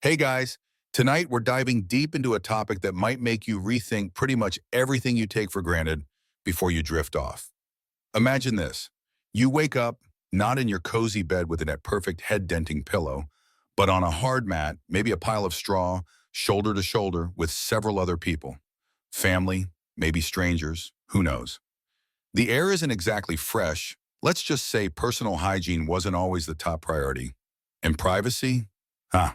Hey guys, tonight we're diving deep into a topic that might make you rethink pretty much everything you take for granted before you drift off. Imagine this. You wake up, not in your cozy bed with a perfect head-denting pillow, but on a hard mat, maybe a pile of straw, shoulder to shoulder with several other people. Family, maybe strangers, who knows. The air isn't exactly fresh. Let's just say personal hygiene wasn't always the top priority. And privacy? Huh.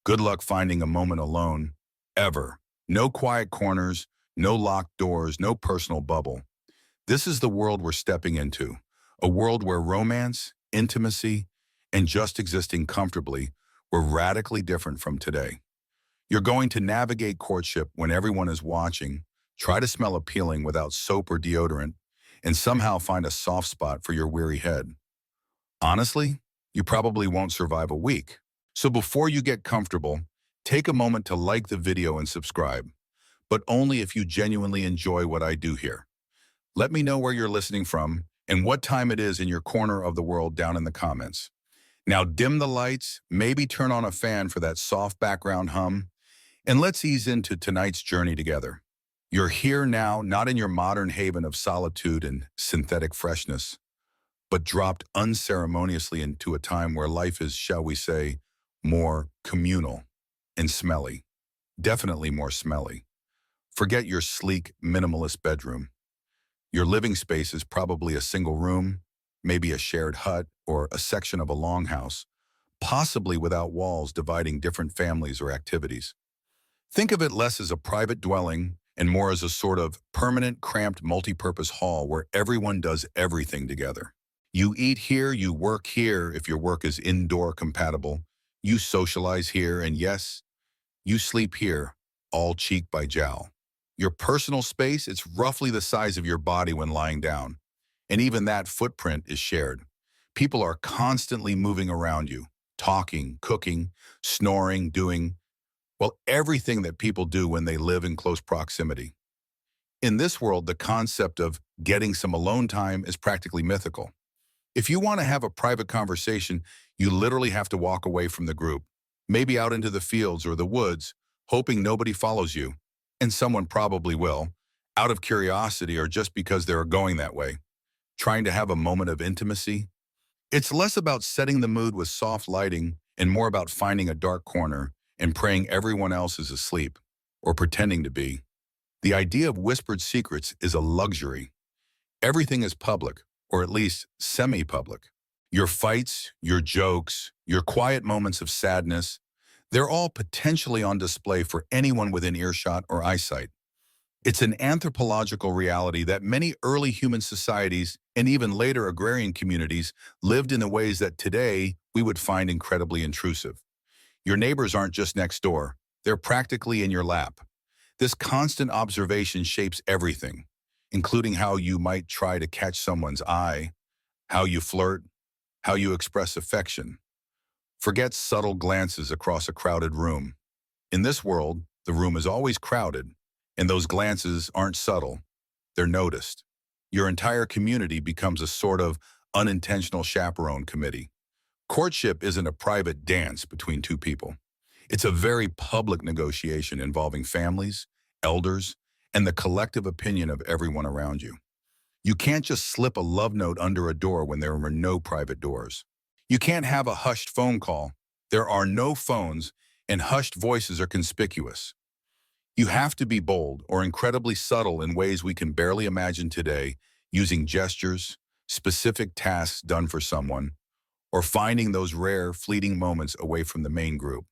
Good luck finding a moment alone, ever. No quiet corners, no locked doors, no personal bubble. This is the world we're stepping into, a world where romance, intimacy, and just existing comfortably were radically different from today. You're going to navigate courtship when everyone is watching, try to smell appealing without soap or deodorant, and somehow find a soft spot for your weary head. Honestly, you probably won't survive a week. So before you get comfortable, take a moment to like the video and subscribe, but only if you genuinely enjoy what I do here. Let me know where you're listening from and what time it is in your corner of the world down in the comments. Now dim the lights, maybe turn on a fan for that soft background hum, and let's ease into tonight's journey together. You're here now, not in your modern haven of solitude and synthetic freshness, but dropped unceremoniously into a time where life is, shall we say, more communal and smelly. Definitely more smelly. Forget your sleek, minimalist bedroom. Your living space is probably a single room, maybe a shared hut or a section of a longhouse, possibly without walls dividing different families or activities. Think of it less as a private dwelling and more as a sort of permanent, cramped, multi-purpose hall where everyone does everything together. You eat here, you work here if your work is indoor compatible. You socialize here, and yes, you sleep here, all cheek by jowl. Your personal space, it's roughly the size of your body when lying down. And even that footprint is shared. People are constantly moving around you, talking, cooking, snoring, doing, well, everything that people do when they live in close proximity. In this world, the concept of getting some alone time is practically mythical. If you want to have a private conversation, you literally have to walk away from the group, maybe out into the fields or the woods, hoping nobody follows you. And someone probably will, out of curiosity or just because they're going that way, trying to have a moment of intimacy. It's less about setting the mood with soft lighting and more about finding a dark corner and praying everyone else is asleep or pretending to be. The idea of whispered secrets is a luxury. Everything is public, or at least semi-public. Your fights, your jokes, your quiet moments of sadness, they're all potentially on display for anyone within earshot or eyesight. It's an anthropological reality that many early human societies and even later agrarian communities lived in the ways that today we would find incredibly intrusive. Your neighbors aren't just next door, they're practically in your lap. This constant observation shapes everything, including how you might try to catch someone's eye, how you flirt, how you express affection. Forget subtle glances across a crowded room. In this world, the room is always crowded, and those glances aren't subtle, they're noticed. Your entire community becomes a sort of unintentional chaperone committee. Courtship isn't a private dance between two people. It's a very public negotiation involving families, elders, and the collective opinion of everyone around you. You can't just slip a love note under a door when there are no private doors. You can't have a hushed phone call. There are no phones, and hushed voices are conspicuous. You have to be bold or incredibly subtle in ways we can barely imagine today, using gestures, specific tasks done for someone, or finding those rare, fleeting moments away from the main group.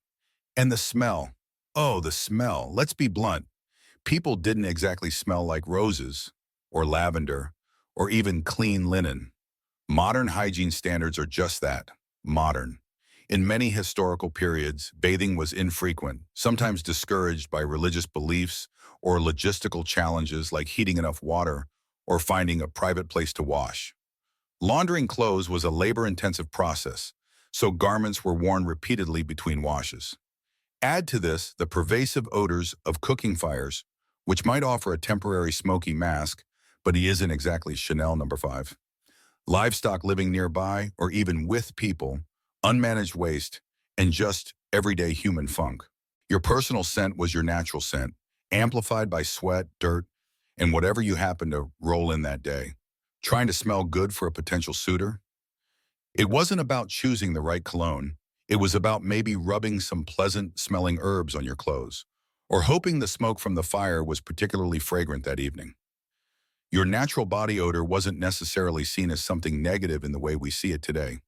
And the smell. Oh, the smell. Let's be blunt. People didn't exactly smell like roses, or lavender, or even clean linen. Modern hygiene standards are just that, modern. In many historical periods, bathing was infrequent, sometimes discouraged by religious beliefs or logistical challenges like heating enough water or finding a private place to wash. Laundering clothes was a labor-intensive process, so garments were worn repeatedly between washes. Add to this the pervasive odors of cooking fires, which might offer a temporary smoky mask, but he isn't exactly Chanel No. 5. Livestock living nearby or even with people, unmanaged waste, and just everyday human funk. Your personal scent was your natural scent, amplified by sweat, dirt, and whatever you happened to roll in that day. Trying to smell good for a potential suitor? It wasn't about choosing the right cologne. It was about maybe rubbing some pleasant-smelling herbs on your clothes, or hoping the smoke from the fire was particularly fragrant that evening. Your natural body odor wasn't necessarily seen as something negative in the way we see it today.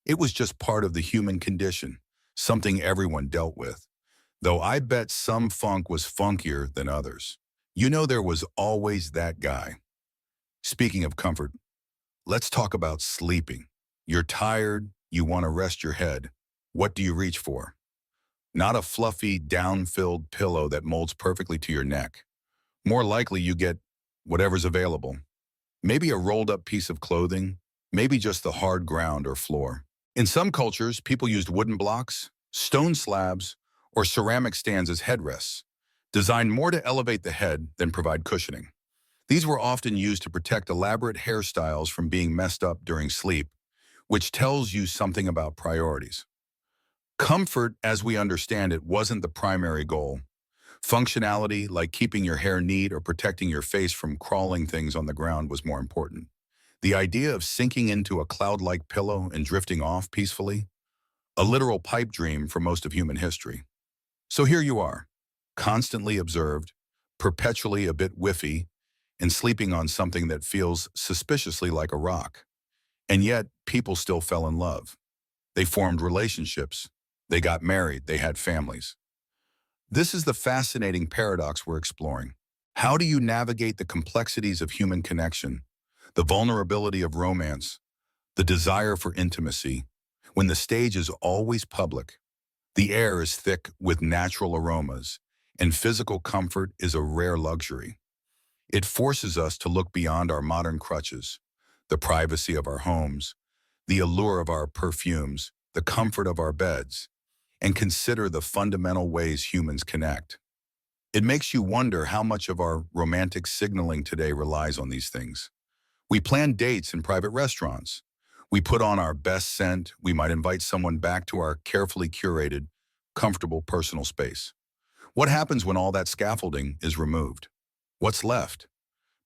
It was just part of the human condition, something everyone dealt with. Though I bet some funk was funkier than others. You know, there was always that guy. Speaking of comfort, let's talk about sleeping. You're tired, you want to rest your head. What do you reach for? Not a fluffy, down-filled pillow that molds perfectly to your neck. More likely you get whatever's available. Maybe a rolled-up piece of clothing, maybe just the hard ground or floor. In some cultures, people used wooden blocks, stone slabs, or ceramic stands as headrests, designed more to elevate the head than provide cushioning. These were often used to protect elaborate hairstyles from being messed up during sleep, which tells you something about priorities. Comfort, as we understand it, wasn't the primary goal. Functionality, like keeping your hair neat or protecting your face from crawling things on the ground, was more important. The idea of sinking into a cloud-like pillow and drifting off peacefully, a literal pipe dream for most of human history. So here you are, constantly observed, perpetually a bit whiffy, and sleeping on something that feels suspiciously like a rock. And yet, people still fell in love. They formed relationships. They got married. They had families. This is the fascinating paradox we're exploring. How do you navigate the complexities of human connection, the vulnerability of romance, the desire for intimacy, when the stage is always public, the air is thick with natural aromas, and physical comfort is a rare luxury? It forces us to look beyond our modern crutches, the privacy of our homes, the allure of our perfumes, the comfort of our beds, and consider the fundamental ways humans connect. It makes you wonder how much of our romantic signaling today relies on these things. We plan dates in private restaurants. We put on our best scent. We might invite someone back to our carefully curated, comfortable personal space. What happens when all that scaffolding is removed? What's left?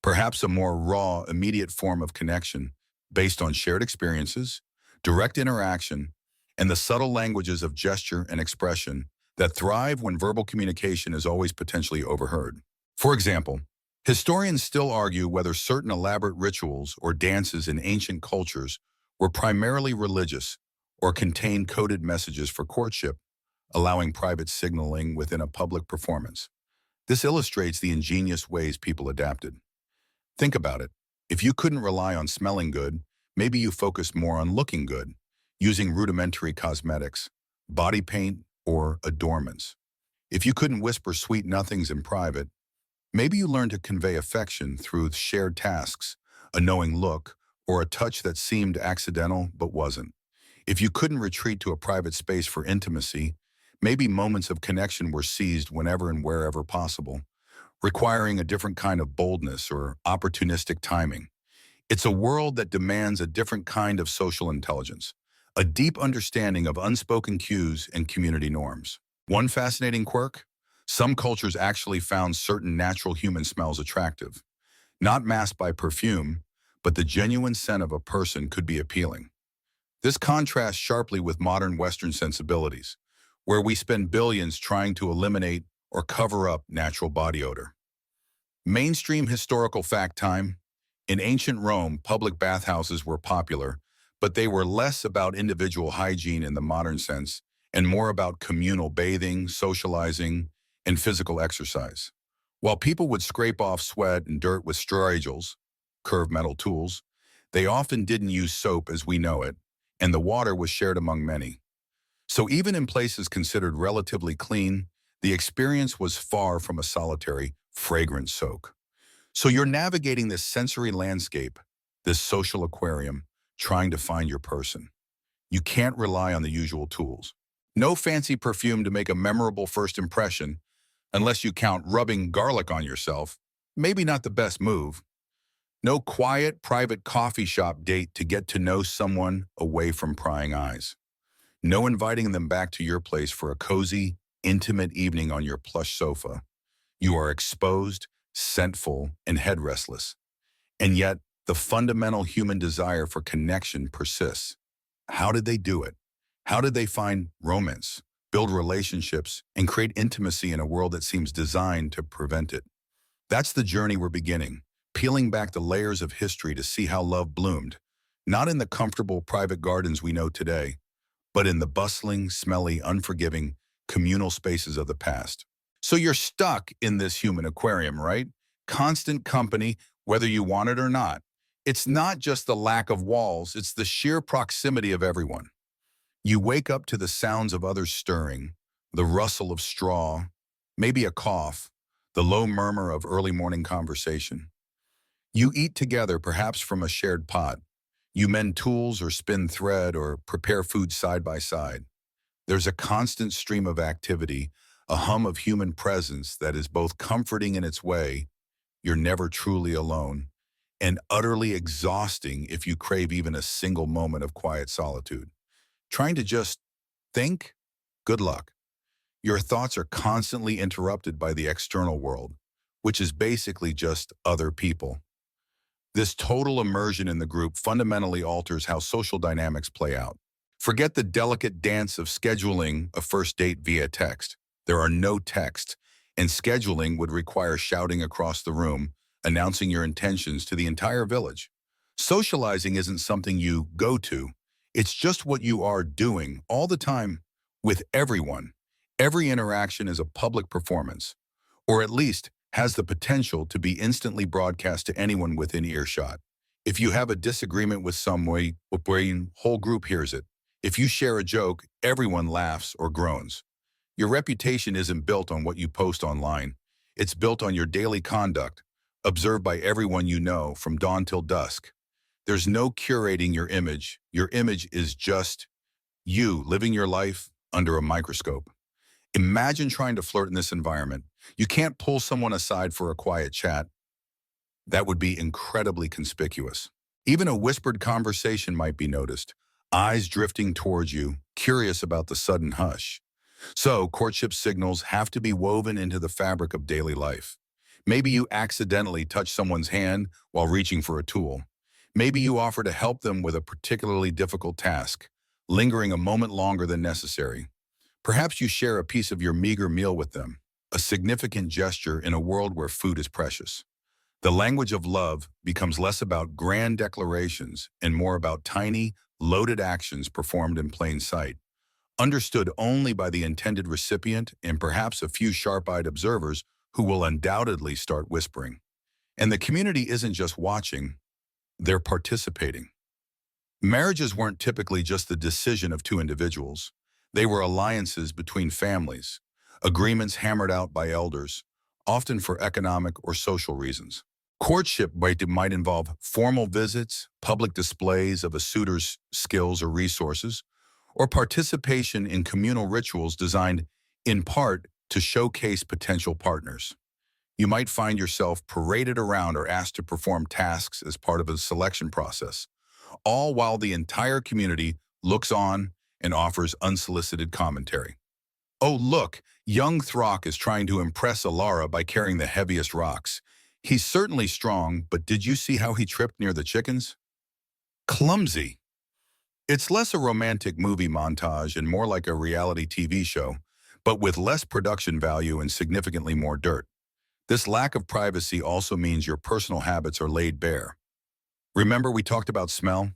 Perhaps a more raw, immediate form of connection based on shared experiences, direct interaction, and the subtle languages of gesture and expression that thrive when verbal communication is always potentially overheard. For example, historians still argue whether certain elaborate rituals or dances in ancient cultures were primarily religious or contained coded messages for courtship, allowing private signaling within a public performance. This illustrates the ingenious ways people adapted. Think about it. If you couldn't rely on smelling good, maybe you focused more on looking good, using rudimentary cosmetics, body paint, or adornments. If you couldn't whisper sweet nothings in private, maybe you learned to convey affection through shared tasks, a knowing look, or a touch that seemed accidental but wasn't. If you couldn't retreat to a private space for intimacy, maybe moments of connection were seized whenever and wherever possible, requiring a different kind of boldness or opportunistic timing. It's a world that demands a different kind of social intelligence, a deep understanding of unspoken cues and community norms. One fascinating quirk: some cultures actually found certain natural human smells attractive. Not masked by perfume, but the genuine scent of a person could be appealing. This contrasts sharply with modern Western sensibilities, where we spend billions trying to eliminate or cover up natural body odor. Mainstream historical fact time. In ancient Rome, public bathhouses were popular, but they were less about individual hygiene in the modern sense and more about communal bathing, socializing, and physical exercise. While people would scrape off sweat and dirt with strigils, curved metal tools, they often didn't use soap as we know it, and the water was shared among many. So even in places considered relatively clean, the experience was far from a solitary, fragrant soak. So you're navigating this sensory landscape, this social aquarium, trying to find your person. You can't rely on the usual tools. No fancy perfume to make a memorable first impression, unless you count rubbing garlic on yourself. Maybe not the best move. No quiet, private coffee shop date to get to know someone away from prying eyes. No inviting them back to your place for a cozy, intimate evening on your plush sofa. You are exposed, scentful, and head restless. And yet, the fundamental human desire for connection persists. How did they do it? How did they find romance, build relationships, and create intimacy in a world that seems designed to prevent it? That's the journey we're beginning, peeling back the layers of history to see how love bloomed, not in the comfortable private gardens we know today, but in the bustling, smelly, unforgiving, communal spaces of the past. So you're stuck in this human aquarium, right? Constant company, whether you want it or not. It's not just the lack of walls, it's the sheer proximity of everyone. You wake up to the sounds of others stirring, the rustle of straw, maybe a cough, the low murmur of early morning conversation. You eat together, perhaps from a shared pot. You mend tools or spin thread or prepare food side by side. There's a constant stream of activity, a hum of human presence that is both comforting in its way, you're never truly alone, and utterly exhausting if you crave even a single moment of quiet solitude. Trying to just think? Good luck. Your thoughts are constantly interrupted by the external world, which is basically just other people. This total immersion in the group fundamentally alters how social dynamics play out. Forget the delicate dance of scheduling a first date via text. There are no texts, and scheduling would require shouting across the room, announcing your intentions to the entire village. Socializing isn't something you go to. It's just what you are doing all the time with everyone. Every interaction is a public performance, or at least has the potential to be instantly broadcast to anyone within earshot. If you have a disagreement with someone, the whole group hears it. If you share a joke, everyone laughs or groans. Your reputation isn't built on what you post online. It's built on your daily conduct, observed by everyone you know from dawn till dusk. There's no curating your image. Your image is just you living your life under a microscope. Imagine trying to flirt in this environment. You can't pull someone aside for a quiet chat. That would be incredibly conspicuous. Even a whispered conversation might be noticed, eyes drifting towards you, curious about the sudden hush. So, courtship signals have to be woven into the fabric of daily life. Maybe you accidentally touch someone's hand while reaching for a tool. Maybe you offer to help them with a particularly difficult task, lingering a moment longer than necessary. Perhaps you share a piece of your meager meal with them, a significant gesture in a world where food is precious. The language of love becomes less about grand declarations and more about tiny, loaded actions performed in plain sight, understood only by the intended recipient and perhaps a few sharp-eyed observers who will undoubtedly start whispering. And the community isn't just watching, they're participating. Marriages weren't typically just the decision of two individuals. They were alliances between families, agreements hammered out by elders, often for economic or social reasons. Courtship might involve formal visits, public displays of a suitor's skills or resources, or participation in communal rituals designed, in part, to showcase potential partners. You might find yourself paraded around or asked to perform tasks as part of a selection process, all while the entire community looks on and offers unsolicited commentary. Oh, look, young Throck is trying to impress Alara by carrying the heaviest rocks. He's certainly strong, but did you see how he tripped near the chickens? Clumsy. It's less a romantic movie montage and more like a reality TV show, but with less production value and significantly more dirt. This lack of privacy also means your personal habits are laid bare. Remember we talked about smell?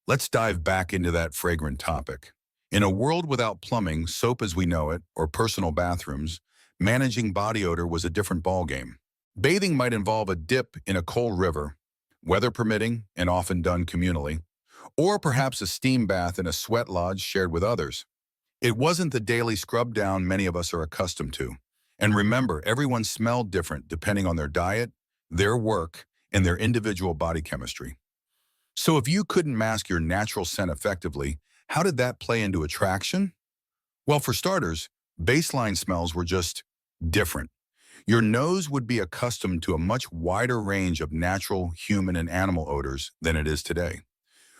Let's dive back into that fragrant topic. In a world without plumbing, soap as we know it, or personal bathrooms, managing body odor was a different ballgame. Bathing might involve a dip in a cold river, weather permitting and often done communally, or perhaps a steam bath in a sweat lodge shared with others. It wasn't the daily scrub down many of us are accustomed to. And remember, everyone smelled different depending on their diet, their work, and their individual body chemistry. So if you couldn't mask your natural scent effectively, how did that play into attraction? Well, for starters, baseline smells were just different. Your nose would be accustomed to a much wider range of natural, human, and animal odors than it is today.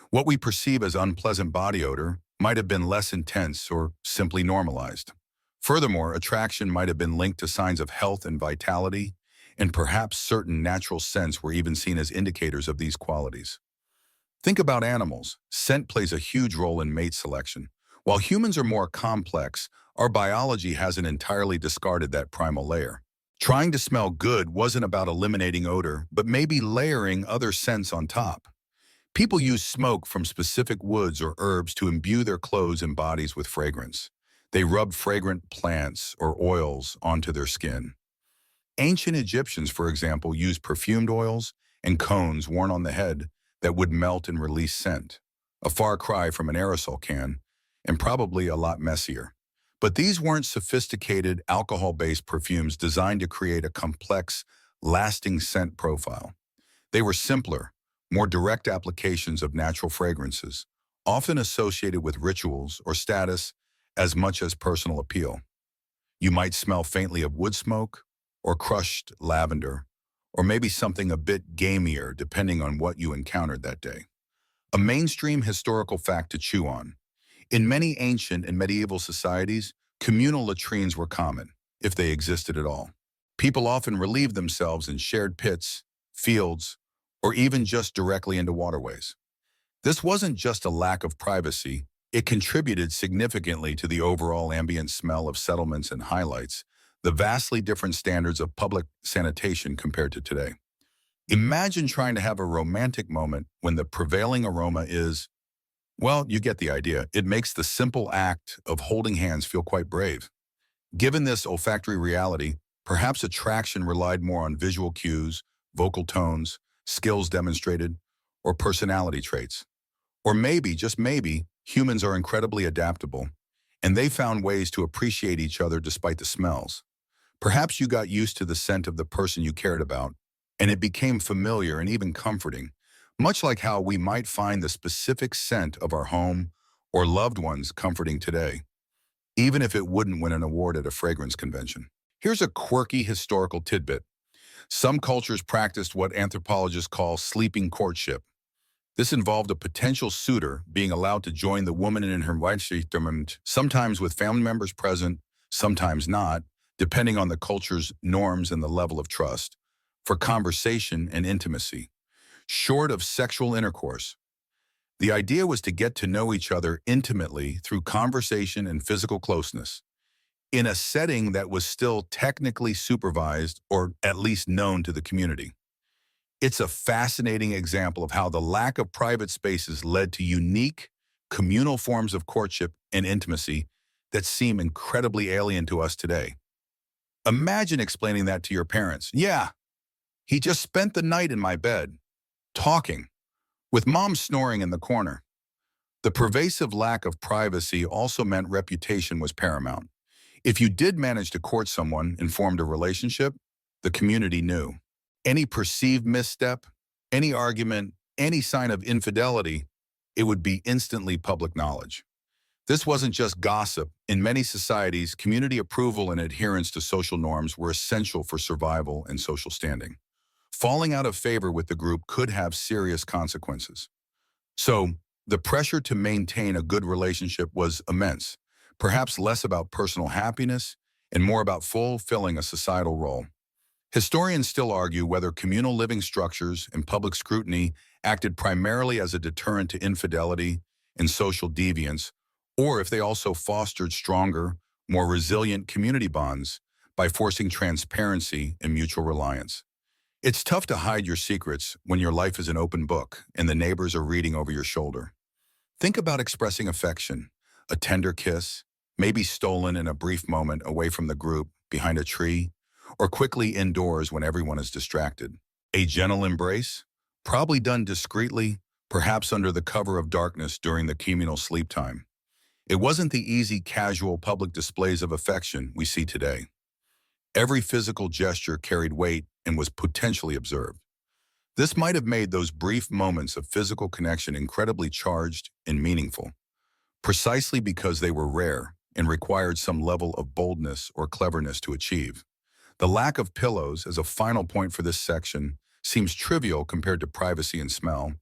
What we perceive as unpleasant body odor might have been less intense or simply normalized. Furthermore, attraction might have been linked to signs of health and vitality, and perhaps certain natural scents were even seen as indicators of these qualities. Think about animals. Scent plays a huge role in mate selection. While humans are more complex, our biology hasn't entirely discarded that primal layer. Trying to smell good wasn't about eliminating odor, but maybe layering other scents on top. People use smoke from specific woods or herbs to imbue their clothes and bodies with fragrance. They rub fragrant plants or oils onto their skin. Ancient Egyptians, for example, used perfumed oils and cones worn on the head that would melt and release scent. A far cry from an aerosol can, and probably a lot messier. But these weren't sophisticated alcohol-based perfumes designed to create a complex, lasting scent profile. They were simpler, more direct applications of natural fragrances, often associated with rituals or status as much as personal appeal. You might smell faintly of wood smoke or crushed lavender, or maybe something a bit gamier depending on what you encountered that day. A mainstream historical fact to chew on. In many ancient and medieval societies, communal latrines were common, if they existed at all. People often relieved themselves in shared pits, fields, or even just directly into waterways. This wasn't just a lack of privacy, it contributed significantly to the overall ambient smell of settlements and highlights the vastly different standards of public sanitation compared to today. Imagine trying to have a romantic moment when the prevailing aroma is, well, you get the idea. It makes the simple act of holding hands feel quite brave. Given this olfactory reality, perhaps attraction relied more on visual cues, vocal tones, skills demonstrated, or personality traits. Or maybe, just maybe, humans are incredibly adaptable, and they found ways to appreciate each other despite the smells. Perhaps you got used to the scent of the person you cared about, and it became familiar and even comforting, much like how we might find the specific scent of our home or loved ones comforting today, even if it wouldn't win an award at a fragrance convention. Here's a quirky historical tidbit. Some cultures practiced what anthropologists call sleeping courtship. This involved a potential suitor being allowed to join the woman in her Weihnachtsabend, sometimes with family members present, sometimes not, depending on the culture's norms and the level of trust, for conversation and intimacy. Short of sexual intercourse, the idea was to get to know each other intimately through conversation and physical closeness, in a setting that was still technically supervised or at least known to the community. It's a fascinating example of how the lack of private spaces led to unique, communal forms of courtship and intimacy that seem incredibly alien to us today. Imagine explaining that to your parents. Yeah, he just spent the night in my bed, talking, with mom snoring in the corner. The pervasive lack of privacy also meant reputation was paramount. If you did manage to court someone and formed a relationship, the community knew. Any perceived misstep, any argument, any sign of infidelity, it would be instantly public knowledge. This wasn't just gossip. In many societies, community approval and adherence to social norms were essential for survival and social standing. Falling out of favor with the group could have serious consequences. So, the pressure to maintain a good relationship was immense, perhaps less about personal happiness and more about fulfilling a societal role. Historians still argue whether communal living structures and public scrutiny acted primarily as a deterrent to infidelity and social deviance, or if they also fostered stronger, more resilient community bonds by forcing transparency and mutual reliance. It's tough to hide your secrets when your life is an open book and the neighbors are reading over your shoulder. Think about expressing affection, a tender kiss, maybe stolen in a brief moment away from the group behind a tree, or quickly indoors when everyone is distracted. A gentle embrace, probably done discreetly, perhaps under the cover of darkness during the communal sleep time. It wasn't the easy, casual public displays of affection we see today. Every physical gesture carried weight and was potentially observed. This might have made those brief moments of physical connection incredibly charged and meaningful, precisely because they were rare and required some level of boldness or cleverness to achieve. The lack of pillows as a final point for this section seems trivial compared to privacy and smell,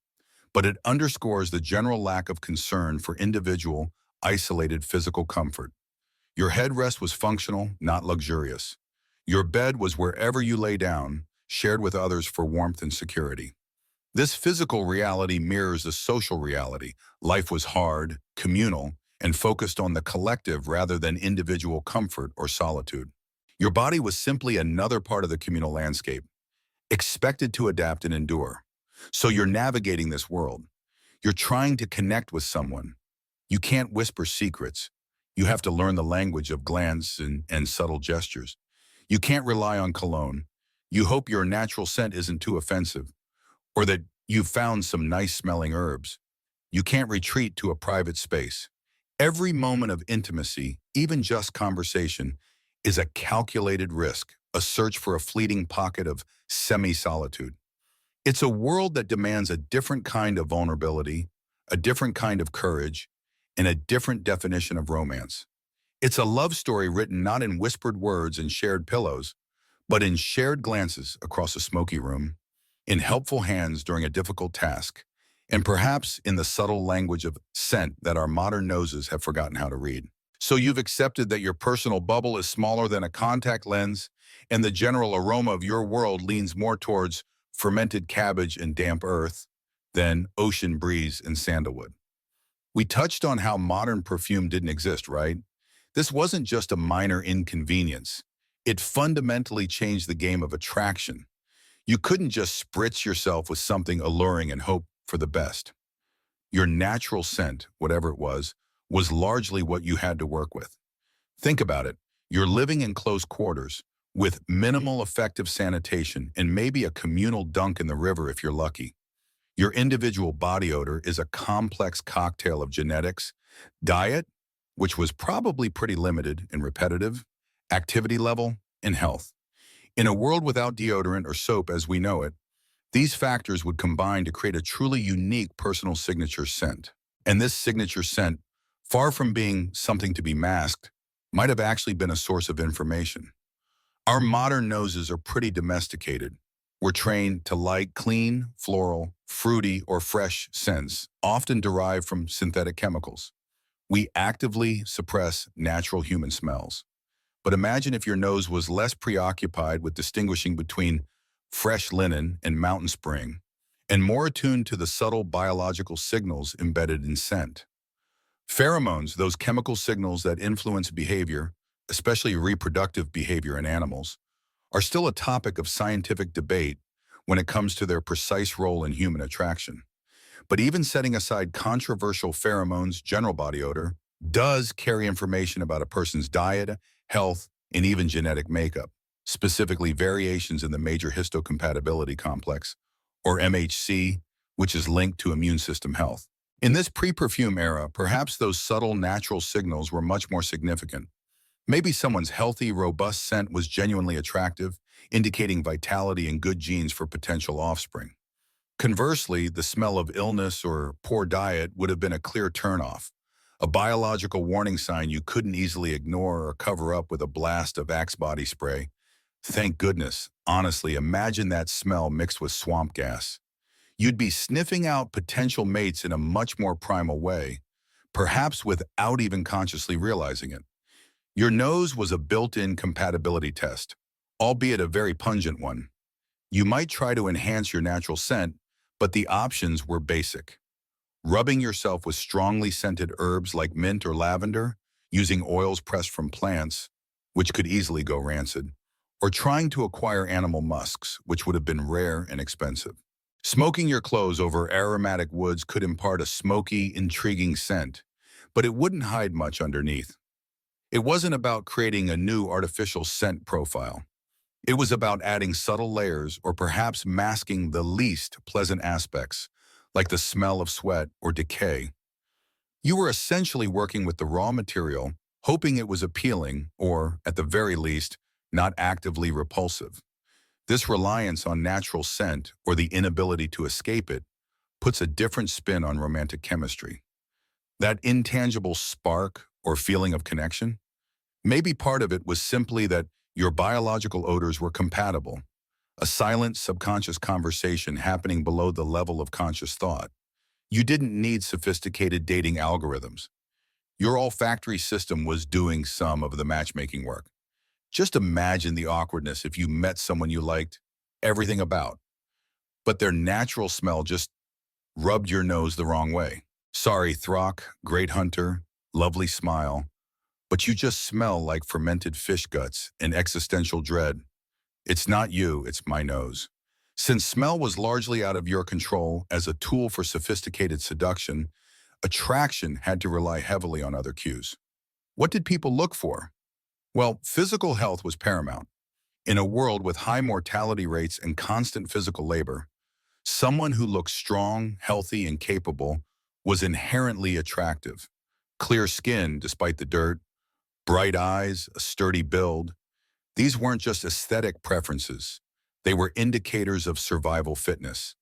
but it underscores the general lack of concern for individual, isolated physical comfort. Your headrest was functional, not luxurious. Your bed was wherever you lay down, shared with others for warmth and security. This physical reality mirrors the social reality. Life was hard, communal, and focused on the collective rather than individual comfort or solitude. Your body was simply another part of the communal landscape, expected to adapt and endure. So you're navigating this world. You're trying to connect with someone. You can't whisper secrets. You have to learn the language of glance and subtle gestures. You can't rely on cologne. You hope your natural scent isn't too offensive, or that you've found some nice smelling herbs. You can't retreat to a private space. Every moment of intimacy, even just conversation, is a calculated risk, a search for a fleeting pocket of semi-solitude. It's a world that demands a different kind of vulnerability, a different kind of courage, and a different definition of romance. It's a love story written not in whispered words and shared pillows, but in shared glances across a smoky room, in helpful hands during a difficult task, and perhaps in the subtle language of scent that our modern noses have forgotten how to read. So you've accepted that your personal bubble is smaller than a contact lens, and the general aroma of your world leans more towards fermented cabbage and damp earth than ocean breeze and sandalwood. We touched on how modern perfume didn't exist, right? This wasn't just a minor inconvenience. It fundamentally changed the game of attraction. You couldn't just spritz yourself with something alluring and hope for the best. Your natural scent, whatever it was largely what you had to work with. Think about it. You're living in close quarters, with minimal effective sanitation and maybe a communal dunk in the river if you're lucky. Your individual body odor is a complex cocktail of genetics, diet, which was probably pretty limited and repetitive, activity level, and health. In a world without deodorant or soap as we know it, these factors would combine to create a truly unique personal signature scent. And this signature scent, far from being something to be masked, might have actually been a source of information. Our modern noses are pretty domesticated. We're trained to like clean, floral, fruity, or fresh scents, often derived from synthetic chemicals. We actively suppress natural human smells. But imagine if your nose was less preoccupied with distinguishing between fresh linen and mountain spring, and more attuned to the subtle biological signals embedded in scent. Pheromones, those chemical signals that influence behavior, especially reproductive behavior in animals, are still a topic of scientific debate when it comes to their precise role in human attraction. But even setting aside controversial pheromones, general body odor does carry information about a person's diet, health, and even genetic makeup, specifically variations in the major histocompatibility complex, or MHC, which is linked to immune system health. In this pre-perfume era, perhaps those subtle natural signals were much more significant. Maybe someone's healthy, robust scent was genuinely attractive, indicating vitality and good genes for potential offspring. Conversely, the smell of illness or poor diet would have been a clear turnoff, a biological warning sign you couldn't easily ignore or cover up with a blast of Axe body spray. Thank goodness. Honestly, imagine that smell mixed with swamp gas. You'd be sniffing out potential mates in a much more primal way, perhaps without even consciously realizing it. Your nose was a built-in compatibility test, albeit a very pungent one. You might try to enhance your natural scent, but the options were basic. Rubbing yourself with strongly scented herbs like mint or lavender, using oils pressed from plants, which could easily go rancid, or trying to acquire animal musks, which would have been rare and expensive. Smoking your clothes over aromatic woods could impart a smoky, intriguing scent, but it wouldn't hide much underneath. It wasn't about creating a new artificial scent profile. It was about adding subtle layers or perhaps masking the least pleasant aspects, like the smell of sweat or decay. You were essentially working with the raw material, hoping it was appealing or, at the very least, not actively repulsive. This reliance on natural scent, or the inability to escape it, puts a different spin on romantic chemistry. That intangible spark or feeling of connection? Maybe part of it was simply that your biological odors were compatible, a silent subconscious conversation happening below the level of conscious thought. You didn't need sophisticated dating algorithms. Your olfactory system was doing some of the matchmaking work. Just imagine the awkwardness if you met someone you liked everything about, but their natural smell just rubbed your nose the wrong way. Sorry, Throck, great hunter, lovely smile, but you just smell like fermented fish guts and existential dread. It's not you, it's my nose. Since smell was largely out of your control as a tool for sophisticated seduction, attraction had to rely heavily on other cues. What did people look for? Well, physical health was paramount. In a world with high mortality rates and constant physical labor, someone who looked strong, healthy, and capable was inherently attractive. Clear skin despite the dirt, bright eyes, a sturdy build. These weren't just aesthetic preferences. They were indicators of survival fitness.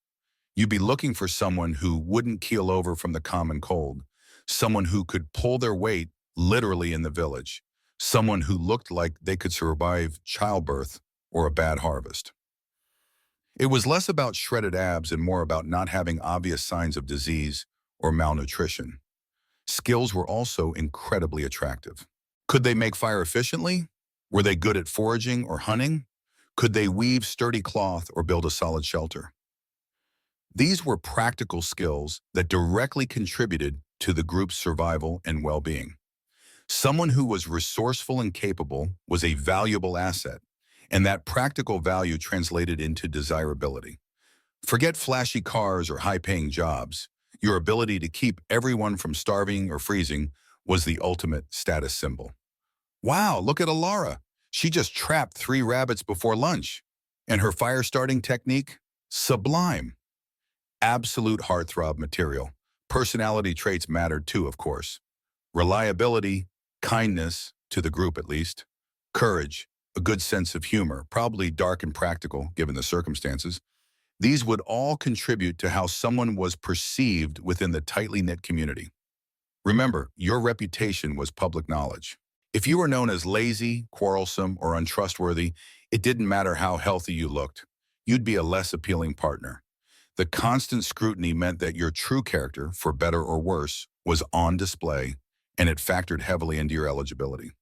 You'd be looking for someone who wouldn't keel over from the common cold, someone who could pull their weight literally in the village, someone who looked like they could survive childbirth or a bad harvest. It was less about shredded abs and more about not having obvious signs of disease or malnutrition. Skills were also incredibly attractive. Could they make fire efficiently? Were they good at foraging or hunting? Could they weave sturdy cloth or build a solid shelter? These were practical skills that directly contributed to the group's survival and well-being. Someone who was resourceful and capable was a valuable asset, and that practical value translated into desirability. Forget flashy cars or high-paying jobs. Your ability to keep everyone from starving or freezing was the ultimate status symbol. Wow, look at Alara. She just trapped 3 rabbits before lunch. And her fire-starting technique? Sublime. Absolute heartthrob material. Personality traits mattered too, of course. Reliability, kindness, to the group at least, courage, a good sense of humor, probably dark and practical given the circumstances. These would all contribute to how someone was perceived within the tightly knit community. Remember, your reputation was public knowledge. If you were known as lazy, quarrelsome, or untrustworthy, it didn't matter how healthy you looked. You'd be a less appealing partner. The constant scrutiny meant that your true character, for better or worse, was on display, and it factored heavily into your eligibility.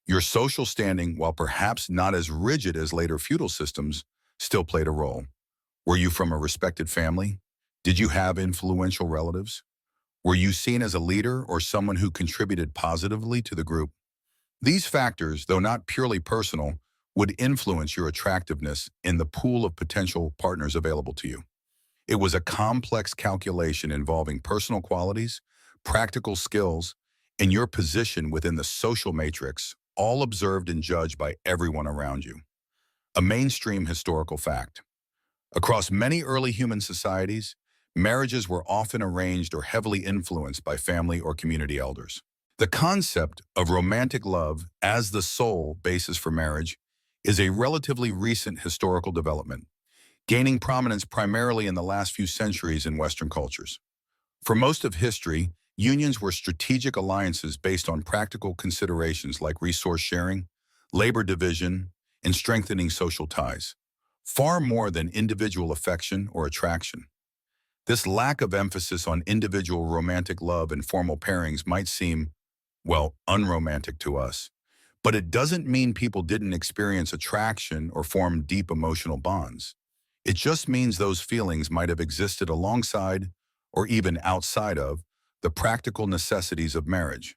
Your social standing, while perhaps not as rigid as later feudal systems, still played a role. Were you from a respected family? Did you have influential relatives? Were you seen as a leader or someone who contributed positively to the group? These factors, though not purely personal, would influence your attractiveness in the pool of potential partners available to you. It was a complex calculation involving personal qualities, practical skills, and your position within the social matrix, all observed and judged by everyone around you. A mainstream historical fact. Across many early human societies, marriages were often arranged or heavily influenced by family or community elders. The concept of romantic love as the sole basis for marriage is a relatively recent historical development, gaining prominence primarily in the last few centuries in Western cultures. For most of history, unions were strategic alliances based on practical considerations like resource sharing, labor division, and strengthening social ties, far more than individual affection or attraction. This lack of emphasis on individual romantic love and formal pairings might seem, well, unromantic to us, but it doesn't mean people didn't experience attraction or form deep emotional bonds. It just means those feelings might have existed alongside, or even outside of, the practical necessities of marriage.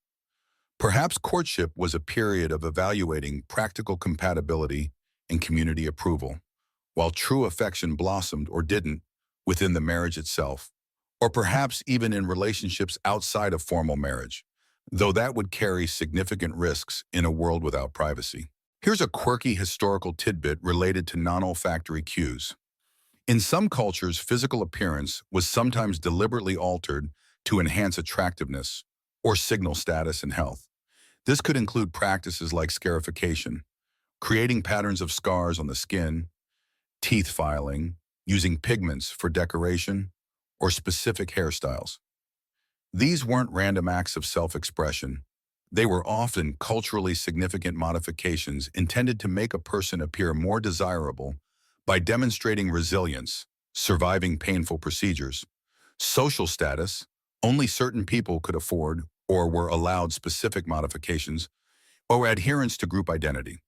Perhaps courtship was a period of evaluating practical compatibility and community approval, while true affection blossomed or didn't within the marriage itself, or perhaps even in relationships outside of formal marriage, though that would carry significant risks in a world without privacy. Here's a quirky historical tidbit related to non-olfactory cues. In some cultures, physical appearance was sometimes deliberately altered to enhance attractiveness or signal status and health. This could include practices like scarification, creating patterns of scars on the skin, teeth filing, using pigments for decoration, or specific hairstyles. These weren't random acts of self-expression. They were often culturally significant modifications intended to make a person appear more desirable by demonstrating resilience, surviving painful procedures, social status, only certain people could afford, or were allowed specific modifications, or adherence to group identity.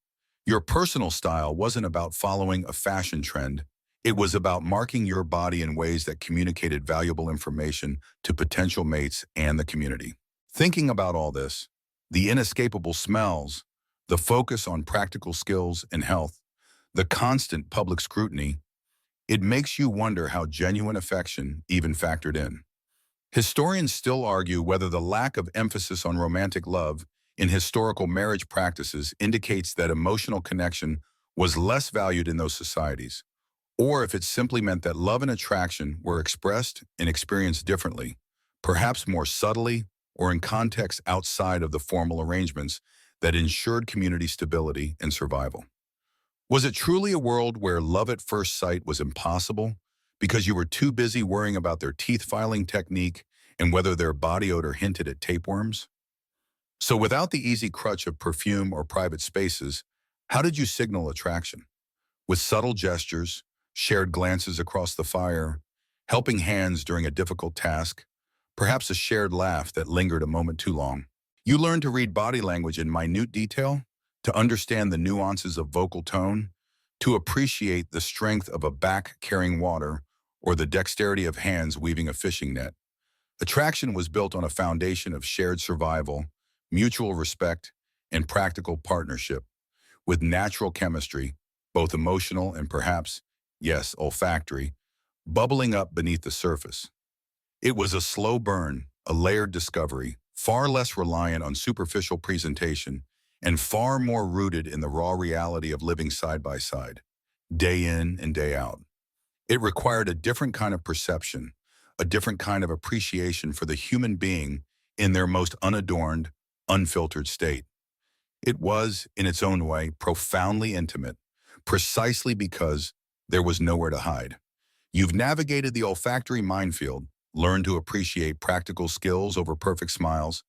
Your personal style wasn't about following a fashion trend. It was about marking your body in ways that communicated valuable information to potential mates and the community. Thinking about all this, the inescapable smells, the focus on practical skills and health, the constant public scrutiny, it makes you wonder how genuine affection even factored in. Historians still argue whether the lack of emphasis on romantic love in historical marriage practices indicates that emotional connection was less valued in those societies, or if it simply meant that love and attraction were expressed and experienced differently, perhaps more subtly or in contexts outside of the formal arrangements that ensured community stability and survival. Was it truly a world where love at first sight was impossible because you were too busy worrying about their teeth filing technique and whether their body odor hinted at tapeworms? So without the easy crutch of perfume or private spaces, how did you signal attraction? With subtle gestures, shared glances across the fire, helping hands during a difficult task, perhaps a shared laugh that lingered a moment too long. You learned to read body language in minute detail, to understand the nuances of vocal tone, to appreciate the strength of a back carrying water or the dexterity of hands weaving a fishing net. Attraction was built on a foundation of shared survival, mutual respect, and practical partnership, with natural chemistry, both emotional and perhaps, yes, olfactory, bubbling up beneath the surface. It was a slow burn, a layered discovery, far less reliant on superficial presentation and far more rooted in the raw reality of living side by side, day in and day out. It required a different kind of perception, a different kind of appreciation for the human being in their most unadorned, unfiltered state. It was, in its own way, profoundly intimate, precisely because there was nowhere to hide. You've navigated the olfactory minefield, learned to appreciate practical skills over perfect smiles,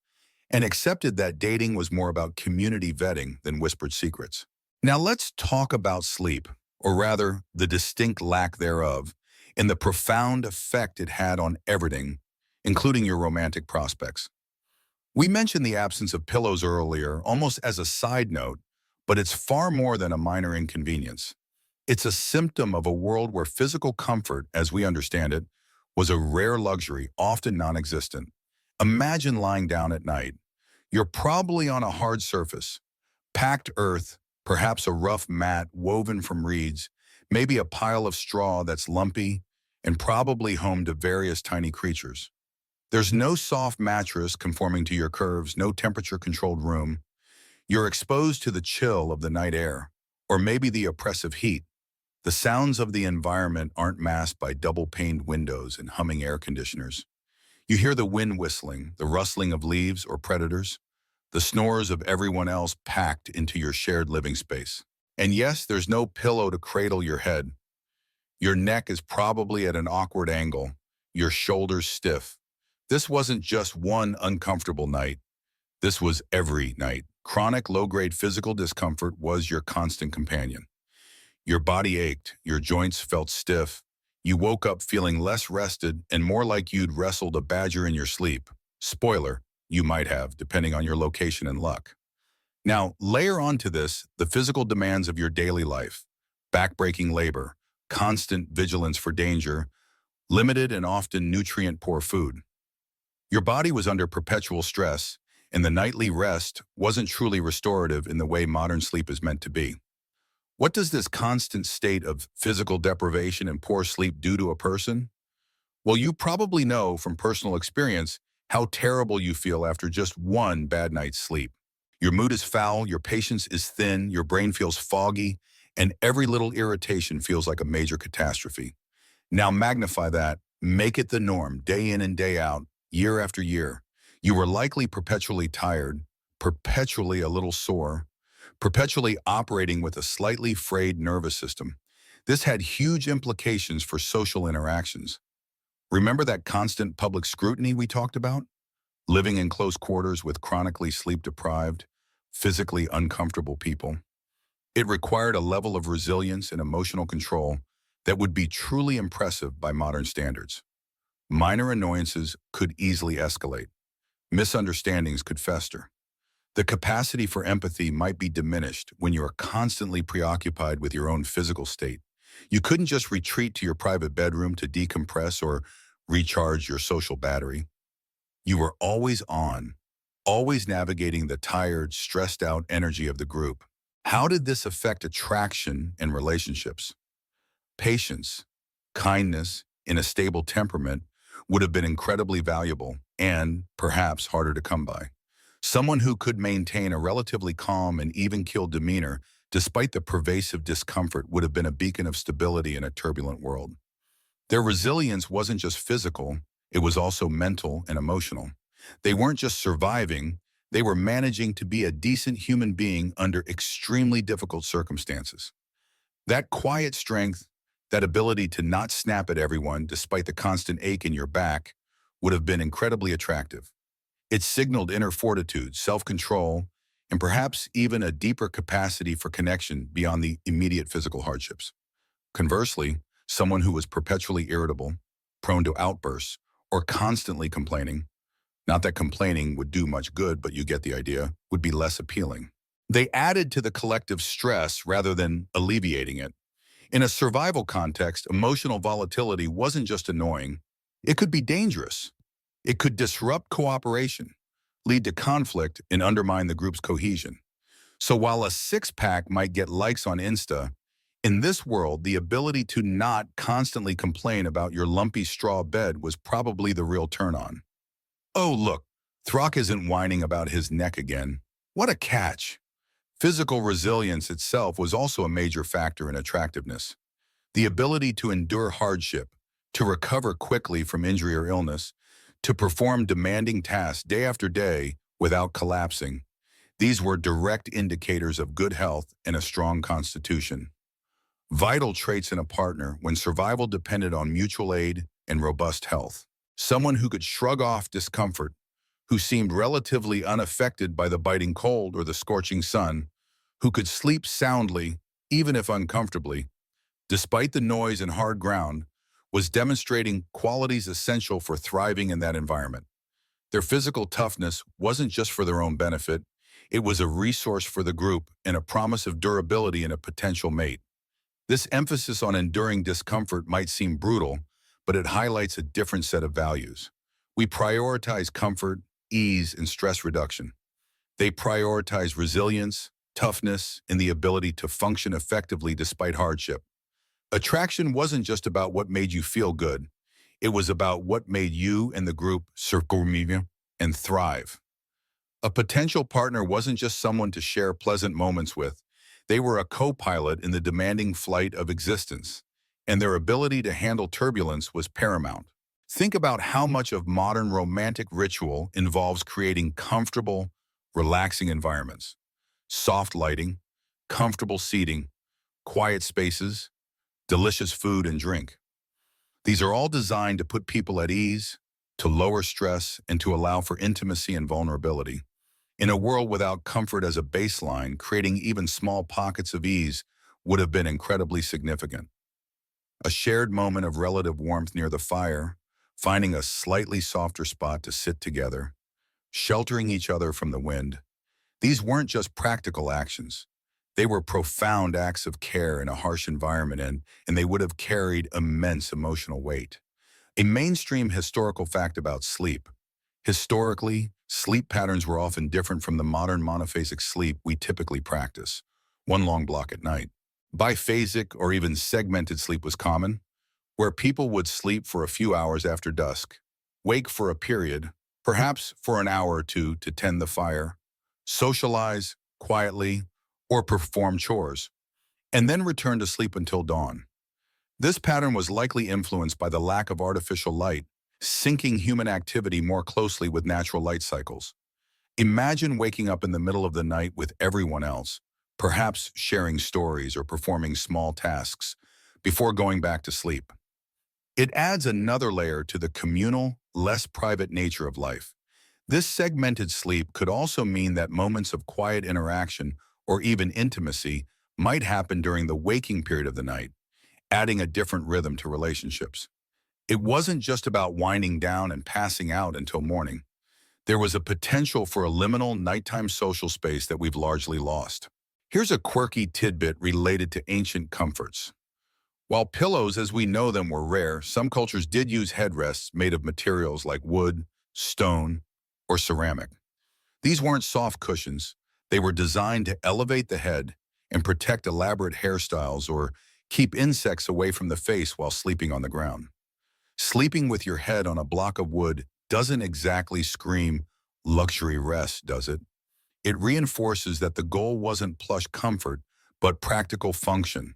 and accepted that dating was more about community vetting than whispered secrets. Now let's talk about sleep, or rather, the distinct lack thereof, and the profound effect it had on everything, including your romantic prospects. We mentioned the absence of pillows earlier, almost as a side note, but it's far more than a minor inconvenience. It's a symptom of a world where physical comfort, as we understand it, was a rare luxury, often non-existent. Imagine lying down at night. You're probably on a hard surface, packed earth, perhaps a rough mat woven from reeds, maybe a pile of straw that's lumpy, and probably home to various tiny creatures. There's no soft mattress conforming to your curves, no temperature-controlled room. You're exposed to the chill of the night air, or maybe the oppressive heat. The sounds of the environment aren't masked by double-paned windows and humming air conditioners. You hear the wind whistling, the rustling of leaves or predators, the snores of everyone else packed into your shared living space. And yes, there's no pillow to cradle your head. Your neck is probably at an awkward angle, your shoulders stiff. This wasn't just one uncomfortable night. This was every night. Chronic low-grade physical discomfort was your constant companion. Your body ached, your joints felt stiff. You woke up feeling less rested and more like you'd wrestled a badger in your sleep. Spoiler, you might have, depending on your location and luck. Now, layer onto this the physical demands of your daily life, backbreaking labor, constant vigilance for danger, limited and often nutrient-poor food. Your body was under perpetual stress, and the nightly rest wasn't truly restorative in the way modern sleep is meant to be. What does this constant state of physical deprivation and poor sleep do to a person? Well, you probably know from personal experience how terrible you feel after just one bad night's sleep. Your mood is foul, your patience is thin, your brain feels foggy, and every little irritation feels like a major catastrophe. Now magnify that, make it the norm, day in and day out, year after year. You were likely perpetually tired, perpetually a little sore, perpetually operating with a slightly frayed nervous system. This had huge implications for social interactions. Remember that constant public scrutiny we talked about? Living in close quarters with chronically sleep-deprived, physically uncomfortable people. It required a level of resilience and emotional control that would be truly impressive by modern standards. Minor annoyances could easily escalate. Misunderstandings could fester. The capacity for empathy might be diminished when you are constantly preoccupied with your own physical state. You couldn't just retreat to your private bedroom to decompress or recharge your social battery. You were always on, always navigating the tired, stressed out energy of the group. How did this affect attraction and relationships? Patience, kindness, and a stable temperament would have been incredibly valuable and perhaps harder to come by. Someone who could maintain a relatively calm and even-keeled demeanor despite the pervasive discomfort would have been a beacon of stability in a turbulent world. Their resilience wasn't just physical, it was also mental and emotional. They weren't just surviving, they were managing to be a decent human being under extremely difficult circumstances. That quiet strength, that ability to not snap at everyone despite the constant ache in your back, would have been incredibly attractive. It signaled inner fortitude, self-control, and perhaps even a deeper capacity for connection beyond the immediate physical hardships. Conversely, someone who was perpetually irritable, prone to outbursts, or constantly complaining, not that complaining would do much good, but you get the idea, would be less appealing. They added to the collective stress rather than alleviating it. In a survival context, emotional volatility wasn't just annoying, it could be dangerous. It could disrupt cooperation, lead to conflict, and undermine the group's cohesion. So while a six-pack might get likes on Insta, in this world, the ability to not constantly complain about your lumpy straw bed was probably the real turn-on. Oh, look, Throck isn't whining about his neck again. What a catch! Physical resilience itself was also a major factor in attractiveness. The ability to endure hardship, to recover quickly from injury or illness, to perform demanding tasks day after day without collapsing. These were direct indicators of good health and a strong constitution. Vital traits in a partner when survival depended on mutual aid and robust health. Someone who could shrug off discomfort, who seemed relatively unaffected by the biting cold or the scorching sun, who could sleep soundly, even if uncomfortably, despite the noise and hard ground, was demonstrating qualities essential for thriving in that environment. Their physical toughness wasn't just for their own benefit, it was a resource for the group and a promise of durability in a potential mate. This emphasis on enduring discomfort might seem brutal, but it highlights a different set of values. We prioritize comfort, ease, and stress reduction. They prioritize resilience, toughness, and the ability to function effectively despite hardship. Attraction wasn't just about what made you feel good. It was about what made you and the group survive and thrive. A potential partner wasn't just someone to share pleasant moments with. They were a co-pilot in the demanding flight of existence, and their ability to handle turbulence was paramount. Think about how much of modern romantic ritual involves creating comfortable, relaxing environments. Soft lighting, comfortable seating, quiet spaces, delicious food and drink. These are all designed to put people at ease, to lower stress, and to allow for intimacy and vulnerability. In a world without comfort as a baseline, creating even small pockets of ease would have been incredibly significant. A shared moment of relative warmth near the fire, finding a slightly softer spot to sit together, sheltering each other from the wind. These weren't just practical actions. They were profound acts of care in a harsh environment, and they would have carried immense emotional weight. A mainstream historical fact about sleep. Historically, sleep patterns were often different from the modern monophasic sleep we typically practice, one long block at night. Biphasic or even segmented sleep was common, where people would sleep for a few hours after dusk, wake for a period, perhaps for an hour or two to tend the fire, socialize quietly, or perform chores, and then return to sleep until dawn. This pattern was likely influenced by the lack of artificial light, syncing human activity more closely with natural light cycles. Imagine waking up in the middle of the night with everyone else, perhaps sharing stories or performing small tasks, before going back to sleep. It adds another layer to the communal, less private nature of life. This segmented sleep could also mean that moments of quiet interaction or even intimacy might happen during the waking period of the night, adding a different rhythm to relationships. It wasn't just about winding down and passing out until morning. There was a potential for a liminal nighttime social space that we've largely lost. Here's a quirky tidbit related to ancient comforts. While pillows as we know them were rare, some cultures did use headrests made of materials like wood, stone, or ceramic. These weren't soft cushions. They were designed to elevate the head and protect elaborate hairstyles or keep insects away from the face while sleeping on the ground. Sleeping with your head on a block of wood doesn't exactly scream luxury rest, does it? It reinforces that the goal wasn't plush comfort, but practical function,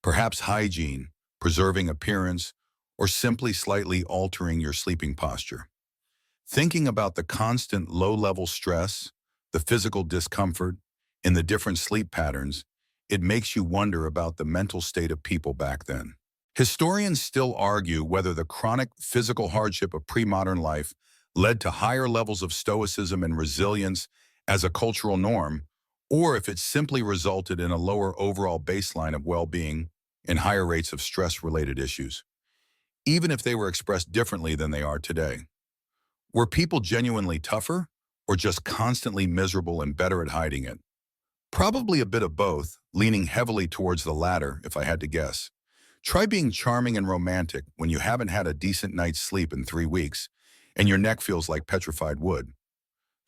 perhaps hygiene, preserving appearance, or simply slightly altering your sleeping posture. Thinking about the constant low-level stress, the physical discomfort, and the different sleep patterns, it makes you wonder about the mental state of people back then. Historians still argue whether the chronic physical hardship of pre-modern life led to higher levels of stoicism and resilience as a cultural norm, or if it simply resulted in a lower overall baseline of well-being and higher rates of stress-related issues, even if they were expressed differently than they are today. Were people genuinely tougher, or just constantly miserable and better at hiding it? Probably a bit of both, leaning heavily towards the latter, if I had to guess. Try being charming and romantic when you haven't had a decent night's sleep in 3 weeks, and your neck feels like petrified wood.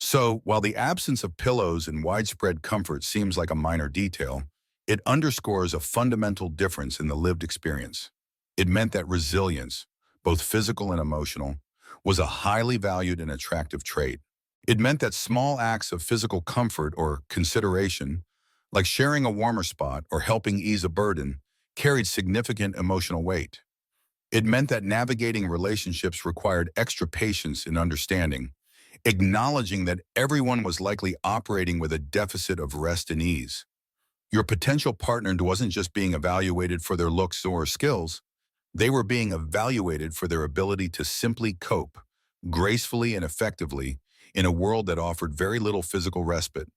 So, while the absence of pillows and widespread comfort seems like a minor detail, it underscores a fundamental difference in the lived experience. It meant that resilience, both physical and emotional, was a highly valued and attractive trait. It meant that small acts of physical comfort or consideration, like sharing a warmer spot or helping ease a burden, carried significant emotional weight. It meant that navigating relationships required extra patience and understanding, acknowledging that everyone was likely operating with a deficit of rest and ease. Your potential partner wasn't just being evaluated for their looks or skills, they were being evaluated for their ability to simply cope, gracefully and effectively, in a world that offered very little physical respite.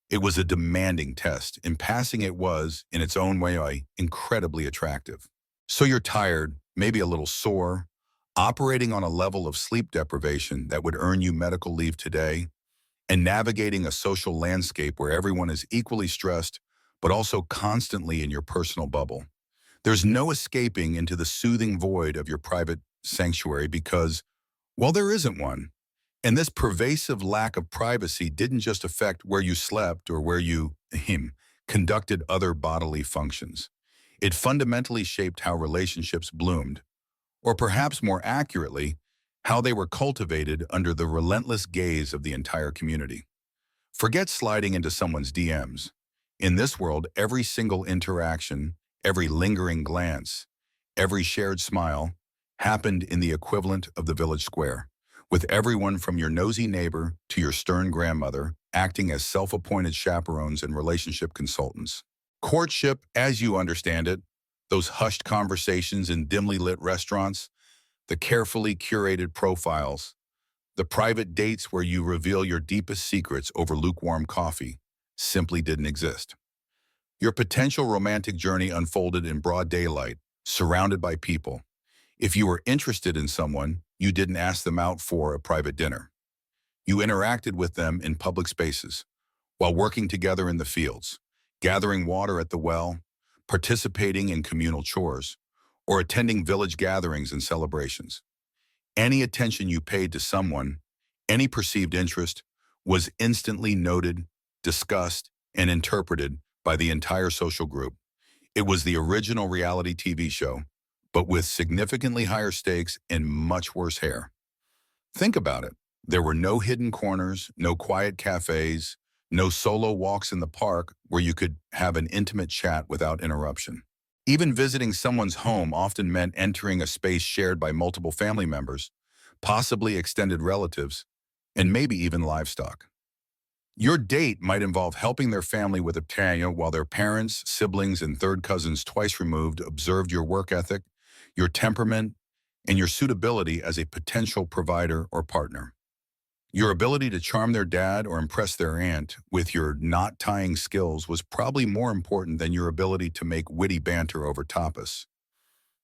It was a demanding test, and passing it was, in its own way, incredibly attractive. So you're tired, maybe a little sore, operating on a level of sleep deprivation that would earn you medical leave today, and navigating a social landscape where everyone is equally stressed, but also constantly in your personal bubble. There's no escaping into the soothing void of your private sanctuary because, well, there isn't one. And this pervasive lack of privacy didn't just affect where you slept or where you conducted other bodily functions. It fundamentally shaped how relationships bloomed, or perhaps more accurately, how they were cultivated under the relentless gaze of the entire community. Forget sliding into someone's DMs. In this world, every single interaction, every lingering glance, every shared smile happened in the equivalent of the village square, with everyone from your nosy neighbor to your stern grandmother acting as self-appointed chaperones and relationship consultants. Courtship, as you understand it, those hushed conversations in dimly lit restaurants, the carefully curated profiles, the private dates where you reveal your deepest secrets over lukewarm coffee, simply didn't exist. Your potential romantic journey unfolded in broad daylight, surrounded by people. If you were interested in someone, you didn't ask them out for a private dinner. You interacted with them in public spaces, while working together in the fields, gathering water at the well, participating in communal chores, or attending village gatherings and celebrations. Any attention you paid to someone, any perceived interest, was instantly noted, discussed, and interpreted by the entire social group. It was the original reality TV show, but with significantly higher stakes and much worse hair. Think about it. There were no hidden corners, no quiet cafes, no solo walks in the park where you could have an intimate chat without interruption. Even visiting someone's home often meant entering a space shared by multiple family members, possibly extended relatives, and maybe even livestock. Your date might involve helping their family with a patio while their parents, siblings, and third cousins twice removed observed your work ethic, your temperament, and your suitability as a potential provider or partner. Your ability to charm their dad or impress their aunt with your knot-tying skills was probably more important than your ability to make witty banter over tapas.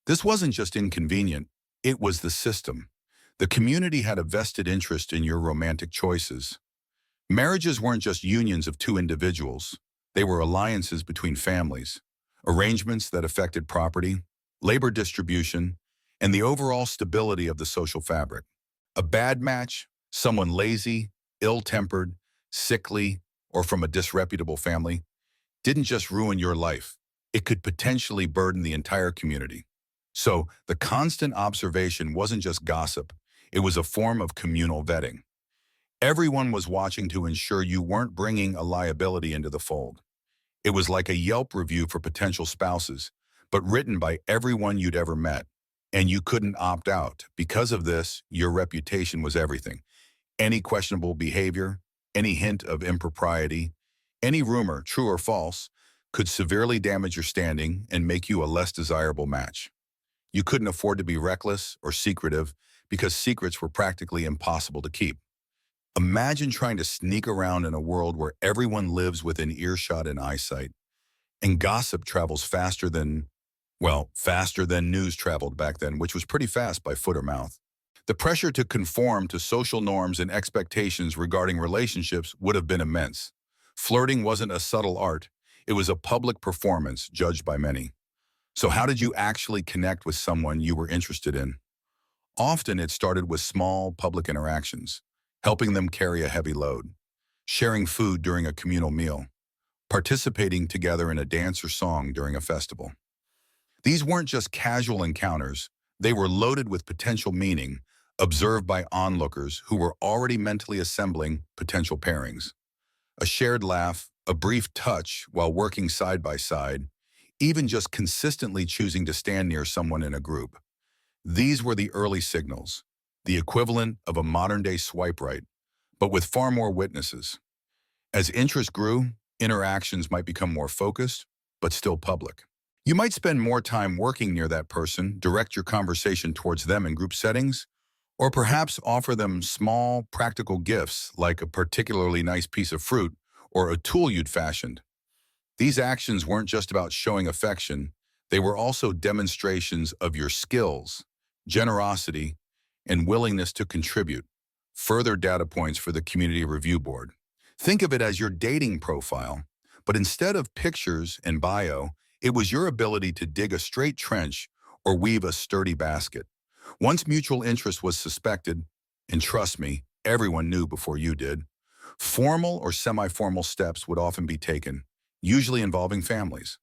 This wasn't just inconvenient, it was the system. The community had a vested interest in your romantic choices. Marriages weren't just unions of two individuals. They were alliances between families, arrangements that affected property, labor distribution, and the overall stability of the social fabric. A bad match, someone lazy, ill-tempered, sickly, or from a disreputable family, didn't just ruin your life. It could potentially burden the entire community. So the constant observation wasn't just gossip. It was a form of communal vetting. Everyone was watching to ensure you weren't bringing a liability into the fold. It was like a Yelp review for potential spouses, but written by everyone you'd ever met. And you couldn't opt out. Because of this, your reputation was everything. Any questionable behavior, any hint of impropriety, any rumor, true or false, could severely damage your standing and make you a less desirable match. You couldn't afford to be reckless or secretive because secrets were practically impossible to keep. Imagine trying to sneak around in a world where everyone lives within earshot and eyesight, and gossip travels faster than news traveled back then, which was pretty fast by foot or mouth. The pressure to conform to social norms and expectations regarding relationships would have been immense. Flirting wasn't a subtle art. It was a public performance judged by many. So how did you actually connect with someone you were interested in? Often it started with small public interactions, helping them carry a heavy load, sharing food during a communal meal, participating together in a dance or song during a festival. These weren't just casual encounters, they were loaded with potential meaning, observed by onlookers who were already mentally assembling potential pairings. A shared laugh, a brief touch while working side by side, even just consistently choosing to stand near someone in a group. These were the early signals, the equivalent of a modern-day swipe right, but with far more witnesses. As interest grew, interactions might become more focused, but still public. You might spend more time working near that person, direct your conversation towards them in group settings, or perhaps offer them small, practical gifts like a particularly nice piece of fruit or a tool you'd fashioned. These actions weren't just about showing affection, they were also demonstrations of your skills, generosity, and willingness to contribute. Further data points for the community review board. Think of it as your dating profile, but instead of pictures and bio, it was your ability to dig a straight trench or weave a sturdy basket. Once mutual interest was suspected, and trust me, everyone knew before you did, formal or semi-formal steps would often be taken, usually involving families.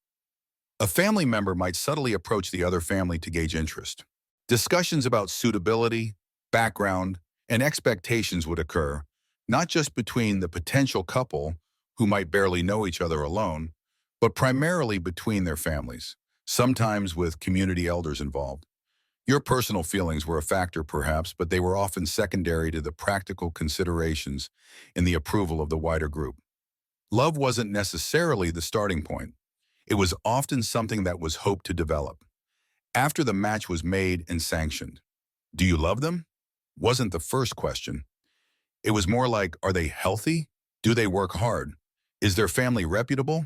A family member might subtly approach the other family to gauge interest. Discussions about suitability, background, and expectations would occur, not just between the potential couple, who might barely know each other alone, but primarily between their families, sometimes with community elders involved. Your personal feelings were a factor perhaps, but they were often secondary to the practical considerations in the approval of the wider group. Love wasn't necessarily the starting point. It was often something that was hoped to develop. After the match was made and sanctioned, do you love them? Wasn't the first question. It was more like, are they healthy? Do they work hard? Is their family reputable?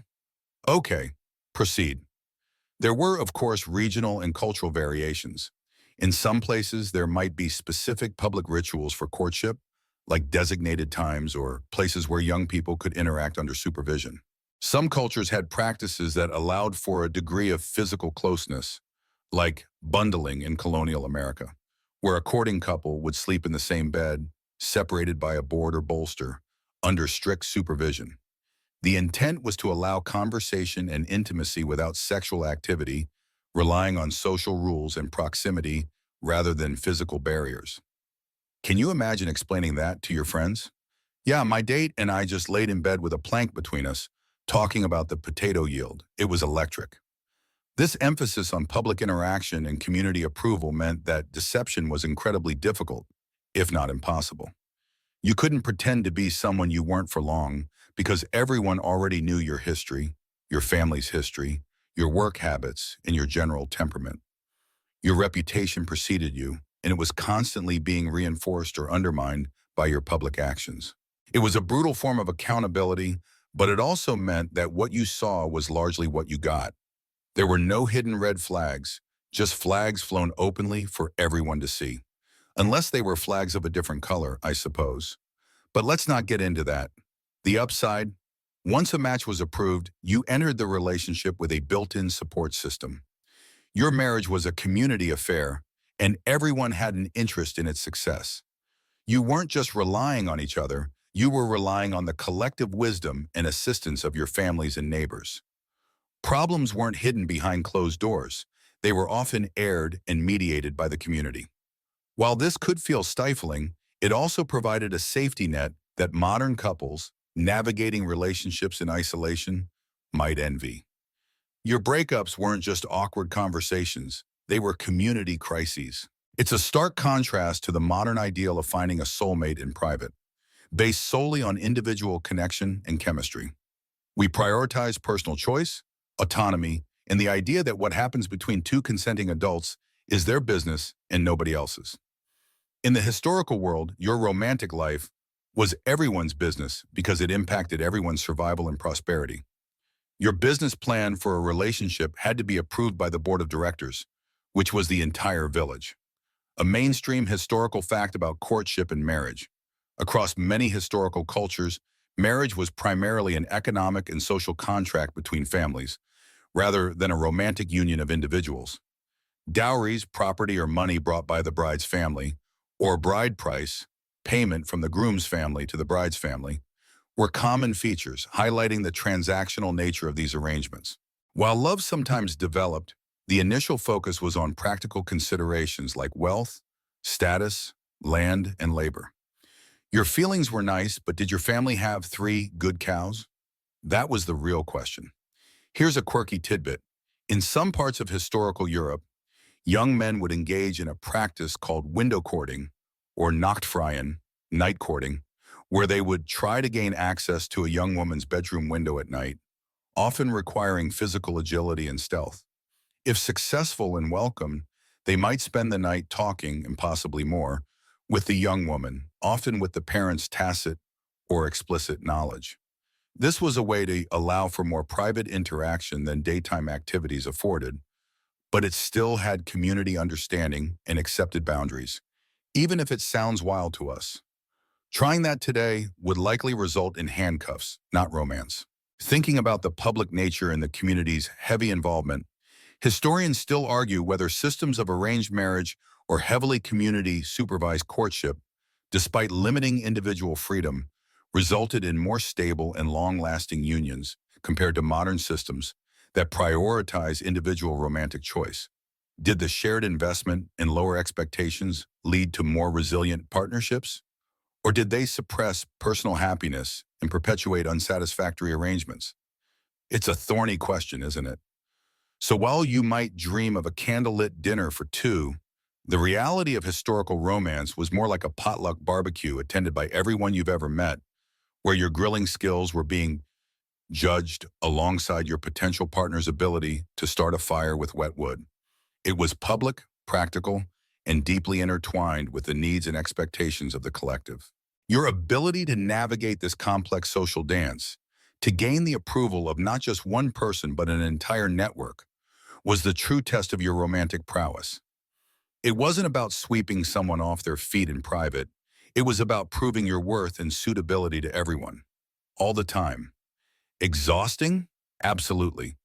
Okay, proceed. There were, of course, regional and cultural variations. In some places, there might be specific public rituals for courtship, like designated times or places where young people could interact under supervision. Some cultures had practices that allowed for a degree of physical closeness, like bundling in colonial America, where a courting couple would sleep in the same bed, separated by a board or bolster, under strict supervision. The intent was to allow conversation and intimacy without sexual activity, relying on social rules and proximity rather than physical barriers. Can you imagine explaining that to your friends? Yeah, my date and I just laid in bed with a plank between us, talking about the potato yield. It was electric. This emphasis on public interaction and community approval meant that deception was incredibly difficult, if not impossible. You couldn't pretend to be someone you weren't for long because everyone already knew your history, your family's history, your work habits, and your general temperament. Your reputation preceded you, and it was constantly being reinforced or undermined by your public actions. It was a brutal form of accountability, but it also meant that what you saw was largely what you got. There were no hidden red flags, just flags flown openly for everyone to see. Unless they were flags of a different color, I suppose. But let's not get into that. The upside, once a match was approved, you entered the relationship with a built-in support system. Your marriage was a community affair, and everyone had an interest in its success. You weren't just relying on each other, you were relying on the collective wisdom and assistance of your families and neighbors. Problems weren't hidden behind closed doors. They were often aired and mediated by the community. While this could feel stifling, it also provided a safety net that modern couples, navigating relationships in isolation, might envy. Your breakups weren't just awkward conversations, they were community crises. It's a stark contrast to the modern ideal of finding a soulmate in private, based solely on individual connection and chemistry. We prioritize personal choice, autonomy, and the idea that what happens between two consenting adults is their business and nobody else's. In the historical world, your romantic life was everyone's business because it impacted everyone's survival and prosperity. Your business plan for a relationship had to be approved by the board of directors, which was the entire village. A mainstream historical fact about courtship and marriage. Across many historical cultures, marriage was primarily an economic and social contract between families, rather than a romantic union of individuals. Dowries, property or money brought by the bride's family, or bride price, payment from the groom's family to the bride's family, were common features, highlighting the transactional nature of these arrangements. While love sometimes developed, the initial focus was on practical considerations like wealth, status, land, and labor. Your feelings were nice, but did your family have 3 good cows? That was the real question. Here's a quirky tidbit. In some parts of historical Europe, young men would engage in a practice called window courting, or Nachtfreien, night courting, where they would try to gain access to a young woman's bedroom window at night, often requiring physical agility and stealth. If successful and welcomed, they might spend the night talking, and possibly more, with the young woman, often with the parents' tacit or explicit knowledge. This was a way to allow for more private interaction than daytime activities afforded, but it still had community understanding and accepted boundaries, even if it sounds wild to us. Trying that today would likely result in handcuffs, not romance. Thinking about the public nature and the community's heavy involvement, historians still argue whether systems of arranged marriage or heavily community-supervised courtship, despite limiting individual freedom, resulted in more stable and long-lasting unions compared to modern systems that prioritize individual romantic choice. Did the shared investment and lower expectations lead to more resilient partnerships? Or did they suppress personal happiness and perpetuate unsatisfactory arrangements? It's a thorny question, isn't it? So while you might dream of a candlelit dinner for 2, the reality of historical romance was more like a potluck barbecue attended by everyone you've ever met, where your grilling skills were being judged alongside your potential partner's ability to start a fire with wet wood. It was public, practical, and deeply intertwined with the needs and expectations of the collective. Your ability to navigate this complex social dance, to gain the approval of not just one person but an entire network, was the true test of your romantic prowess. It wasn't about sweeping someone off their feet in private. It was about proving your worth and suitability to everyone, all the time. Exhausting? Absolutely.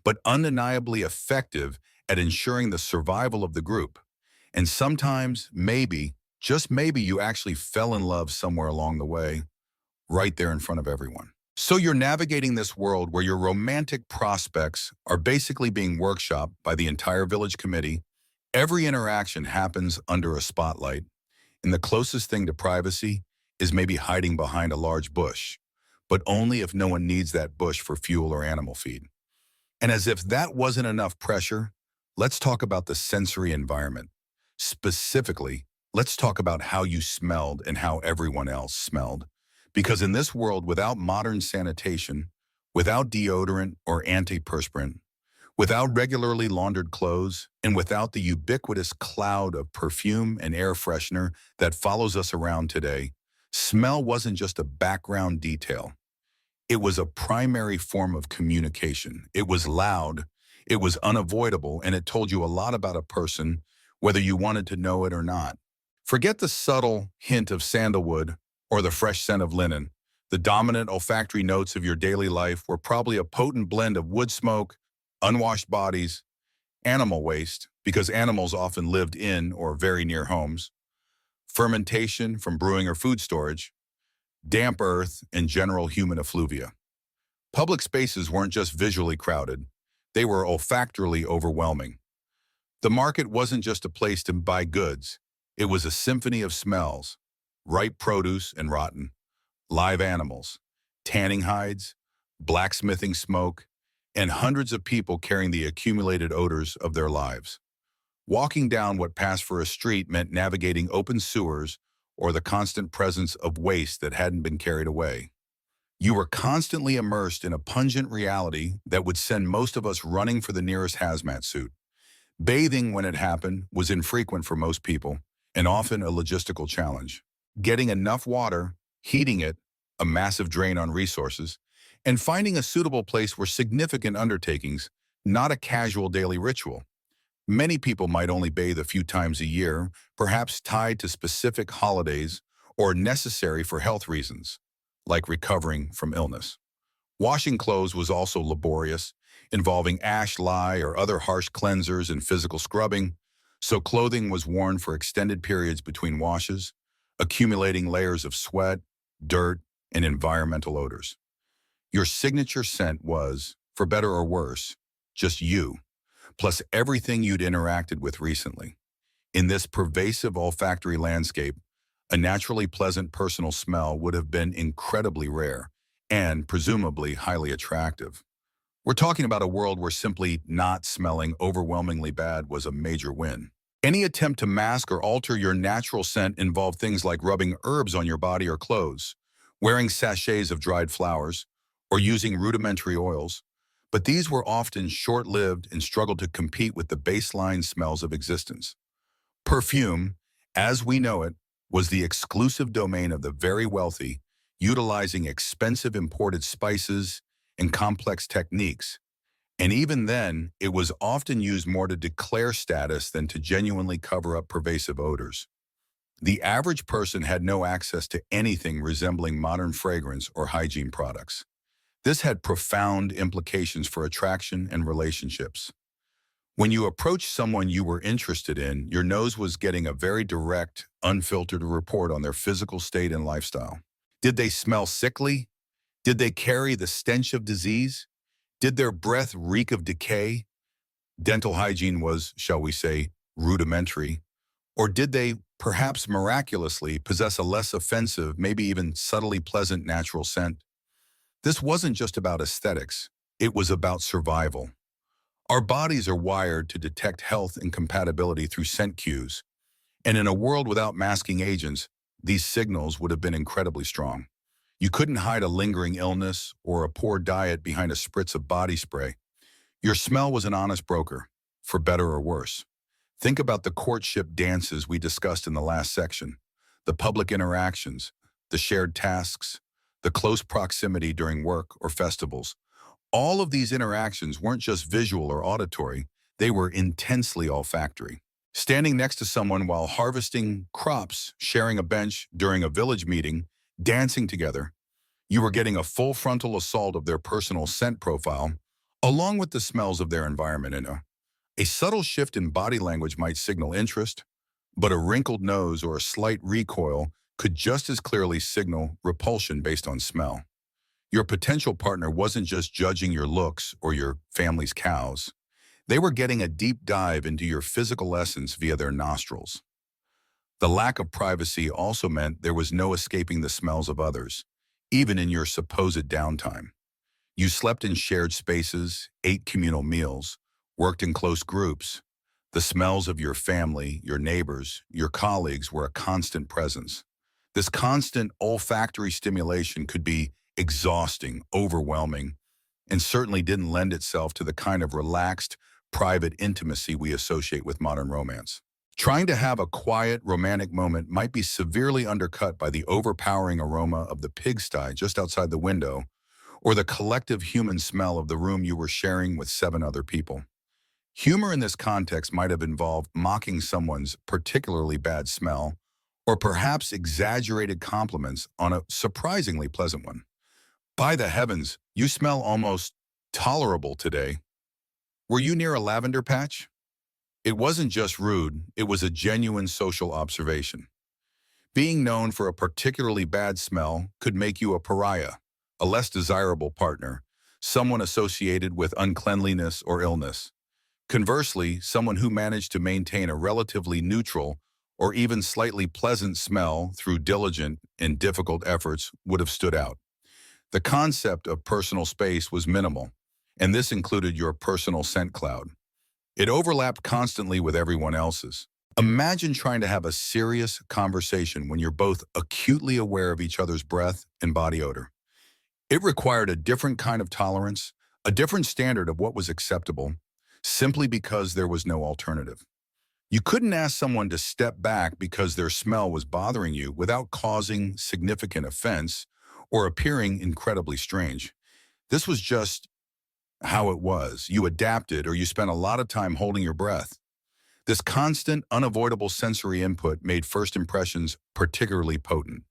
But undeniably effective at ensuring the survival of the group. And sometimes, maybe, just maybe, you actually fell in love somewhere along the way, right there in front of everyone. So you're navigating this world where your romantic prospects are basically being workshopped by the entire village committee. Every interaction happens under a spotlight, and the closest thing to privacy is maybe hiding behind a large bush, but only if no one needs that bush for fuel or animal feed. And as if that wasn't enough pressure, let's talk about the sensory environment. Specifically, let's talk about how you smelled and how everyone else smelled. Because in this world, without modern sanitation, without deodorant or antiperspirant, without regularly laundered clothes, and without the ubiquitous cloud of perfume and air freshener that follows us around today, smell wasn't just a background detail. It was a primary form of communication. It was loud, it was unavoidable, and it told you a lot about a person, whether you wanted to know it or not. Forget the subtle hint of sandalwood or the fresh scent of linen. The dominant olfactory notes of your daily life were probably a potent blend of wood smoke, unwashed bodies, animal waste, because animals often lived in or very near homes, fermentation from brewing or food storage, damp earth, and general human effluvia. Public spaces weren't just visually crowded, they were olfactorily overwhelming. The market wasn't just a place to buy goods, it was a symphony of smells, ripe produce and rotten, live animals, tanning hides, blacksmithing smoke, and hundreds of people carrying the accumulated odors of their lives. Walking down what passed for a street meant navigating open sewers or the constant presence of waste that hadn't been carried away. You were constantly immersed in a pungent reality that would send most of us running for the nearest hazmat suit. Bathing when it happened was infrequent for most people, and often a logistical challenge. Getting enough water, heating it, a massive drain on resources, and finding a suitable place were significant undertakings, not a casual daily ritual. Many people might only bathe a few times a year, perhaps tied to specific holidays or necessary for health reasons, like recovering from illness. Washing clothes was also laborious, involving ash, lye, or other harsh cleansers and physical scrubbing, so clothing was worn for extended periods between washes, accumulating layers of sweat, dirt, and environmental odors. Your signature scent was, for better or worse, just you, plus everything you'd interacted with recently. In this pervasive olfactory landscape, a naturally pleasant personal smell would have been incredibly rare and presumably highly attractive. We're talking about a world where simply not smelling overwhelmingly bad was a major win. Any attempt to mask or alter your natural scent involved things like rubbing herbs on your body or clothes, wearing sachets of dried flowers, or using rudimentary oils, but these were often short-lived and struggled to compete with the baseline smells of existence. Perfume, as we know it, was the exclusive domain of the very wealthy, utilizing expensive imported spices and complex techniques. And even then, it was often used more to declare status than to genuinely cover up pervasive odors. The average person had no access to anything resembling modern fragrance or hygiene products. This had profound implications for attraction and relationships. When you approached someone you were interested in, your nose was getting a very direct, unfiltered report on their physical state and lifestyle. Did they smell sickly? Did they carry the stench of disease? Did their breath reek of decay? Dental hygiene was, shall we say, rudimentary. Or did they, perhaps miraculously, possess a less offensive, maybe even subtly pleasant natural scent? This wasn't just about aesthetics. It was about survival. Our bodies are wired to detect health and compatibility through scent cues, and in a world without masking agents, these signals would have been incredibly strong. You couldn't hide a lingering illness or a poor diet behind a spritz of body spray. Your smell was an honest broker, for better or worse. Think about the courtship dances we discussed in the last section, the public interactions, the shared tasks, the close proximity during work or festivals. All of these interactions weren't just visual or auditory, they were intensely olfactory. Standing next to someone while harvesting crops, sharing a bench during a village meeting, dancing together, you were getting a full frontal assault of their personal scent profile, along with the smells of their environment. A subtle shift in body language might signal interest, but a wrinkled nose or a slight recoil could just as clearly signal repulsion based on smell. Your potential partner wasn't just judging your looks or your family's cows. They were getting a deep dive into your physical essence via their nostrils. The lack of privacy also meant there was no escaping the smells of others, even in your supposed downtime. You slept in shared spaces, ate communal meals, worked in close groups. The smells of your family, your neighbors, your colleagues were a constant presence. This constant olfactory stimulation could be exhausting, overwhelming, and certainly didn't lend itself to the kind of relaxed, private intimacy we associate with modern romance. Trying to have a quiet, romantic moment might be severely undercut by the overpowering aroma of the pigsty just outside the window, or the collective human smell of the room you were sharing with 7 other people. Humor in this context might have involved mocking someone's particularly bad smell, or perhaps exaggerated compliments on a surprisingly pleasant one. By the heavens, you smell almost tolerable today. Were you near a lavender patch? It wasn't just rude, it was a genuine social observation. Being known for a particularly bad smell could make you a pariah, a less desirable partner, someone associated with uncleanliness or illness. Conversely, someone who managed to maintain a relatively neutral or even slightly pleasant smell through diligent and difficult efforts would have stood out. The concept of personal space was minimal, and this included your personal scent cloud. It overlapped constantly with everyone else's. Imagine trying to have a serious conversation when you're both acutely aware of each other's breath and body odor. It required a different kind of tolerance, a different standard of what was acceptable, simply because there was no alternative. You couldn't ask someone to step back because their smell was bothering you without causing significant offense or appearing incredibly strange. This was just how it was. You adapted or you spent a lot of time holding your breath. This constant, unavoidable sensory input made first impressions particularly potent.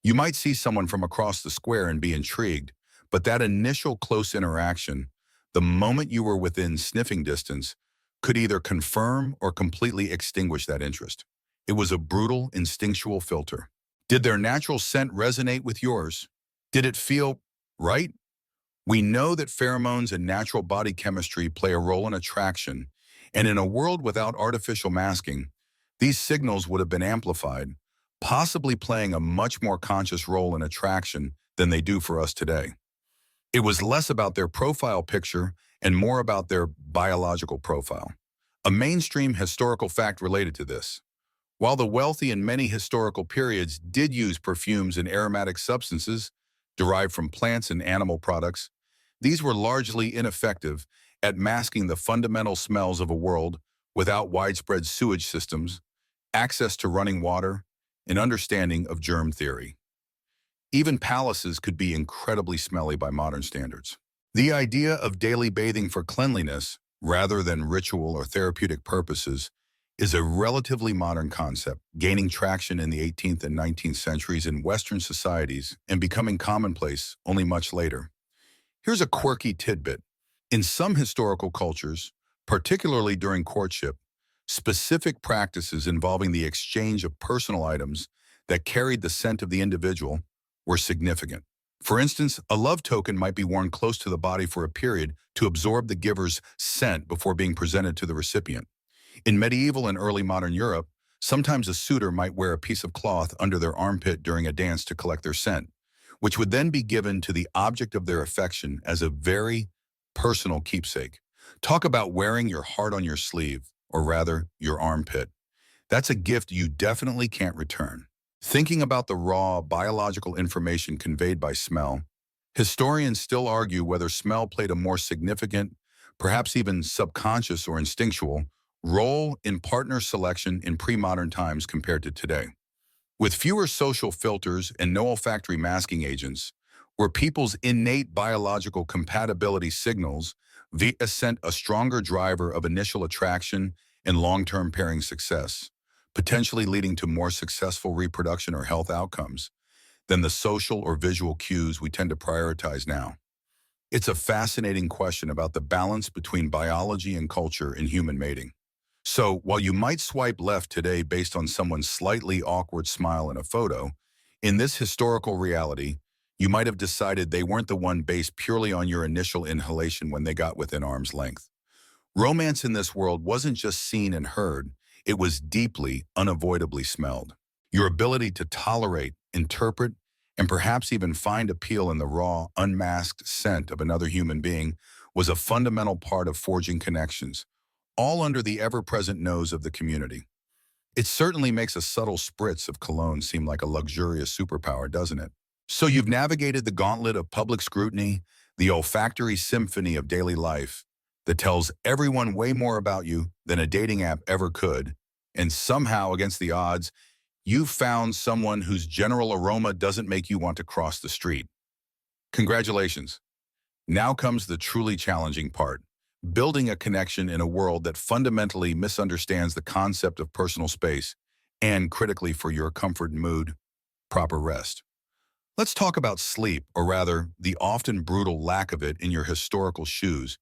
You might see someone from across the square and be intrigued, but that initial close interaction, the moment you were within sniffing distance, could either confirm or completely extinguish that interest. It was a brutal, instinctual filter. Did their natural scent resonate with yours? Did it feel right? We know that pheromones and natural body chemistry play a role in attraction, and in a world without artificial masking, these signals would have been amplified, possibly playing a much more conscious role in attraction than they do for us today. It was less about their profile picture and more about their biological profile. A mainstream historical fact related to this. While the wealthy in many historical periods did use perfumes and aromatic substances derived from plants and animal products, these were largely ineffective at masking the fundamental smells of a world without widespread sewage systems, access to running water, and understanding of germ theory. Even palaces could be incredibly smelly by modern standards. The idea of daily bathing for cleanliness, rather than ritual or therapeutic purposes, is a relatively modern concept, gaining traction in the 18th and 19th centuries in Western societies and becoming commonplace only much later. Here's a quirky tidbit. In some historical cultures, particularly during courtship, specific practices involving the exchange of personal items that carried the scent of the individual were significant. For instance, a love token might be worn close to the body for a period to absorb the giver's scent before being presented to the recipient. In medieval and early modern Europe, sometimes a suitor might wear a piece of cloth under their armpit during a dance to collect their scent, which would then be given to the object of their affection as a very personal keepsake. Talk about wearing your heart on your sleeve, or rather, your armpit. That's a gift you definitely can't return. Thinking about the raw, biological information conveyed by smell, historians still argue whether smell played a more significant, perhaps even subconscious or instinctual, role in partner selection in pre-modern times compared to today. With fewer social filters and no olfactory masking agents, were people's innate biological compatibility signals via scent a stronger driver of initial attraction and long-term pairing success, potentially leading to more successful reproduction or health outcomes than the social or visual cues we tend to prioritize now? It's a fascinating question about the balance between biology and culture in human mating. So, while you might swipe left today based on someone's slightly awkward smile in a photo, in this historical reality, you might have decided they weren't the one based purely on your initial inhalation when they got within arm's length. Romance in this world wasn't just seen and heard, it was deeply, unavoidably smelled. Your ability to tolerate, interpret, and perhaps even find appeal in the raw, unmasked scent of another human being was a fundamental part of forging connections, all under the ever-present nose of the community. It certainly makes a subtle spritz of cologne seem like a luxurious superpower, doesn't it? So you've navigated the gauntlet of public scrutiny, the olfactory symphony of daily life that tells everyone way more about you than a dating app ever could, and somehow, against the odds, you've found someone whose general aroma doesn't make you want to cross the street. Congratulations. Now comes the truly challenging part: building a connection in a world that fundamentally misunderstands the concept of personal space and critically for your comfort and mood, proper rest. Let's talk about sleep, or rather, the often brutal lack of it in your historical shoes,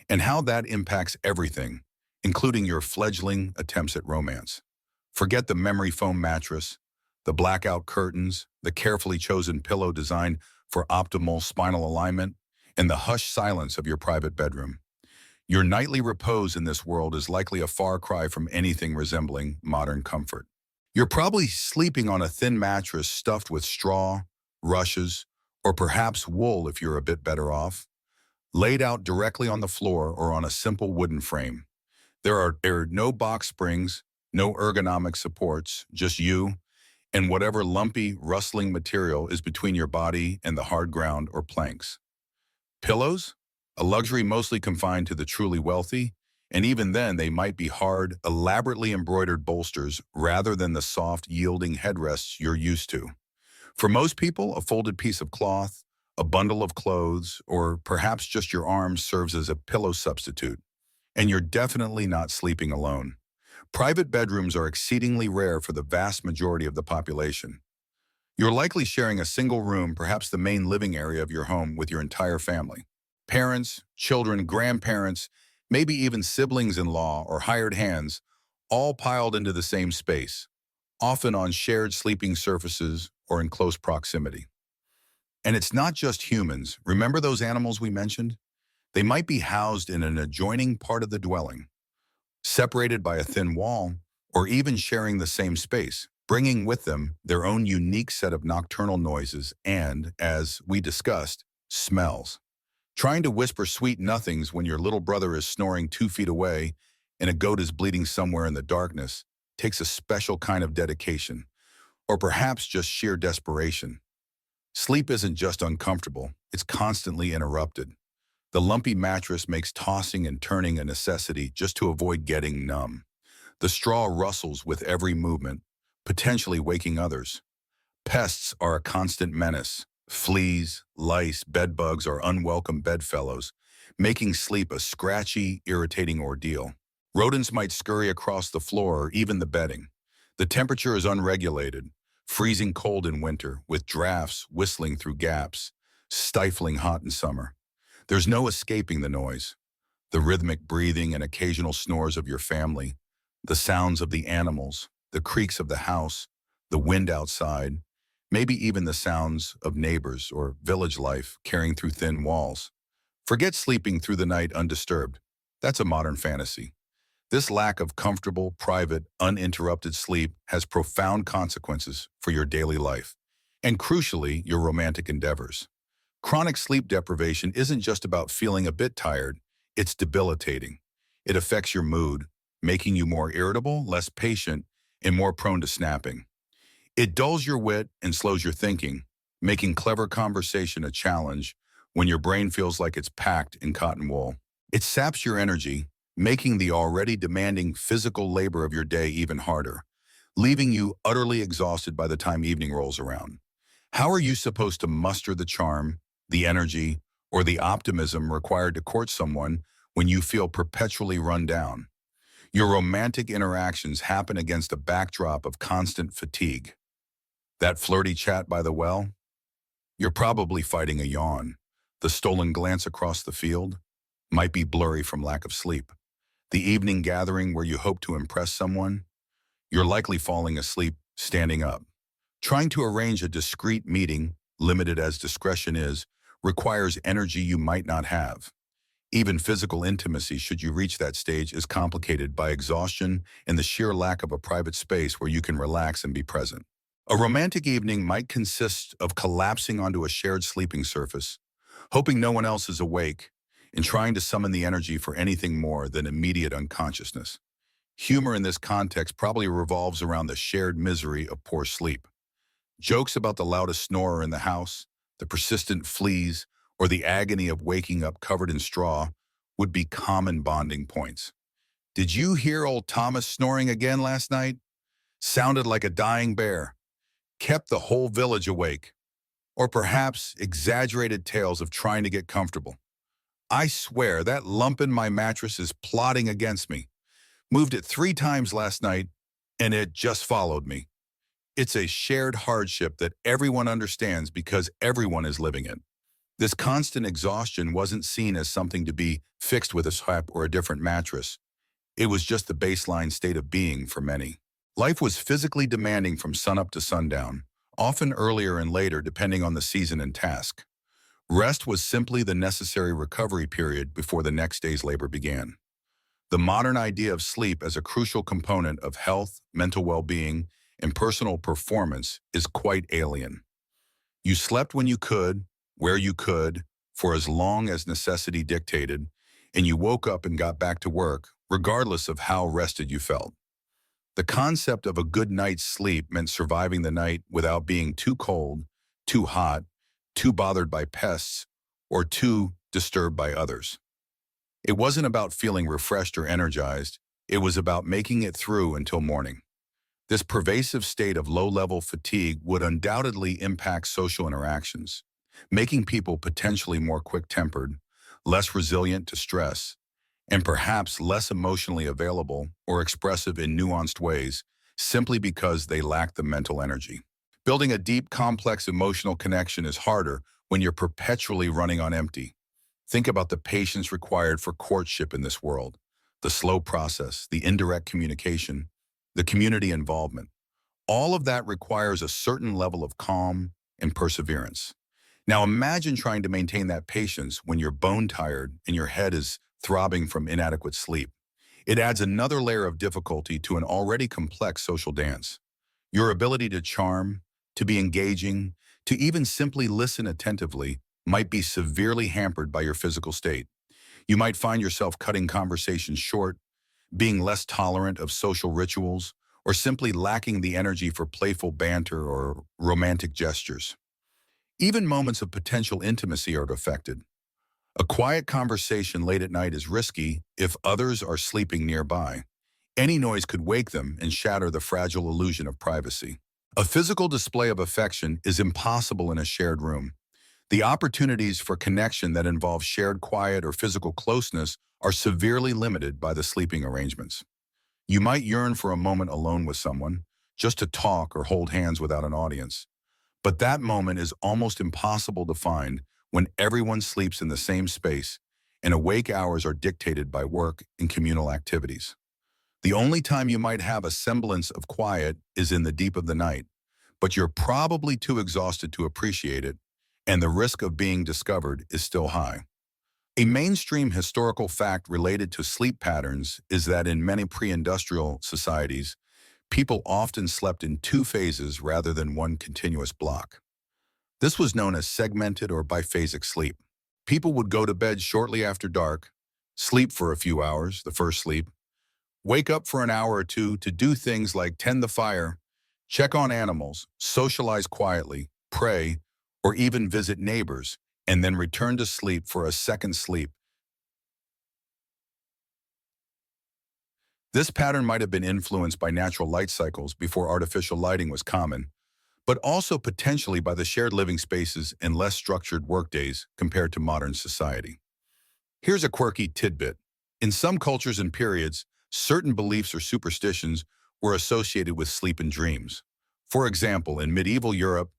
and how that impacts everything, including your fledgling attempts at romance. Forget the memory foam mattress, the blackout curtains, the carefully chosen pillow designed for optimal spinal alignment, and the hushed silence of your private bedroom. Your nightly repose in this world is likely a far cry from anything resembling modern comfort. You're probably sleeping on a thin mattress stuffed with straw, rushes, or perhaps wool if you're a bit better off, laid out directly on the floor or on a simple wooden frame. There are no box springs, no ergonomic supports, just you and whatever lumpy, rustling material is between your body and the hard ground or planks. Pillows? A luxury mostly confined to the truly wealthy, and even then they might be hard, elaborately embroidered bolsters rather than the soft, yielding headrests you're used to. For most people, a folded piece of cloth, a bundle of clothes, or perhaps just your arms serves as a pillow substitute, and you're definitely not sleeping alone. Private bedrooms are exceedingly rare for the vast majority of the population. You're likely sharing a single room, perhaps the main living area of your home, with your entire family. Parents, children, grandparents, maybe even siblings-in-law or hired hands, all piled into the same space, often on shared sleeping surfaces or in close proximity. And it's not just humans. Remember those animals we mentioned? They might be housed in an adjoining part of the dwelling, separated by a thin wall, or even sharing the same space, bringing with them their own unique set of nocturnal noises and, as we discussed, smells. Trying to whisper sweet nothings when your little brother is snoring 2 feet away and a goat is bleating somewhere in the darkness takes a special kind of dedication, or perhaps just sheer desperation. Sleep isn't just uncomfortable, it's constantly interrupted. The lumpy mattress makes tossing and turning a necessity just to avoid getting numb. The straw rustles with every movement, potentially waking others. Pests are a constant menace. Fleas, lice, bedbugs are unwelcome bedfellows, making sleep a scratchy, irritating ordeal. Rodents might scurry across the floor or even the bedding. The temperature is unregulated, freezing cold in winter, with drafts whistling through gaps, stifling hot in summer. There's no escaping the noise. The rhythmic breathing and occasional snores of your family, the sounds of the animals, the creaks of the house, the wind outside, maybe even the sounds of neighbors or village life carrying through thin walls. Forget sleeping through the night undisturbed. That's a modern fantasy. This lack of comfortable, private, uninterrupted sleep has profound consequences for your daily life, and crucially, your romantic endeavors. Chronic sleep deprivation isn't just about feeling a bit tired, it's debilitating. It affects your mood, making you more irritable, less patient, and more prone to snapping. It dulls your wit and slows your thinking, making clever conversation a challenge when your brain feels like it's packed in cotton wool. It saps your energy, making the already demanding physical labor of your day even harder, leaving you utterly exhausted by the time evening rolls around. How are you supposed to muster the charm, the energy, or the optimism required to court someone when you feel perpetually run down? Your romantic interactions happen against a backdrop of constant fatigue. That flirty chat by the well? You're probably fighting a yawn. The stolen glance across the field might be blurry from lack of sleep. The evening gathering where you hope to impress someone? You're likely falling asleep standing up. Trying to arrange a discreet meeting, limited as discretion is, requires energy you might not have. Even physical intimacy, should you reach that stage, is complicated by exhaustion and the sheer lack of a private space where you can relax and be present. A romantic evening might consist of collapsing onto a shared sleeping surface, hoping no one else is awake, and trying to summon the energy for anything more than immediate unconsciousness. Humor in this context probably revolves around the shared misery of poor sleep. Jokes about the loudest snorer in the house, the persistent fleas, or the agony of waking up covered in straw would be common bonding points. Did you hear old Thomas snoring again last night? Sounded like a dying bear. Kept the whole village awake. Or perhaps exaggerated tales of trying to get comfortable. I swear that lump in my mattress is plotting against me. Moved it 3 times last night, and it just followed me. It's a shared hardship that everyone understands because everyone is living it. This constant exhaustion wasn't seen as something to be fixed with a swap or a different mattress. It was just the baseline state of being for many. Life was physically demanding from sunup to sundown, often earlier and later depending on the season and task. Rest was simply the necessary recovery period before the next day's labor began. The modern idea of sleep as a crucial component of health, mental well-being, and personal performance is quite alien. You slept when you could, where you could, for as long as necessity dictated, and you woke up and got back to work, regardless of how rested you felt. The concept of a good night's sleep meant surviving the night without being too cold, too hot, too bothered by pests, or too disturbed by others. It wasn't about feeling refreshed or energized. It was about making it through until morning. This pervasive state of low-level fatigue would undoubtedly impact social interactions, making people potentially more quick-tempered, less resilient to stress, and perhaps less emotionally available or expressive in nuanced ways simply because they lack the mental energy. Building a deep, complex emotional connection is harder when you're perpetually running on empty. Think about the patience required for courtship in this world, the slow process, the indirect communication, the community involvement. All of that requires a certain level of calm and perseverance. Now imagine trying to maintain that patience when you're bone tired and your head is throbbing from inadequate sleep. It adds another layer of difficulty to an already complex social dance. Your ability to charm, to be engaging, to even simply listen attentively might be severely hampered by your physical state. You might find yourself cutting conversations short, being less tolerant of social rituals, or simply lacking the energy for playful banter or romantic gestures. Even moments of potential intimacy are affected. A quiet conversation late at night is risky if others are sleeping nearby. Any noise could wake them and shatter the fragile illusion of privacy. A physical display of affection is impossible in a shared room. The opportunities for connection that involve shared quiet or physical closeness are severely limited by the sleeping arrangements. You might yearn for a moment alone with someone, just to talk or hold hands without an audience. But that moment is almost impossible to find when everyone sleeps in the same space and awake hours are dictated by work and communal activities. The only time you might have a semblance of quiet is in the deep of the night, but you're probably too exhausted to appreciate it, and the risk of being discovered is still high. A mainstream historical fact related to sleep patterns is that in many pre-industrial societies, people often slept in two phases rather than one continuous block. This was known as segmented or biphasic sleep. People would go to bed shortly after dark, sleep for a few hours, the first sleep, wake up for an hour or two to do things like tend the fire, check on animals, socialize quietly, pray, or even visit neighbors, and then return to sleep for a second sleep. This pattern might have been influenced by natural light cycles before artificial lighting was common, but also potentially by the shared living spaces and less structured workdays compared to modern society. Here's a quirky tidbit. In some cultures and periods, certain beliefs or superstitions were associated with sleep and dreams. For example, in medieval Europe,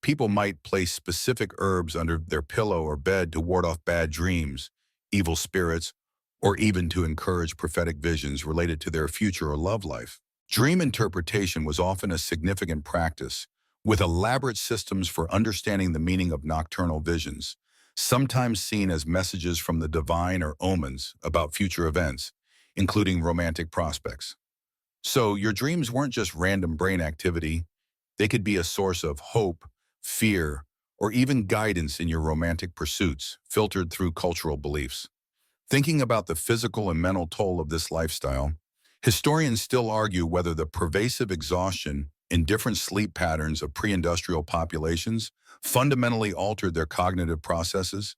people might place specific herbs under their pillow or bed to ward off bad dreams, evil spirits, or even to encourage prophetic visions related to their future or love life. Dream interpretation was often a significant practice, with elaborate systems for understanding the meaning of nocturnal visions, sometimes seen as messages from the divine or omens about future events, including romantic prospects. So your dreams weren't just random brain activity, they could be a source of hope, fear, or even guidance in your romantic pursuits, filtered through cultural beliefs. Thinking about the physical and mental toll of this lifestyle, historians still argue whether the pervasive exhaustion in different sleep patterns of pre-industrial populations fundamentally altered their cognitive processes,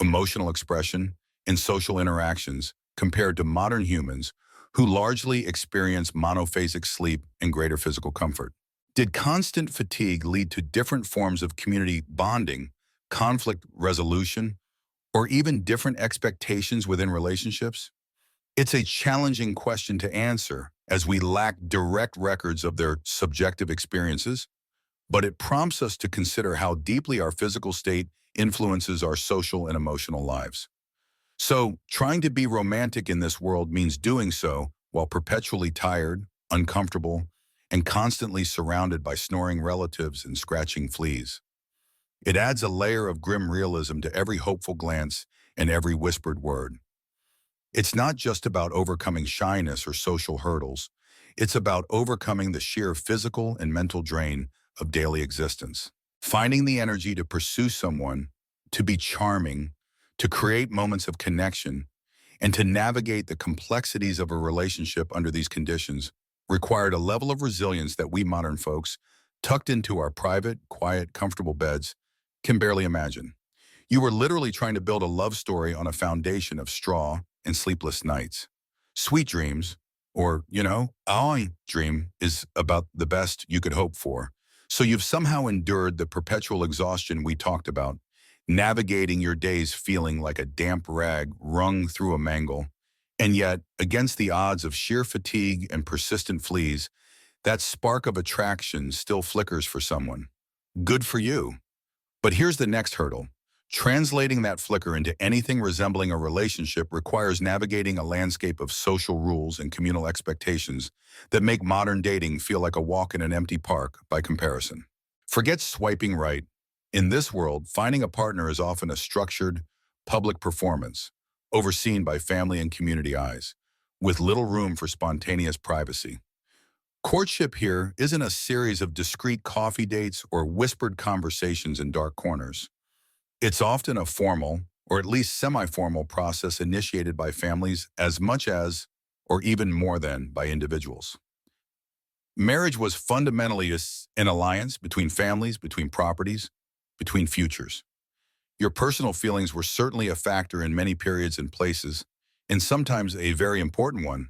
emotional expression, and social interactions compared to modern humans who largely experience monophasic sleep and greater physical comfort. Did constant fatigue lead to different forms of community bonding, conflict resolution, or even different expectations within relationships? It's a challenging question to answer, as we lack direct records of their subjective experiences, but it prompts us to consider how deeply our physical state influences our social and emotional lives. So, trying to be romantic in this world means doing so while perpetually tired, uncomfortable, and constantly surrounded by snoring relatives and scratching fleas. It adds a layer of grim realism to every hopeful glance and every whispered word. It's not just about overcoming shyness or social hurdles. It's about overcoming the sheer physical and mental drain of daily existence. Finding the energy to pursue someone, to be charming, to create moments of connection, and to navigate the complexities of a relationship under these conditions required a level of resilience that we modern folks, tucked into our private, quiet, comfortable beds, can barely imagine. You were literally trying to build a love story on a foundation of straw and sleepless nights. Sweet dreams, or, I dream is about the best you could hope for. So you've somehow endured the perpetual exhaustion we talked about, navigating your days feeling like a damp rag wrung through a mangle. And yet, against the odds of sheer fatigue and persistent fleas, that spark of attraction still flickers for someone. Good for you. But here's the next hurdle. Translating that flicker into anything resembling a relationship requires navigating a landscape of social rules and communal expectations that make modern dating feel like a walk in an empty park by comparison. Forget swiping right. In this world, finding a partner is often a structured, public performance, overseen by family and community eyes, with little room for spontaneous privacy. Courtship here isn't a series of discreet coffee dates or whispered conversations in dark corners. It's often a formal, or at least semi-formal process initiated by families as much as, or even more than, by individuals. Marriage was fundamentally an alliance between families, between properties, between futures. Your personal feelings were certainly a factor in many periods and places, and sometimes a very important one,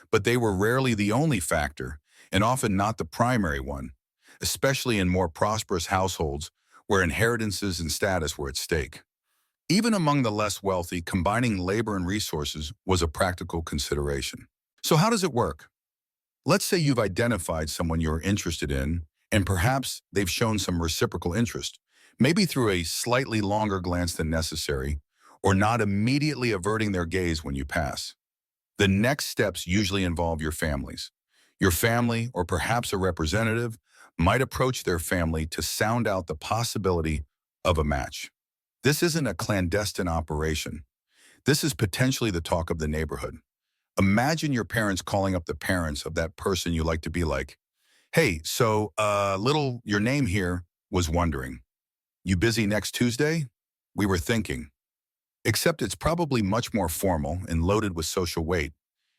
but they were rarely the only factor, and often not the primary one, especially in more prosperous households where inheritances and status were at stake. Even among the less wealthy, combining labor and resources was a practical consideration. So how does it work? Let's say you've identified someone you're interested in, and perhaps they've shown some reciprocal interest, maybe through a slightly longer glance than necessary, or not immediately averting their gaze when you pass. The next steps usually involve your families. Your family, or perhaps a representative, might approach their family to sound out the possibility of a match. This isn't a clandestine operation. This is potentially the talk of the neighborhood. Imagine your parents calling up the parents of that person you like to be like, "Hey, so, your name here was wondering. You busy next Tuesday? We were thinking." Except it's probably much more formal and loaded with social weight.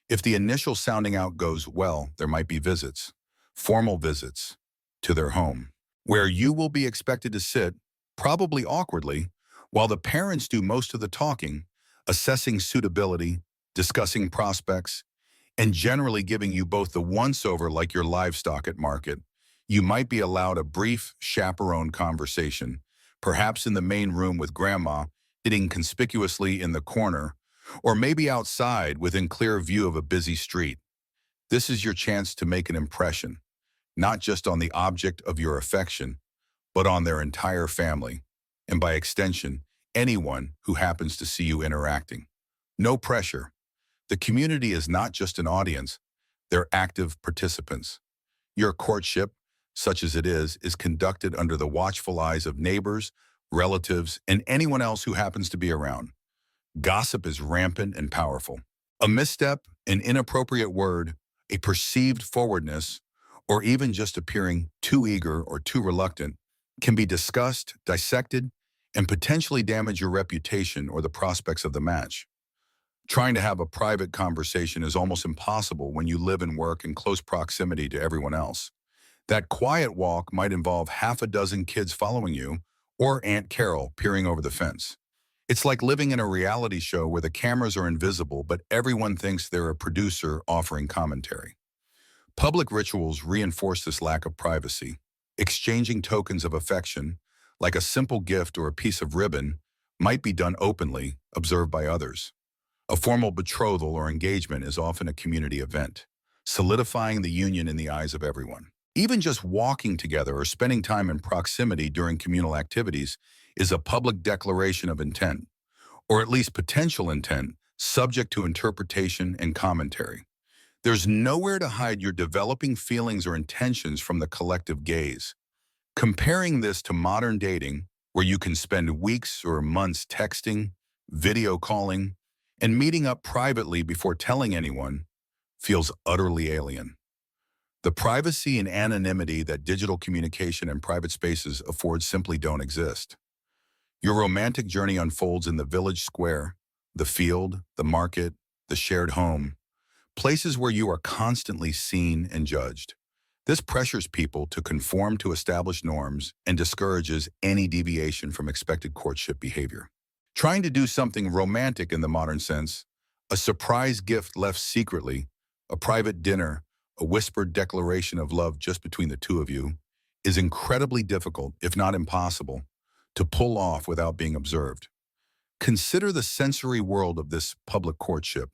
If the initial sounding out goes well, there might be visits, formal visits, to their home, where you will be expected to sit, probably awkwardly, while the parents do most of the talking, assessing suitability, discussing prospects, and generally giving you both the once-over like your livestock at market. You might be allowed a brief chaperone conversation, perhaps in the main room with grandma, sitting conspicuously in the corner, or maybe outside within clear view of a busy street. This is your chance to make an impression, not just on the object of your affection, but on their entire family, and by extension, anyone who happens to see you interacting. No pressure. The community is not just an audience, they're active participants. Your courtship, such as it is conducted under the watchful eyes of neighbors, relatives, and anyone else who happens to be around. Gossip is rampant and powerful. A misstep, an inappropriate word, a perceived forwardness, or even just appearing too eager or too reluctant can be discussed, dissected, and potentially damage your reputation or the prospects of the match. Trying to have a private conversation is almost impossible when you live and work in close proximity to everyone else. That quiet walk might involve half a dozen kids following you, or Aunt Carol peering over the fence. It's like living in a reality show where the cameras are invisible, but everyone thinks they're a producer offering commentary. Public rituals reinforce this lack of privacy. Exchanging tokens of affection, like a simple gift or a piece of ribbon, might be done openly, observed by others. A formal betrothal or engagement is often a community event, solidifying the union in the eyes of everyone. Even just walking together or spending time in proximity during communal activities is a public declaration of intent, or at least potential intent, subject to interpretation and commentary. There's nowhere to hide your developing feelings or intentions from the collective gaze. Comparing this to modern dating, where you can spend weeks or months texting, video calling, and meeting up privately before telling anyone, feels utterly alien. The privacy and anonymity that digital communication and private spaces afford simply don't exist. Your romantic journey unfolds in the village square, the field, the market, the shared home, places where you are constantly seen and judged. This pressures people to conform to established norms and discourages any deviation from expected courtship behavior. Trying to do something romantic in the modern sense, a surprise gift left secretly, a private dinner, a whispered declaration of love just between the two of you, is incredibly difficult, if not impossible, to pull off without being observed. Consider the sensory world of this public courtship.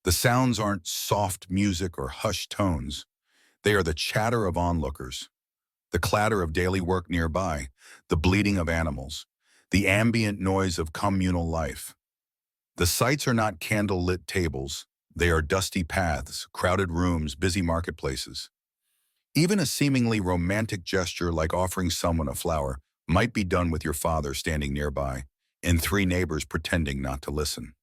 The sounds aren't soft music or hushed tones. They are the chatter of onlookers, the clatter of daily work nearby, the bleating of animals, the ambient noise of communal life. The sights are not candle-lit tables. They are dusty paths, crowded rooms, busy marketplaces. Even a seemingly romantic gesture like offering someone a flower might be done with your father standing nearby and three neighbors pretending not to listen.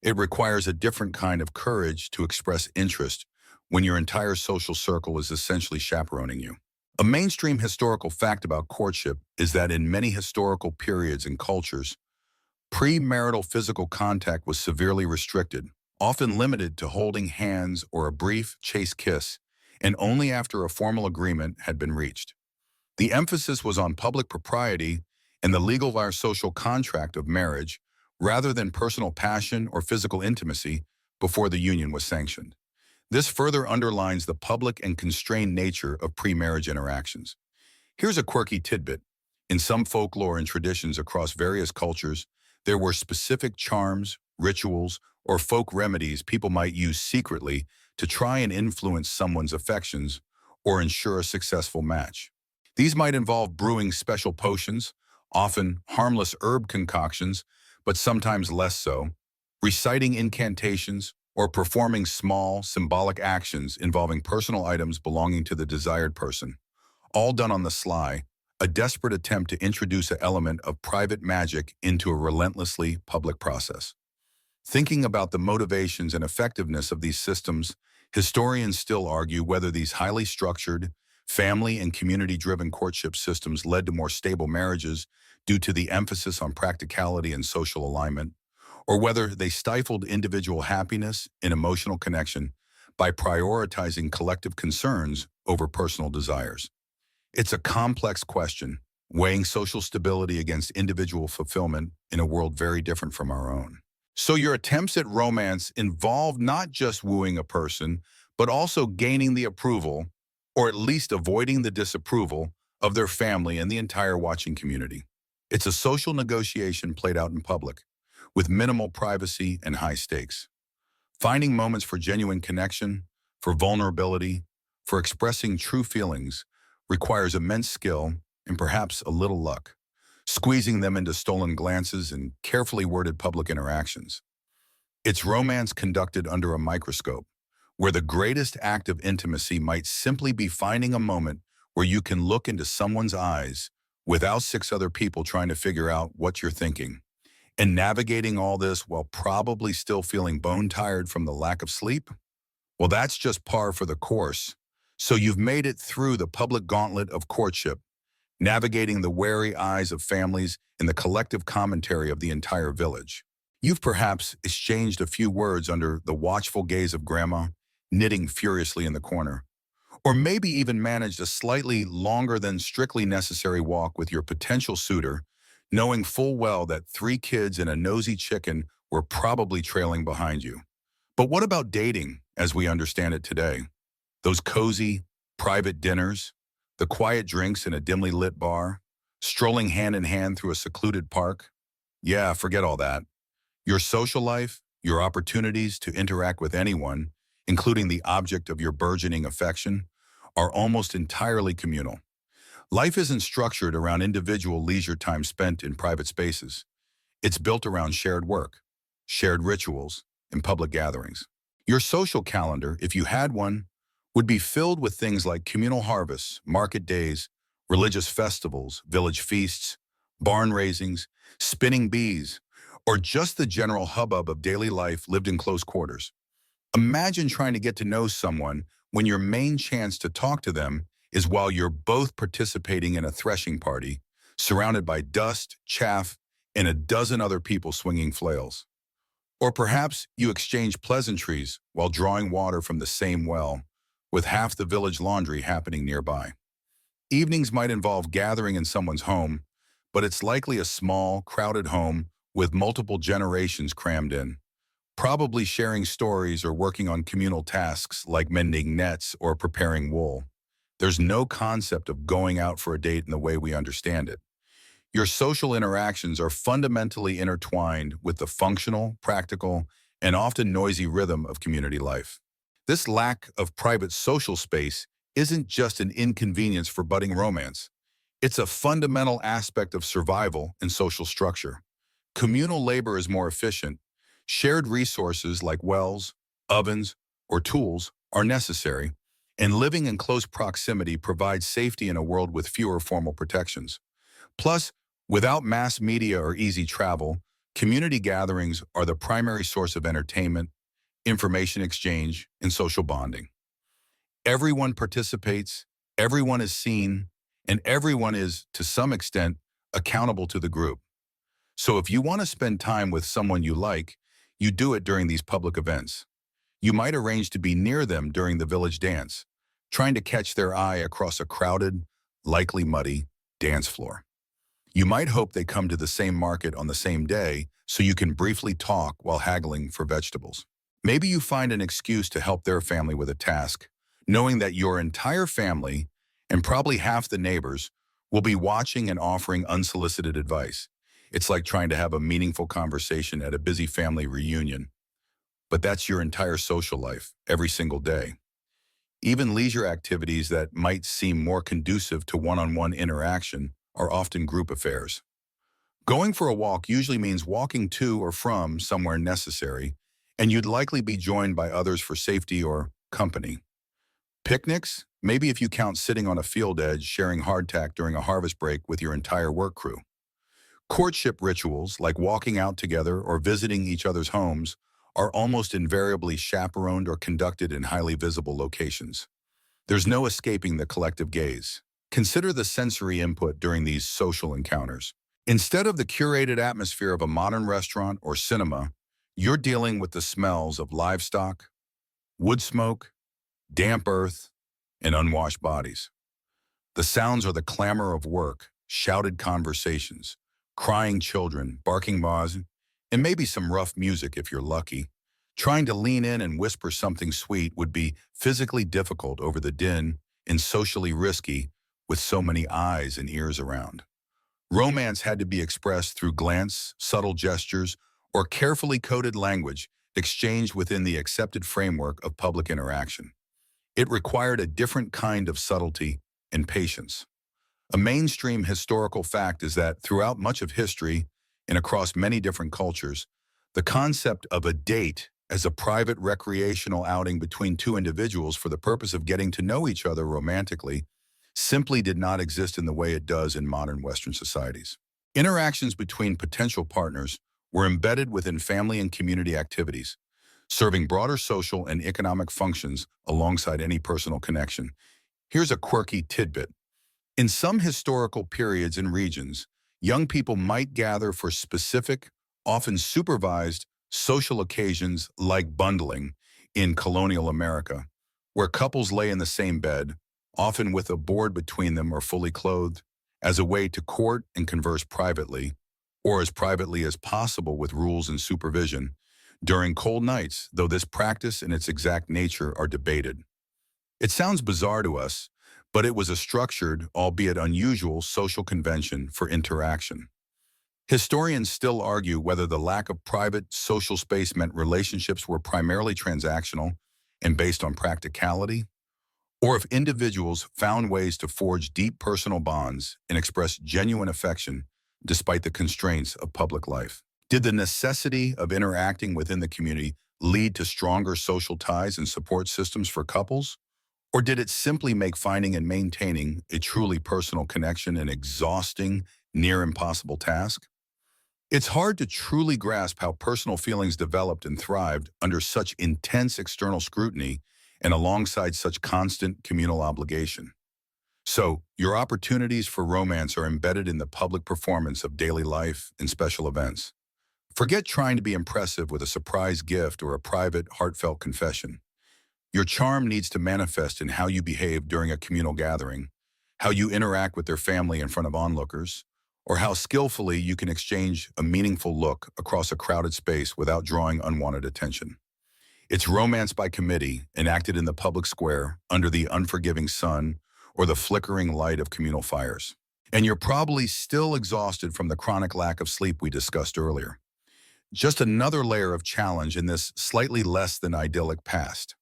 It requires a different kind of courage to express interest when your entire social circle is essentially chaperoning you. A mainstream historical fact about courtship is that in many historical periods and cultures, premarital physical contact was severely restricted, often limited to holding hands or a brief, chaste kiss, and only after a formal agreement had been reached. The emphasis was on public propriety and the legal or social contract of marriage, rather than personal passion or physical intimacy before the union was sanctioned. This further underlines the public and constrained nature of pre-marriage interactions. Here's a quirky tidbit. In some folklore and traditions across various cultures, there were specific charms, rituals, or folk remedies people might use secretly to try and influence someone's affections or ensure a successful match. These might involve brewing special potions, often harmless herb concoctions, but sometimes less so, reciting incantations, or performing small, symbolic actions involving personal items belonging to the desired person, all done on the sly, a desperate attempt to introduce an element of private magic into a relentlessly public process. Thinking about the motivations and effectiveness of these systems, historians still argue whether these highly structured, family and community-driven courtship systems led to more stable marriages due to the emphasis on practicality and social alignment, or whether they stifled individual happiness and emotional connection by prioritizing collective concerns over personal desires. It's a complex question, weighing social stability against individual fulfillment in a world very different from our own. So your attempts at romance involve not just wooing a person, but also gaining the approval, or at least avoiding the disapproval, of their family and the entire watching community. It's a social negotiation played out in public, with minimal privacy and high stakes. Finding moments for genuine connection, for vulnerability, for expressing true feelings requires immense skill and perhaps a little luck, squeezing them into stolen glances and carefully worded public interactions. It's romance conducted under a microscope, where the greatest act of intimacy might simply be finding a moment where you can look into someone's eyes without six other people trying to figure out what you're thinking, and navigating all this while probably still feeling bone-tired from the lack of sleep. Well, that's just par for the course. So you've made it through the public gauntlet of courtship, navigating the wary eyes of families and the collective commentary of the entire village. You've perhaps exchanged a few words under the watchful gaze of grandma, knitting furiously in the corner, or maybe even managed a slightly longer than strictly necessary walk with your potential suitor, knowing full well that 3 kids and a nosy chicken were probably trailing behind you. But what about dating, as we understand it today? Those cozy, private dinners, the quiet drinks in a dimly lit bar, strolling hand in hand through a secluded park? Yeah, forget all that. Your social life, your opportunities to interact with anyone, including the object of your burgeoning affection, are almost entirely communal. Life isn't structured around individual leisure time spent in private spaces. It's built around shared work, shared rituals, and public gatherings. Your social calendar, if you had one, would be filled with things like communal harvests, market days, religious festivals, village feasts, barn raisings, spinning bees, or just the general hubbub of daily life lived in close quarters. Imagine trying to get to know someone when your main chance to talk to them is while you're both participating in a threshing party, surrounded by dust, chaff, and a dozen other people swinging flails. Or perhaps you exchange pleasantries while drawing water from the same well, with half the village laundry happening nearby. Evenings might involve gathering in someone's home, but it's likely a small, crowded home with multiple generations crammed in, probably sharing stories or working on communal tasks like mending nets or preparing wool. There's no concept of going out for a date in the way we understand it. Your social interactions are fundamentally intertwined with the functional, practical, and often noisy rhythm of community life. This lack of private social space isn't just an inconvenience for budding romance. It's a fundamental aspect of survival and social structure. Communal labor is more efficient. Shared resources like wells, ovens, or tools are necessary, and living in close proximity provides safety in a world with fewer formal protections. Plus, without mass media or easy travel, community gatherings are the primary source of entertainment, information exchange, and social bonding. Everyone participates, everyone is seen, and everyone is, to some extent, accountable to the group. So if you want to spend time with someone you like, you do it during these public events. You might arrange to be near them during the village dance, trying to catch their eye across a crowded, likely muddy, dance floor. You might hope they come to the same market on the same day so you can briefly talk while haggling for vegetables. Maybe you find an excuse to help their family with a task, knowing that your entire family, and probably half the neighbors, will be watching and offering unsolicited advice. It's like trying to have a meaningful conversation at a busy family reunion, but that's your entire social life, every single day. Even leisure activities that might seem more conducive to one-on-one interaction are often group affairs. Going for a walk usually means walking to or from somewhere necessary, and you'd likely be joined by others for safety or company. Picnics? Maybe if you count sitting on a field edge sharing hardtack during a harvest break with your entire work crew. Courtship rituals, like walking out together or visiting each other's homes, are almost invariably chaperoned or conducted in highly visible locations. There's no escaping the collective gaze. Consider the sensory input during these social encounters. Instead of the curated atmosphere of a modern restaurant or cinema, you're dealing with the smells of livestock, wood smoke, damp earth, and unwashed bodies. The sounds are the clamor of work, shouted conversations, crying children, barking maws, and maybe some rough music if you're lucky. Trying to lean in and whisper something sweet would be physically difficult over the din and socially risky with so many eyes and ears around. Romance had to be expressed through glance, subtle gestures, or carefully coded language exchanged within the accepted framework of public interaction. It required a different kind of subtlety and patience. A mainstream historical fact is that throughout much of history and across many different cultures, the concept of a date as a private recreational outing between two individuals for the purpose of getting to know each other romantically simply did not exist in the way it does in modern Western societies. Interactions between potential partners were embedded within family and community activities, serving broader social and economic functions alongside any personal connection. Here's a quirky tidbit. In some historical periods and regions, young people might gather for specific, often supervised, social occasions like bundling in colonial America, where couples lay in the same bed, often with a board between them or fully clothed, as a way to court and converse privately, or as privately as possible with rules and supervision, during cold nights, though this practice and its exact nature are debated. It sounds bizarre to us, but it was a structured, albeit unusual, social convention for interaction. Historians still argue whether the lack of private social space meant relationships were primarily transactional and based on practicality, or if individuals found ways to forge deep personal bonds and express genuine affection despite the constraints of public life. Did the necessity of interacting within the community lead to stronger social ties and support systems for couples? Or did it simply make finding and maintaining a truly personal connection an exhausting, near impossible task? It's hard to truly grasp how personal feelings developed and thrived under such intense external scrutiny and alongside such constant communal obligation. So, your opportunities for romance are embedded in the public performance of daily life and special events. Forget trying to be impressive with a surprise gift or a private, heartfelt confession. Your charm needs to manifest in how you behave during a communal gathering, how you interact with their family in front of onlookers, or how skillfully you can exchange a meaningful look across a crowded space without drawing unwanted attention. It's romance by committee, enacted in the public square, under the unforgiving sun, or the flickering light of communal fires. And you're probably still exhausted from the chronic lack of sleep we discussed earlier. Just another layer of challenge in this slightly less than idyllic past.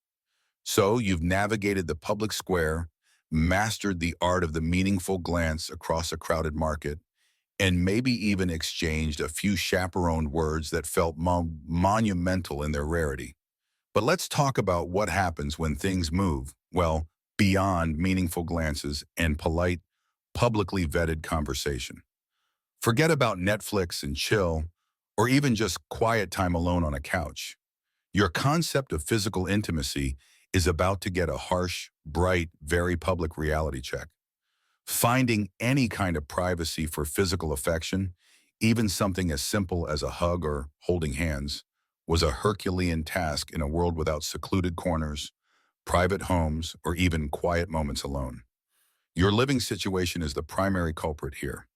So you've navigated the public square, mastered the art of the meaningful glance across a crowded market, and maybe even exchanged a few chaperoned words that felt monumental in their rarity. But let's talk about what happens when things move, well, beyond meaningful glances and polite, publicly vetted conversation. Forget about Netflix and chill, or even just quiet time alone on a couch. Your concept of physical intimacy is about to get a harsh, bright, very public reality check. Finding any kind of privacy for physical affection, even something as simple as a hug or holding hands, was a Herculean task in a world without secluded corners, private homes, or even quiet moments alone. Your living situation is the primary culprit here.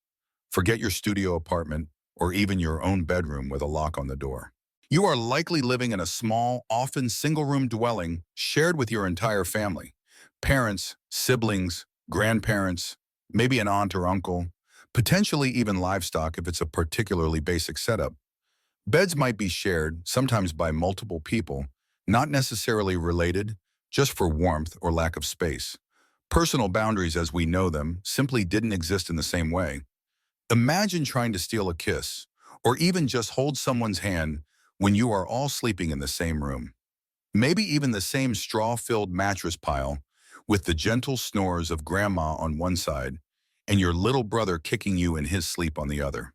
Forget your studio apartment or even your own bedroom with a lock on the door. You are likely living in a small, often single-room dwelling shared with your entire family. Parents, siblings, grandparents, maybe an aunt or uncle, potentially even livestock if it's a particularly basic setup. Beds might be shared, sometimes by multiple people, not necessarily related, just for warmth or lack of space. Personal boundaries as we know them simply didn't exist in the same way. Imagine trying to steal a kiss, or even just hold someone's hand when you are all sleeping in the same room. Maybe even the same straw-filled mattress pile, with the gentle snores of grandma on one side and your little brother kicking you in his sleep on the other.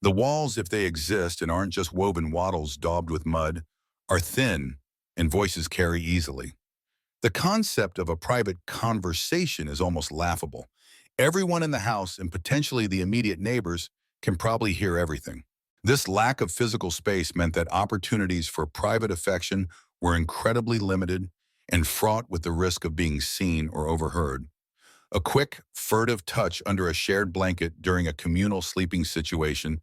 The walls, if they exist and aren't just woven wattles daubed with mud, are thin and voices carry easily. The concept of a private conversation is almost laughable. Everyone in the house and potentially the immediate neighbors can probably hear everything. This lack of physical space meant that opportunities for private affection were incredibly limited and fraught with the risk of being seen or overheard. A quick, furtive touch under a shared blanket during a communal sleeping situation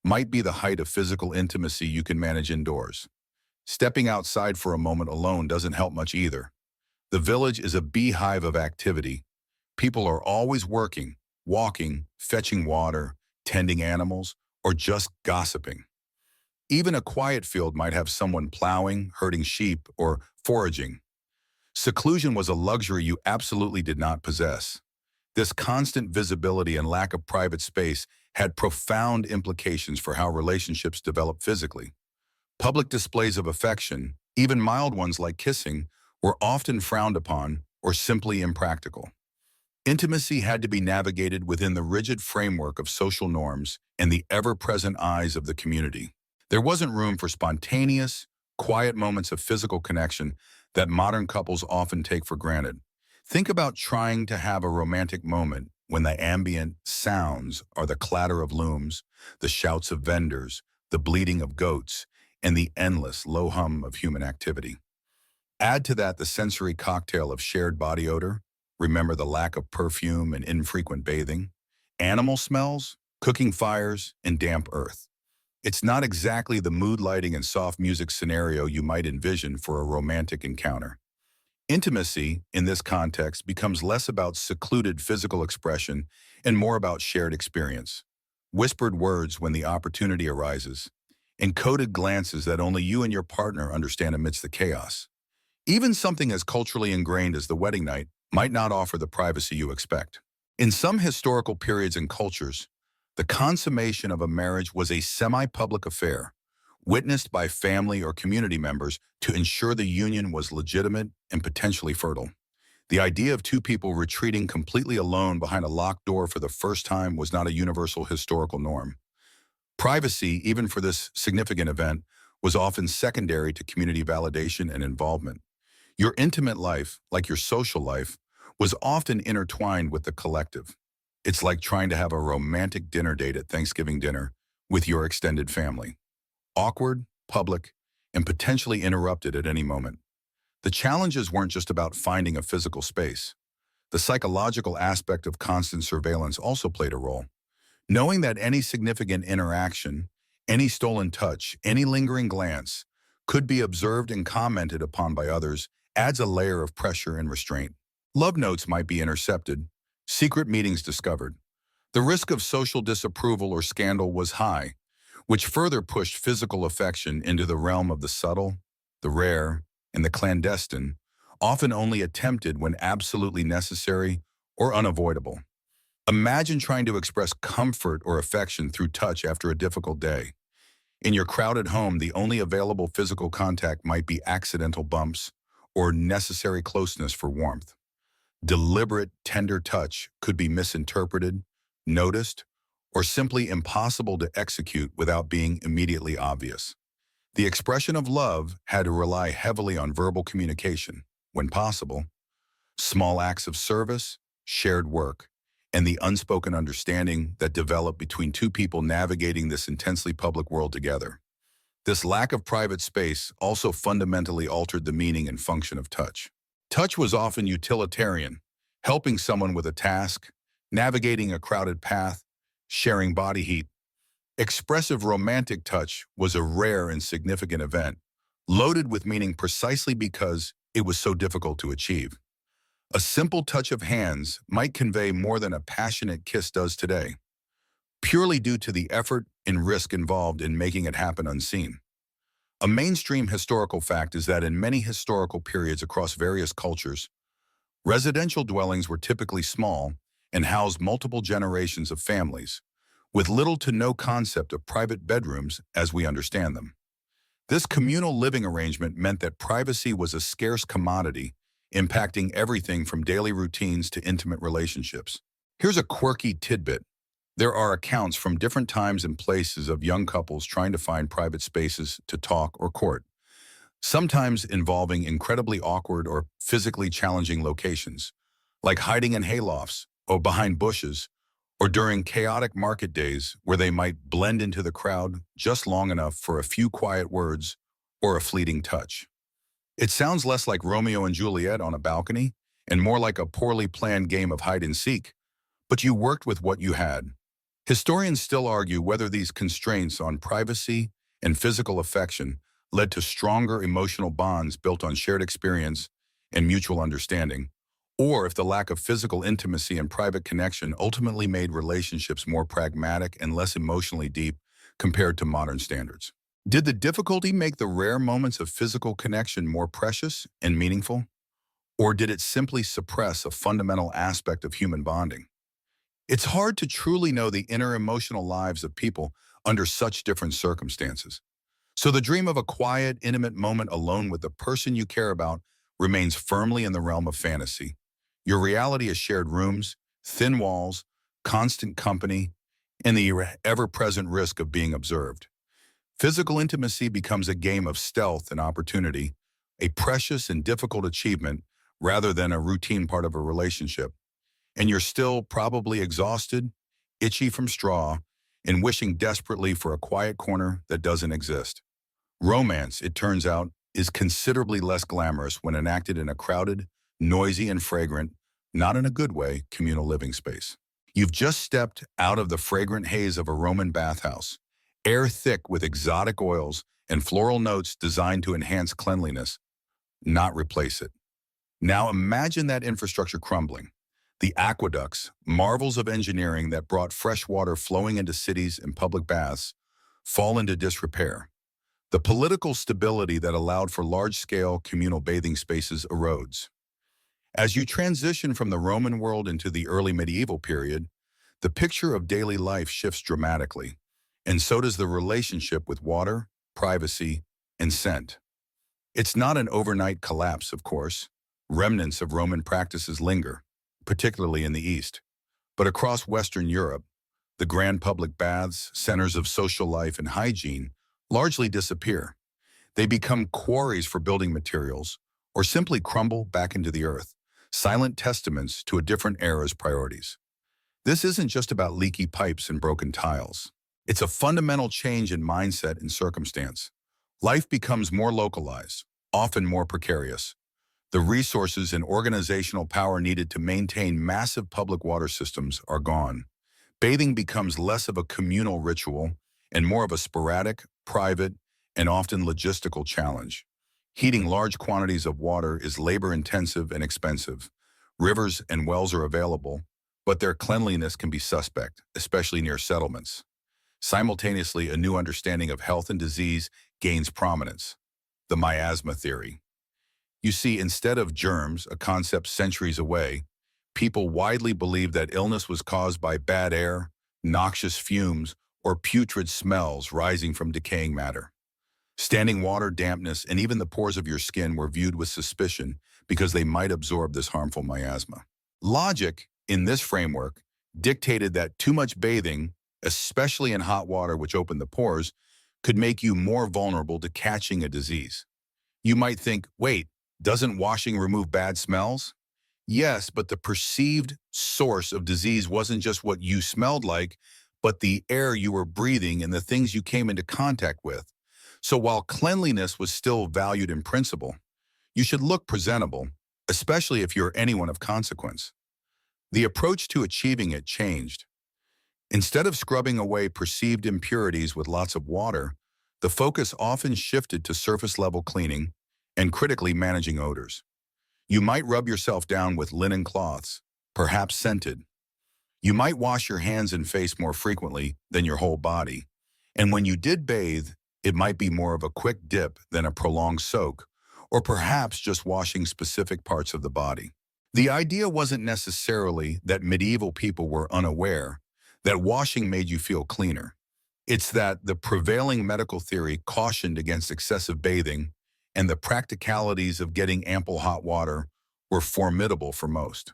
might be the height of physical intimacy you can manage indoors. Stepping outside for a moment alone doesn't help much either. The village is a beehive of activity. People are always working, walking, fetching water, tending animals, or just gossiping. Even a quiet field might have someone plowing, herding sheep, or foraging. Seclusion was a luxury you absolutely did not possess. This constant visibility and lack of private space had profound implications for how relationships develop physically. Public displays of affection, even mild ones like kissing, were often frowned upon or simply impractical. Intimacy had to be navigated within the rigid framework of social norms and the ever-present eyes of the community. There wasn't room for spontaneous, quiet moments of physical connection that modern couples often take for granted. Think about trying to have a romantic moment when the ambient sounds are the clatter of looms, the shouts of vendors, the bleating of goats, and the endless low hum of human activity. Add to that the sensory cocktail of shared body odor. Remember the lack of perfume and infrequent bathing, animal smells, cooking fires, and damp earth. It's not exactly the mood lighting and soft music scenario you might envision for a romantic encounter. Intimacy, in this context, becomes less about secluded physical expression and more about shared experience. Whispered words when the opportunity arises, encoded glances that only you and your partner understand amidst the chaos. Even something as culturally ingrained as the wedding night might not offer the privacy you expect. In some historical periods and cultures, the consummation of a marriage was a semi-public affair, witnessed by family or community members to ensure the union was legitimate and potentially fertile. The idea of two people retreating completely alone behind a locked door for the first time was not a universal historical norm. Privacy, even for this significant event, was often secondary to community validation and involvement. Your intimate life, like your social life, was often intertwined with the collective. It's like trying to have a romantic dinner date at Thanksgiving dinner with your extended family. Awkward, public, and potentially interrupted at any moment. The challenges weren't just about finding a physical space. The psychological aspect of constant surveillance also played a role. Knowing that any significant interaction, any stolen touch, any lingering glance could be observed and commented upon by others adds a layer of pressure and restraint. Love notes might be intercepted, secret meetings discovered. The risk of social disapproval or scandal was high, which further pushed physical affection into the realm of the subtle, the rare, and the clandestine, often only attempted when absolutely necessary or unavoidable. Imagine trying to express comfort or affection through touch after a difficult day. In your crowded home, the only available physical contact might be accidental bumps or necessary closeness for warmth. Deliberate, tender touch could be misinterpreted, noticed, or simply impossible to execute without being immediately obvious. The expression of love had to rely heavily on verbal communication, when possible. Small acts of service, shared work, and the unspoken understanding that developed between two people navigating this intensely public world together. This lack of private space also fundamentally altered the meaning and function of touch. Touch was often utilitarian, helping someone with a task, navigating a crowded path, sharing body heat. Expressive romantic touch was a rare and significant event, loaded with meaning precisely because it was so difficult to achieve. A simple touch of hands might convey more than a passionate kiss does today, purely due to the effort and risk involved in making it happen unseen. A mainstream historical fact is that in many historical periods across various cultures, residential dwellings were typically small and housed multiple generations of families, with little to no concept of private bedrooms as we understand them. This communal living arrangement meant that privacy was a scarce commodity, impacting everything from daily routines to intimate relationships. Here's a quirky tidbit. There are accounts from different times and places of young couples trying to find private spaces to talk or court, sometimes involving incredibly awkward or physically challenging locations, like hiding in haylofts or behind bushes, or during chaotic market days where they might blend into the crowd just long enough for a few quiet words or a fleeting touch. It sounds less like Romeo and Juliet on a balcony and more like a poorly planned game of hide and seek, but you worked with what you had. Historians still argue whether these constraints on privacy and physical affection led to stronger emotional bonds built on shared experience and mutual understanding, or if the lack of physical intimacy and private connection ultimately made relationships more pragmatic and less emotionally deep compared to modern standards. Did the difficulty make the rare moments of physical connection more precious and meaningful? Or did it simply suppress a fundamental aspect of human bonding? It's hard to truly know the inner emotional lives of people under such different circumstances. So the dream of a quiet, intimate moment alone with the person you care about remains firmly in the realm of fantasy. Your reality is shared rooms, thin walls, constant company, and the ever-present risk of being observed. Physical intimacy becomes a game of stealth and opportunity, a precious and difficult achievement rather than a routine part of a relationship. And you're still probably exhausted, itchy from straw, and wishing desperately for a quiet corner that doesn't exist. Romance, it turns out, is considerably less glamorous when enacted in a crowded, noisy, and fragrant, not in a good way, communal living space. You've just stepped out of the fragrant haze of a Roman bathhouse, air thick with exotic oils and floral notes designed to enhance cleanliness, not replace it. Now imagine that infrastructure crumbling. The aqueducts, marvels of engineering that brought fresh water flowing into cities and public baths, fall into disrepair. The political stability that allowed for large-scale communal bathing spaces erodes. As you transition from the Roman world into the early medieval period, the picture of daily life shifts dramatically, and so does the relationship with water, privacy, and scent. It's not an overnight collapse, of course. Remnants of Roman practices linger, particularly in the East. But across Western Europe, the grand public baths, centers of social life and hygiene, largely disappear. They become quarries for building materials, or simply crumble back into the earth, silent testaments to a different era's priorities. This isn't just about leaky pipes and broken tiles. It's a fundamental change in mindset and circumstance. Life becomes more localized, often more precarious. The resources and organizational power needed to maintain massive public water systems are gone. Bathing becomes less of a communal ritual and more of a sporadic, private, and often logistical challenge. Heating large quantities of water is labor-intensive and expensive. Rivers and wells are available, but their cleanliness can be suspect, especially near settlements. Simultaneously, a new understanding of health and disease gains prominence: the miasma theory. You see, instead of germs, a concept centuries away, people widely believed that illness was caused by bad air, noxious fumes, or putrid smells rising from decaying matter. Standing water, dampness, and even the pores of your skin were viewed with suspicion because they might absorb this harmful miasma. Logic, in this framework, dictated that too much bathing, especially in hot water which opened the pores, could make you more vulnerable to catching a disease. You might think, wait, doesn't washing remove bad smells? Yes, but the perceived source of disease wasn't just what you smelled like, but the air you were breathing and the things you came into contact with. So while cleanliness was still valued in principle, you should look presentable, especially if you're anyone of consequence. The approach to achieving it changed. Instead of scrubbing away perceived impurities with lots of water, the focus often shifted to surface-level cleaning and critically managing odors. You might rub yourself down with linen cloths, perhaps scented. You might wash your hands and face more frequently than your whole body. And when you did bathe, it might be more of a quick dip than a prolonged soak, or perhaps just washing specific parts of the body. The idea wasn't necessarily that medieval people were unaware that washing made you feel cleaner. It's that the prevailing medical theory cautioned against excessive bathing, and the practicalities of getting ample hot water were formidable for most.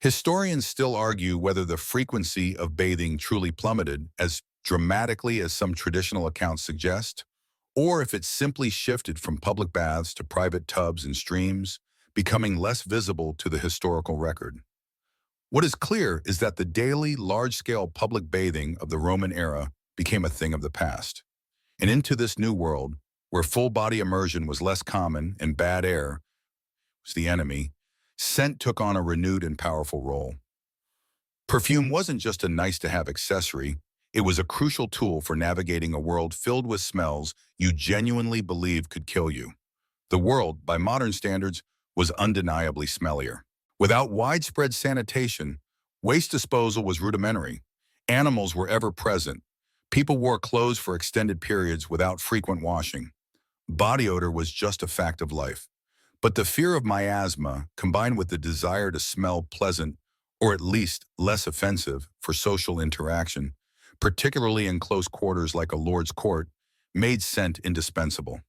Historians still argue whether the frequency of bathing truly plummeted as dramatically as some traditional accounts suggest, or if it simply shifted from public baths to private tubs and streams, becoming less visible to the historical record. What is clear is that the daily, large-scale public bathing of the Roman era became a thing of the past. And into this new world, where full-body immersion was less common and bad air was the enemy, scent took on a renewed and powerful role. Perfume wasn't just a nice-to-have accessory, it was a crucial tool for navigating a world filled with smells you genuinely believed could kill you. The world, by modern standards, was undeniably smellier. Without widespread sanitation, waste disposal was rudimentary. Animals were ever present. People wore clothes for extended periods without frequent washing. Body odor was just a fact of life. But the fear of miasma, combined with the desire to smell pleasant, or at least less offensive, for social interaction, particularly in close quarters like a lord's court, made scent indispensable.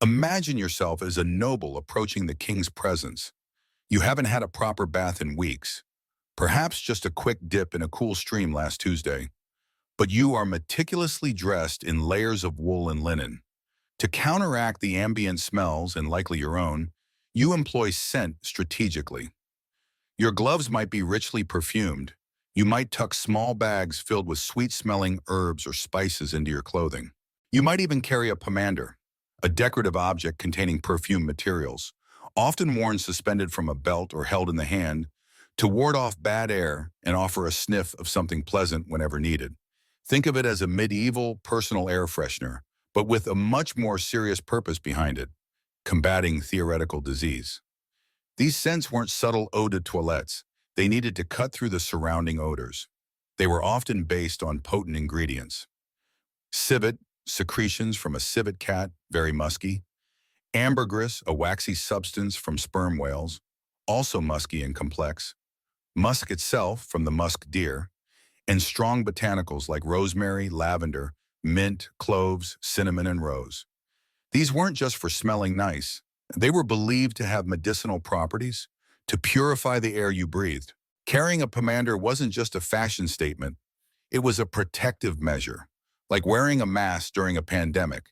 Imagine yourself as a noble approaching the king's presence. You haven't had a proper bath in weeks, perhaps just a quick dip in a cool stream last Tuesday, but you are meticulously dressed in layers of wool and linen. To counteract the ambient smells, and likely your own, you employ scent strategically. Your gloves might be richly perfumed. You might tuck small bags filled with sweet-smelling herbs or spices into your clothing. You might even carry a pomander, a decorative object containing perfume materials, often worn suspended from a belt or held in the hand, to ward off bad air and offer a sniff of something pleasant whenever needed. Think of it as a medieval personal air freshener, but with a much more serious purpose behind it: combating theoretical disease. These scents weren't subtle eau de toilettes. They needed to cut through the surrounding odors. They were often based on potent ingredients: civet, secretions from a civet cat, very musky. Ambergris, a waxy substance from sperm whales, also musky and complex. Musk itself from the musk deer, and strong botanicals like rosemary, lavender, mint, cloves, cinnamon, and rose. These weren't just for smelling nice. They were believed to have medicinal properties, to purify the air you breathed. Carrying a pomander wasn't just a fashion statement, it was a protective measure, like wearing a mask during a pandemic,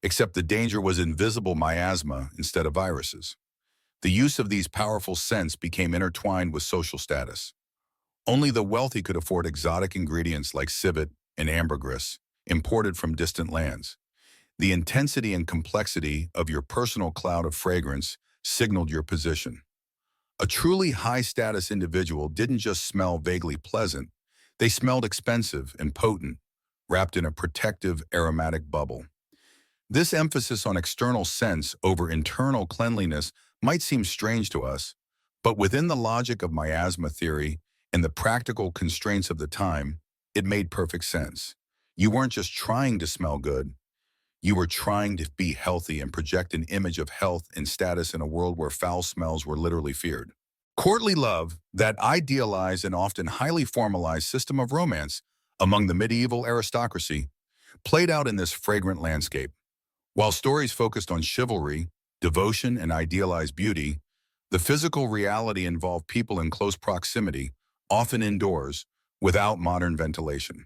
except the danger was invisible miasma instead of viruses. The use of these powerful scents became intertwined with social status. Only the wealthy could afford exotic ingredients like civet and ambergris, imported from distant lands. The intensity and complexity of your personal cloud of fragrance signaled your position. A truly high-status individual didn't just smell vaguely pleasant, they smelled expensive and potent, wrapped in a protective aromatic bubble. This emphasis on external scents over internal cleanliness might seem strange to us, but within the logic of miasma theory and the practical constraints of the time, it made perfect sense. You weren't just trying to smell good, you were trying to be healthy and project an image of health and status in a world where foul smells were literally feared. Courtly love, that idealized and often highly formalized system of romance among the medieval aristocracy, played out in this fragrant landscape. While stories focused on chivalry, devotion, and idealized beauty, the physical reality involved people in close proximity, often indoors, without modern ventilation.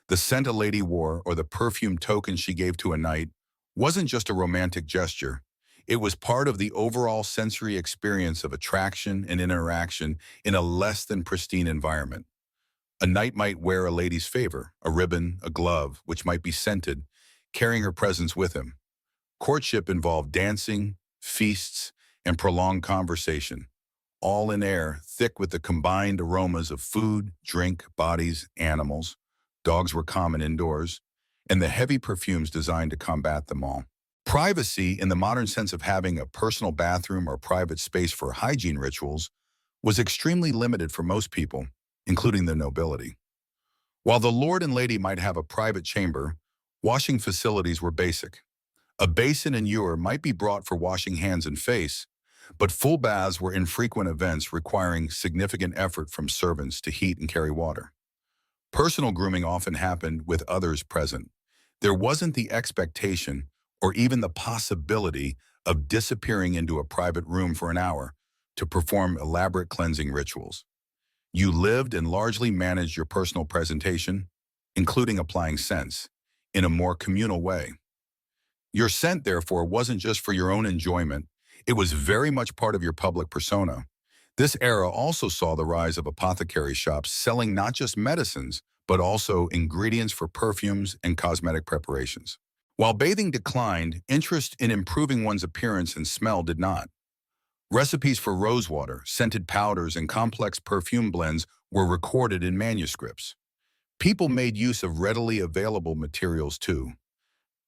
The scent a lady wore or the perfume token she gave to a knight wasn't just a romantic gesture. It was part of the overall sensory experience of attraction and interaction in a less than pristine environment. A knight might wear a lady's favor, a ribbon, a glove, which might be scented, carrying her presence with him. Courtship involved dancing, feasts, and prolonged conversation, all in air thick with the combined aromas of food, drink, bodies, animals. Dogs were common indoors, and the heavy perfumes designed to combat them all. Privacy, in the modern sense of having a personal bathroom or private space for hygiene rituals, was extremely limited for most people, including the nobility. While the lord and lady might have a private chamber, washing facilities were basic. A basin and ewer might be brought for washing hands and face, but full baths were infrequent events requiring significant effort from servants to heat and carry water. Personal grooming often happened with others present. There wasn't the expectation or even the possibility of disappearing into a private room for an hour to perform elaborate cleansing rituals. You lived and largely managed your personal presentation, including applying scents, in a more communal way. Your scent, therefore, wasn't just for your own enjoyment, it was very much part of your public persona. This era also saw the rise of apothecary shops selling not just medicines, but also ingredients for perfumes and cosmetic preparations. While bathing declined, interest in improving one's appearance and smell did not. Recipes for rosewater, scented powders, and complex perfume blends were recorded in manuscripts. People made use of readily available materials too,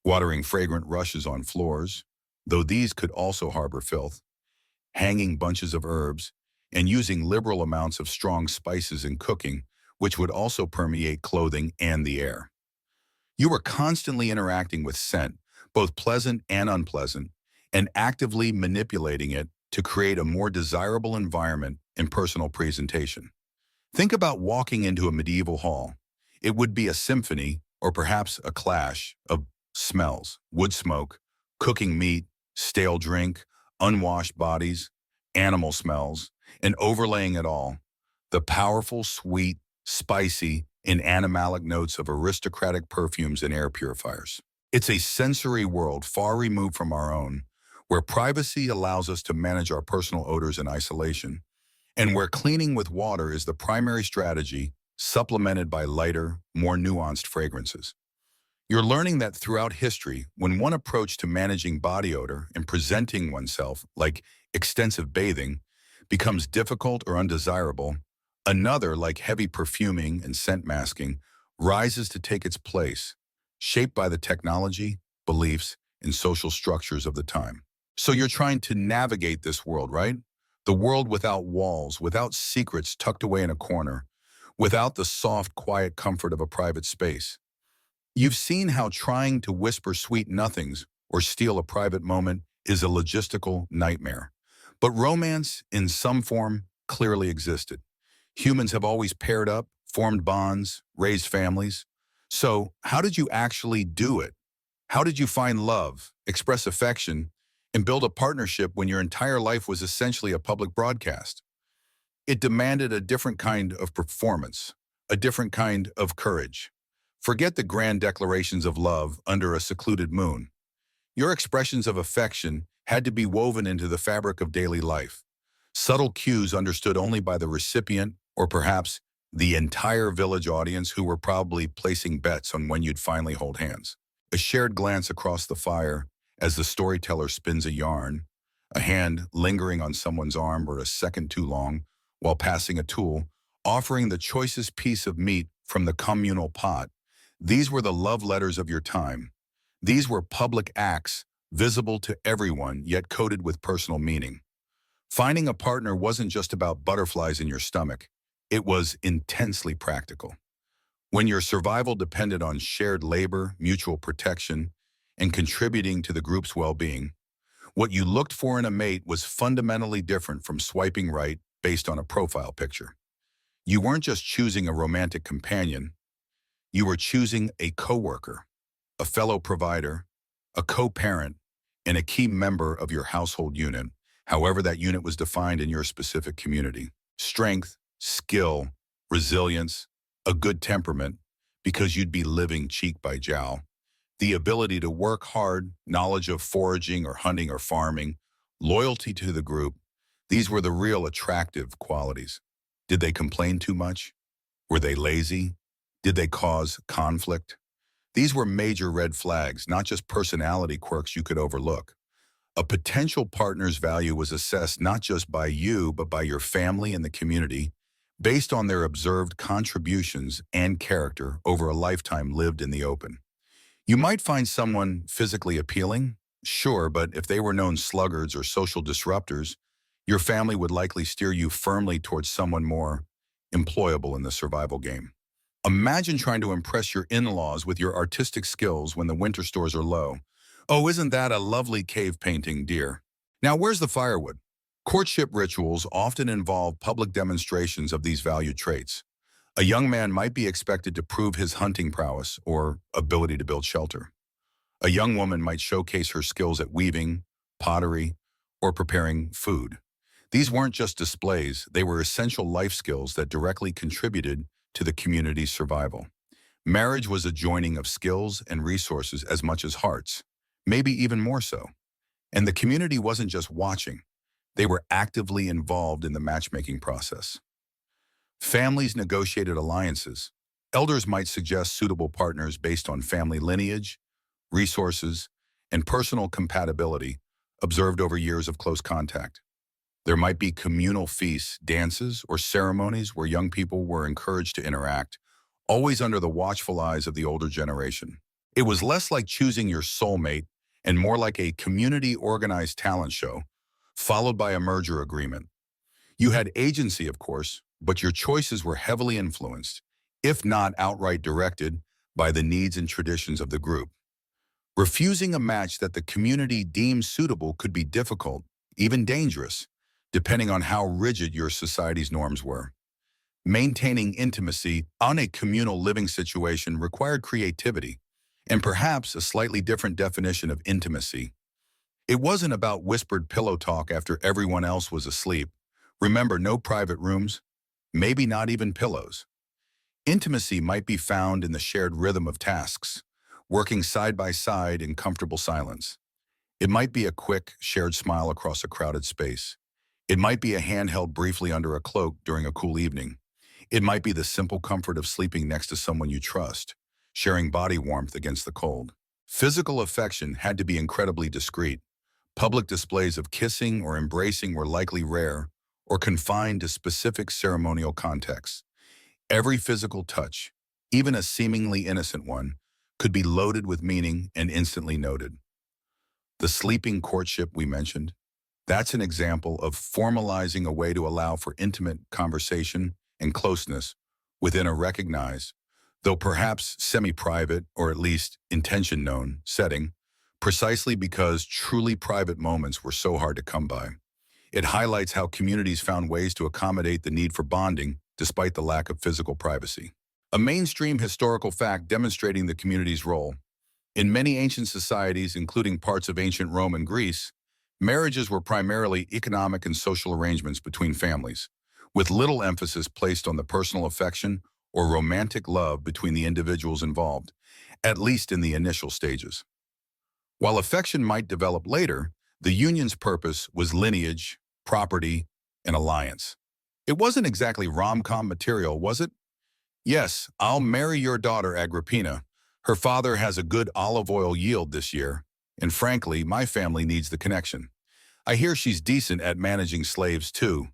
watering fragrant rushes on floors, though these could also harbor filth, hanging bunches of herbs, and using liberal amounts of strong spices in cooking, which would also permeate clothing and the air. You were constantly interacting with scent, both pleasant and unpleasant, and actively manipulating it to create a more desirable environment and personal presentation. Think about walking into a medieval hall. It would be a symphony, or perhaps a clash, of smells: wood smoke, cooking meat, stale drink, unwashed bodies, animal smells, and overlaying it all, the powerful, sweet, spicy, and animalic notes of aristocratic perfumes and air purifiers. It's a sensory world far removed from our own, where privacy allows us to manage our personal odors in isolation, and where cleaning with water is the primary strategy, supplemented by lighter, more nuanced fragrances. You're learning that throughout history, when one approach to managing body odor and presenting oneself, like extensive bathing, becomes difficult or undesirable, another, like heavy perfuming and scent masking, rises to take its place, shaped by the technology, beliefs, and social structures of the time. So you're trying to navigate this world, right? The world without walls, without secrets tucked away in a corner, without the soft, quiet comfort of a private space. You've seen how trying to whisper sweet nothings or steal a private moment is a logistical nightmare. But romance, in some form, clearly existed. Humans have always paired up, formed bonds, raised families. So, how did you actually do it? How did you find love, express affection, and build a partnership when your entire life was essentially a public broadcast? It demanded a different kind of performance, a different kind of courage. Forget the grand declarations of love under a secluded moon. Your expressions of affection had to be woven into the fabric of daily life. Subtle cues understood only by the recipient or perhaps the entire village audience who were probably placing bets on when you'd finally hold hands. A shared glance across the fire as the storyteller spins a yarn, a hand lingering on someone's arm or a second too long while passing a tool, offering the choicest piece of meat from the communal pot. These were the love letters of your time. These were public acts, visible to everyone, yet coded with personal meaning. Finding a partner wasn't just about butterflies in your stomach. It was intensely practical. When your survival depended on shared labor, mutual protection, and contributing to the group's well-being, what you looked for in a mate was fundamentally different from swiping right based on a profile picture. You weren't just choosing a romantic companion, you were choosing a coworker, a fellow provider, a co-parent, and a key member of your household unit, however that unit was defined in your specific community. Strength, skill, resilience, a good temperament, because you'd be living cheek by jowl. The ability to work hard, knowledge of foraging or hunting or farming, loyalty to the group, these were the real attractive qualities. Did they complain too much? Were they lazy? Did they cause conflict? These were major red flags, not just personality quirks you could overlook. A potential partner's value was assessed not just by you, but by your family and the community, based on their observed contributions and character over a lifetime lived in the open. You might find someone physically appealing, sure, but if they were known sluggards or social disruptors, your family would likely steer you firmly towards someone more employable in the survival game. Imagine trying to impress your in-laws with your artistic skills when the winter stores are low. Oh, isn't that a lovely cave painting, dear? Now, where's the firewood? Courtship rituals often involve public demonstrations of these valued traits. A young man might be expected to prove his hunting prowess or ability to build shelter. A young woman might showcase her skills at weaving, pottery, or preparing food. These weren't just displays, they were essential life skills that directly contributed to the community's survival. Marriage was a joining of skills and resources as much as hearts, maybe even more so. And the community wasn't just watching, they were actively involved in the matchmaking process. Families negotiated alliances. Elders might suggest suitable partners based on family lineage, resources, and personal compatibility observed over years of close contact. There might be communal feasts, dances, or ceremonies where young people were encouraged to interact, always under the watchful eyes of the older generation. It was less like choosing your soulmate and more like a community-organized talent show, followed by a merger agreement. You had agency, of course, but your choices were heavily influenced, if not outright directed, by the needs and traditions of the group. Refusing a match that the community deemed suitable could be difficult, even dangerous, depending on how rigid your society's norms were. Maintaining intimacy on a communal living situation required creativity, and perhaps a slightly different definition of intimacy. It wasn't about whispered pillow talk after everyone else was asleep. Remember, no private rooms, maybe not even pillows. Intimacy might be found in the shared rhythm of tasks, working side by side in comfortable silence. It might be a quick, shared smile across a crowded space. It might be a hand held briefly under a cloak during a cool evening. It might be the simple comfort of sleeping next to someone you trust, sharing body warmth against the cold. Physical affection had to be incredibly discreet. Public displays of kissing or embracing were likely rare or confined to specific ceremonial contexts. Every physical touch, even a seemingly innocent one, could be loaded with meaning and instantly noted. The sleeping courtship we mentioned, that's an example of formalizing a way to allow for intimate conversation and closeness within a recognized, though perhaps semi-private or at least intention-known setting, precisely because truly private moments were so hard to come by. It highlights how communities found ways to accommodate the need for bonding despite the lack of physical privacy. A mainstream historical fact demonstrating the community's role. In many ancient societies, including parts of ancient Rome and Greece, marriages were primarily economic and social arrangements between families, with little emphasis placed on the personal affection or romantic love between the individuals involved, at least in the initial stages. While affection might develop later, the union's purpose was lineage, property, and alliance. It wasn't exactly rom-com material, was it? Yes, I'll marry your daughter, Agrippina. Her father has a good olive oil yield this year, and frankly, my family needs the connection. I hear she's decent at managing slaves too.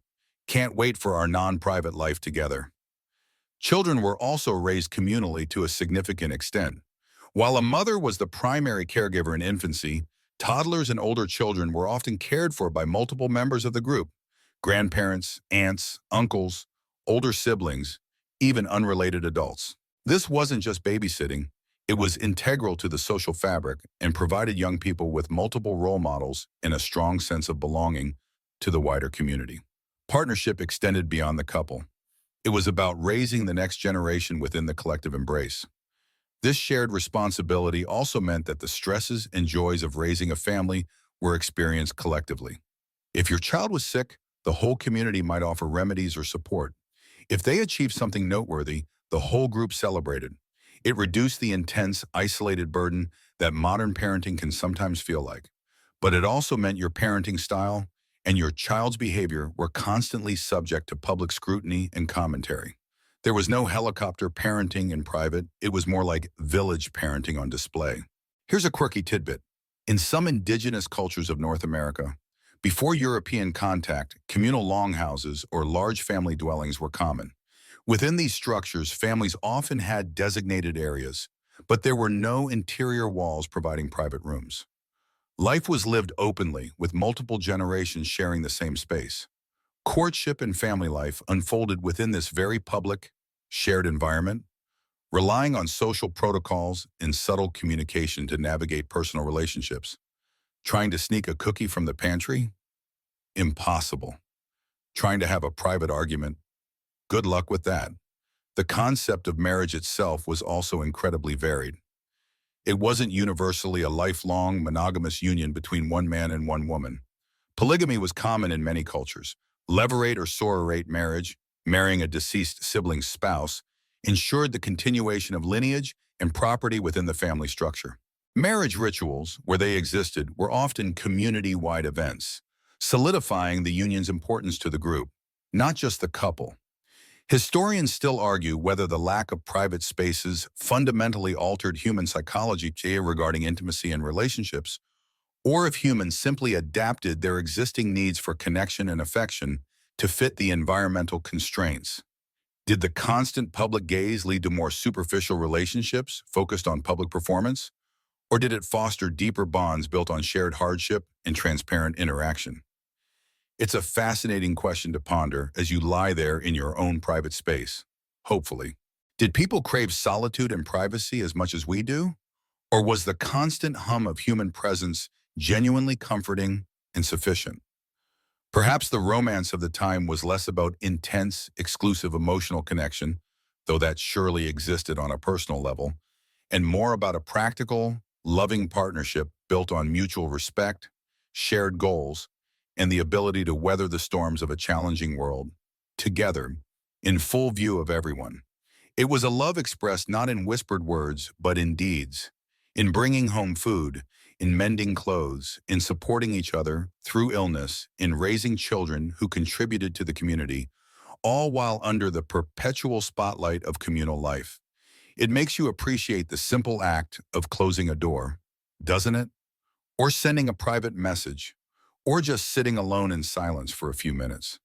Can't wait for our non-private life together. Children were also raised communally to a significant extent. While a mother was the primary caregiver in infancy, toddlers and older children were often cared for by multiple members of the group: grandparents, aunts, uncles, older siblings, even unrelated adults. This wasn't just babysitting, it was integral to the social fabric and provided young people with multiple role models and a strong sense of belonging to the wider community. Partnership extended beyond the couple. It was about raising the next generation within the collective embrace. This shared responsibility also meant that the stresses and joys of raising a family were experienced collectively. If your child was sick, the whole community might offer remedies or support. If they achieved something noteworthy, the whole group celebrated. It reduced the intense, isolated burden that modern parenting can sometimes feel like. But it also meant your parenting style and your child's behavior were constantly subject to public scrutiny and commentary. There was no helicopter parenting in private. It was more like village parenting on display. Here's a quirky tidbit. In some indigenous cultures of North America, before European contact, communal longhouses or large family dwellings were common. Within these structures, families often had designated areas, but there were no interior walls providing private rooms. Life was lived openly, with multiple generations sharing the same space. Courtship and family life unfolded within this very public, shared environment, relying on social protocols and subtle communication to navigate personal relationships. Trying to sneak a cookie from the pantry? Impossible. Trying to have a private argument? Good luck with that. The concept of marriage itself was also incredibly varied. It wasn't universally a lifelong, monogamous union between one man and one woman. Polygamy was common in many cultures. Levirate or sororate marriage, marrying a deceased sibling's spouse, ensured the continuation of lineage and property within the family structure. Marriage rituals, where they existed, were often community-wide events, solidifying the union's importance to the group, not just the couple. Historians still argue whether the lack of private spaces fundamentally altered human psychology regarding intimacy and relationships, or if humans simply adapted their existing needs for connection and affection to fit the environmental constraints. Did the constant public gaze lead to more superficial relationships focused on public performance, or did it foster deeper bonds built on shared hardship and transparent interaction? It's a fascinating question to ponder as you lie there in your own private space, hopefully. Did people crave solitude and privacy as much as we do? Or was the constant hum of human presence genuinely comforting and sufficient? Perhaps the romance of the time was less about intense, exclusive emotional connection, though that surely existed on a personal level, and more about a practical, loving partnership built on mutual respect, shared goals, and the ability to weather the storms of a challenging world, together, in full view of everyone. It was a love expressed not in whispered words, but in deeds, in bringing home food, in mending clothes, in supporting each other through illness, in raising children who contributed to the community, all while under the perpetual spotlight of communal life. It makes you appreciate the simple act of closing a door, doesn't it? Or sending a private message, or just sitting alone in silence for a few minutes.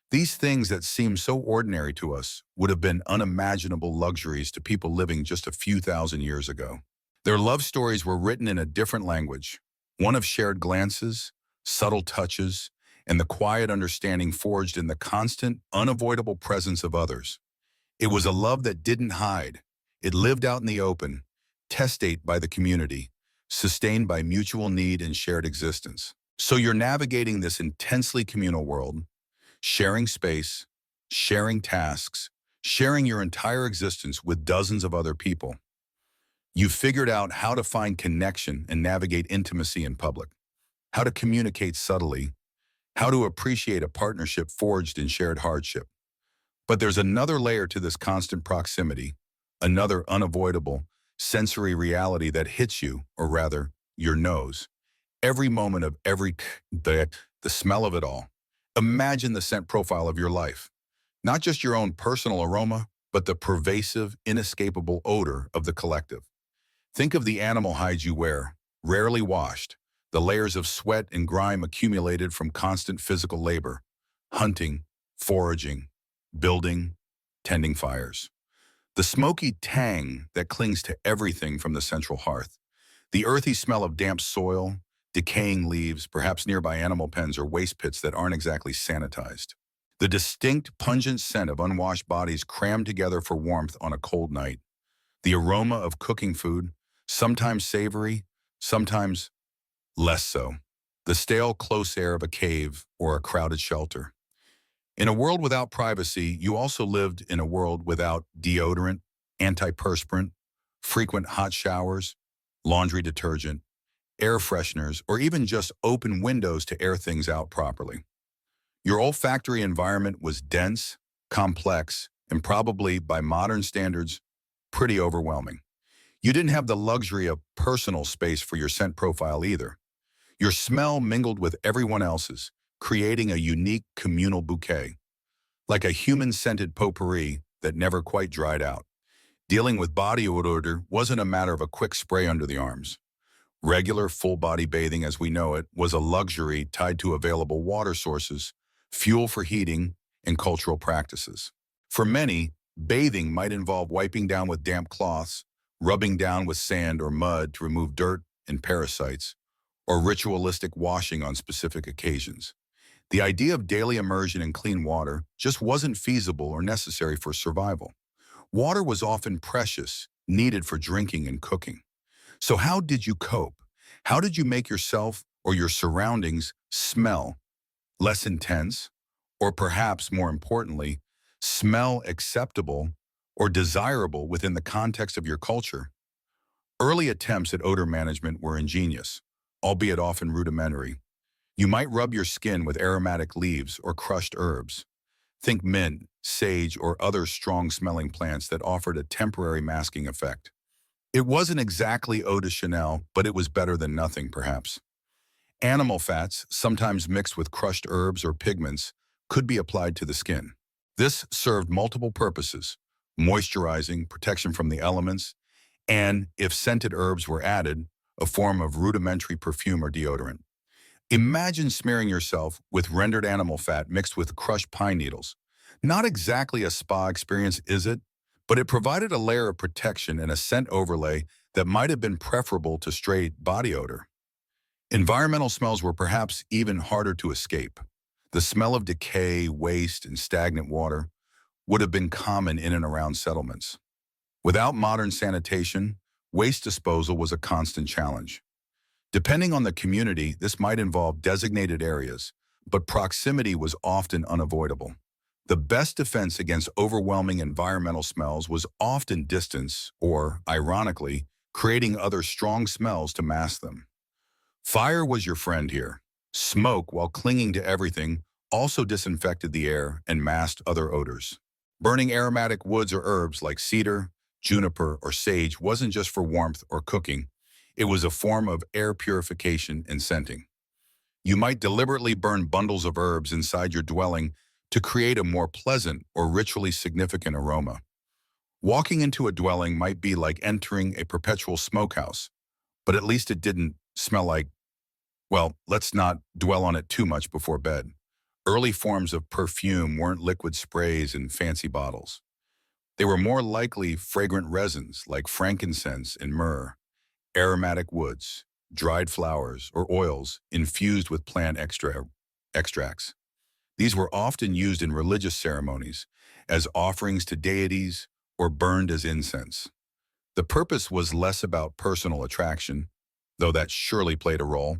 These things that seem so ordinary to us would have been unimaginable luxuries to people living just a few thousand years ago. Their love stories were written in a different language, one of shared glances, subtle touches, and the quiet understanding forged in the constant, unavoidable presence of others. It was a love that didn't hide. It lived out in the open, testate by the community, sustained by mutual need and shared existence. So you're navigating this intensely communal world, sharing space, sharing tasks, sharing your entire existence with dozens of other people. You've figured out how to find connection and navigate intimacy in public, how to communicate subtly, how to appreciate a partnership forged in shared hardship. But there's another layer to this constant proximity, another unavoidable sensory reality that hits you, or rather, your nose. Every moment of the smell of it all. Imagine the scent profile of your life. Not just your own personal aroma, but the pervasive, inescapable odor of the collective. Think of the animal hides you wear, rarely washed, the layers of sweat and grime accumulated from constant physical labor, hunting, foraging, building, tending fires. The smoky tang that clings to everything from the central hearth. The earthy smell of damp soil, decaying leaves, perhaps nearby animal pens or waste pits that aren't exactly sanitized. The distinct, pungent scent of unwashed bodies crammed together for warmth on a cold night. The aroma of cooking food, sometimes savory, sometimes less so. The stale, close air of a cave or a crowded shelter. In a world without privacy, you also lived in a world without deodorant, antiperspirant, frequent hot showers, laundry detergent, air fresheners, or even just open windows to air things out properly. Your olfactory environment was dense, complex, and probably, by modern standards, pretty overwhelming. You didn't have the luxury of personal space for your scent profile either. Your smell mingled with everyone else's, creating a unique communal bouquet, like a human-scented potpourri that never quite dried out. Dealing with body odor wasn't a matter of a quick spray under the arms. Regular full-body bathing as we know it was a luxury tied to available water sources, fuel for heating, and cultural practices. For many, bathing might involve wiping down with damp cloths, rubbing down with sand or mud to remove dirt and parasites, or ritualistic washing on specific occasions. The idea of daily immersion in clean water just wasn't feasible or necessary for survival. Water was often precious, needed for drinking and cooking. So how did you cope? How did you make yourself or your surroundings smell less intense, or perhaps more importantly, smell acceptable or desirable within the context of your culture? Early attempts at odor management were ingenious, albeit often rudimentary. You might rub your skin with aromatic leaves or crushed herbs. Think mint, sage, or other strong-smelling plants that offered a temporary masking effect. It wasn't exactly eau de Chanel, but it was better than nothing, perhaps. Animal fats, sometimes mixed with crushed herbs or pigments, could be applied to the skin. This served multiple purposes: moisturizing, protection from the elements, and, if scented herbs were added, a form of rudimentary perfume or deodorant. Imagine smearing yourself with rendered animal fat mixed with crushed pine needles. Not exactly a spa experience, is it? But it provided a layer of protection and a scent overlay that might have been preferable to straight body odor. Environmental smells were perhaps even harder to escape. The smell of decay, waste, and stagnant water would have been common in and around settlements. Without modern sanitation, waste disposal was a constant challenge. Depending on the community, this might involve designated areas, but proximity was often unavoidable. The best defense against overwhelming environmental smells was often distance or, ironically, creating other strong smells to mask them. Fire was your friend here. Smoke, while clinging to everything, also disinfected the air and masked other odors. Burning aromatic woods or herbs like cedar, juniper, or sage wasn't just for warmth or cooking. It was a form of air purification and scenting. You might deliberately burn bundles of herbs inside your dwelling to create a more pleasant or ritually significant aroma. Walking into a dwelling might be like entering a perpetual smokehouse, but at least it didn't smell like, well, let's not dwell on it too much before bed. Early forms of perfume weren't liquid sprays in fancy bottles. They were more likely fragrant resins like frankincense and myrrh, aromatic woods, dried flowers, or oils infused with plant extracts. These were often used in religious ceremonies, as offerings to deities, or burned as incense. The purpose was less about personal attraction, though that surely played a role,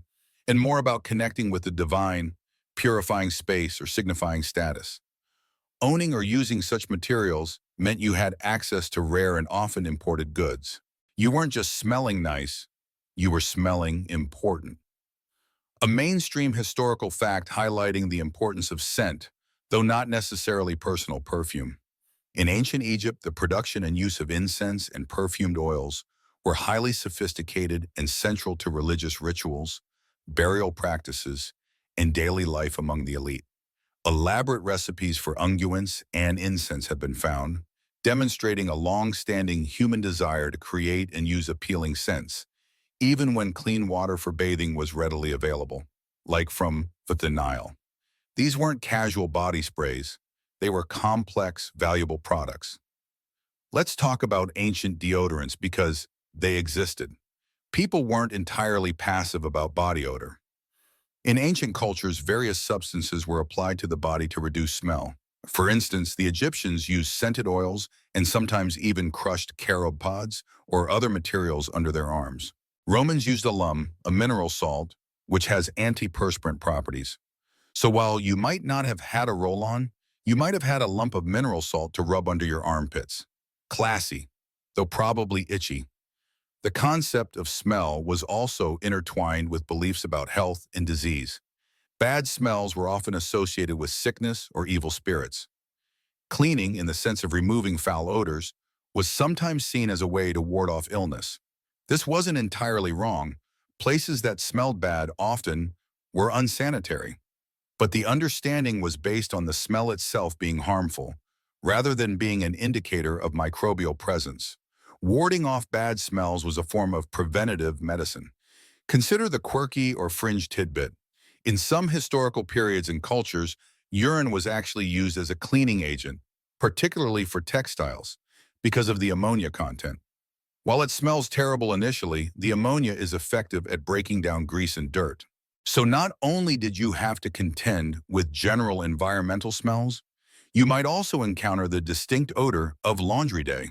and more about connecting with the divine, purifying space, or signifying status. Owning or using such materials meant you had access to rare and often imported goods. You weren't just smelling nice, you were smelling important. A mainstream historical fact highlighting the importance of scent, though not necessarily personal perfume. In ancient Egypt, the production and use of incense and perfumed oils were highly sophisticated and central to religious rituals, burial practices, and daily life among the elite. Elaborate recipes for unguents and incense have been found, demonstrating a long-standing human desire to create and use appealing scents, even when clean water for bathing was readily available, like from the Nile. These weren't casual body sprays, they were complex, valuable products. Let's talk about ancient deodorants because they existed. People weren't entirely passive about body odor. In ancient cultures, various substances were applied to the body to reduce smell. For instance, the Egyptians used scented oils and sometimes even crushed carob pods or other materials under their arms. Romans used alum, a mineral salt, which has antiperspirant properties. So while you might not have had a roll-on, you might have had a lump of mineral salt to rub under your armpits. Classy, though probably itchy. The concept of smell was also intertwined with beliefs about health and disease. Bad smells were often associated with sickness or evil spirits. Cleaning, in the sense of removing foul odors, was sometimes seen as a way to ward off illness. This wasn't entirely wrong. Places that smelled bad often were unsanitary. But the understanding was based on the smell itself being harmful, rather than being an indicator of microbial presence. Warding off bad smells was a form of preventative medicine. Consider the quirky or fringe tidbit. In some historical periods and cultures, urine was actually used as a cleaning agent, particularly for textiles, because of the ammonia content. While it smells terrible initially, the ammonia is effective at breaking down grease and dirt. So not only did you have to contend with general environmental smells, you might also encounter the distinct odor of laundry day.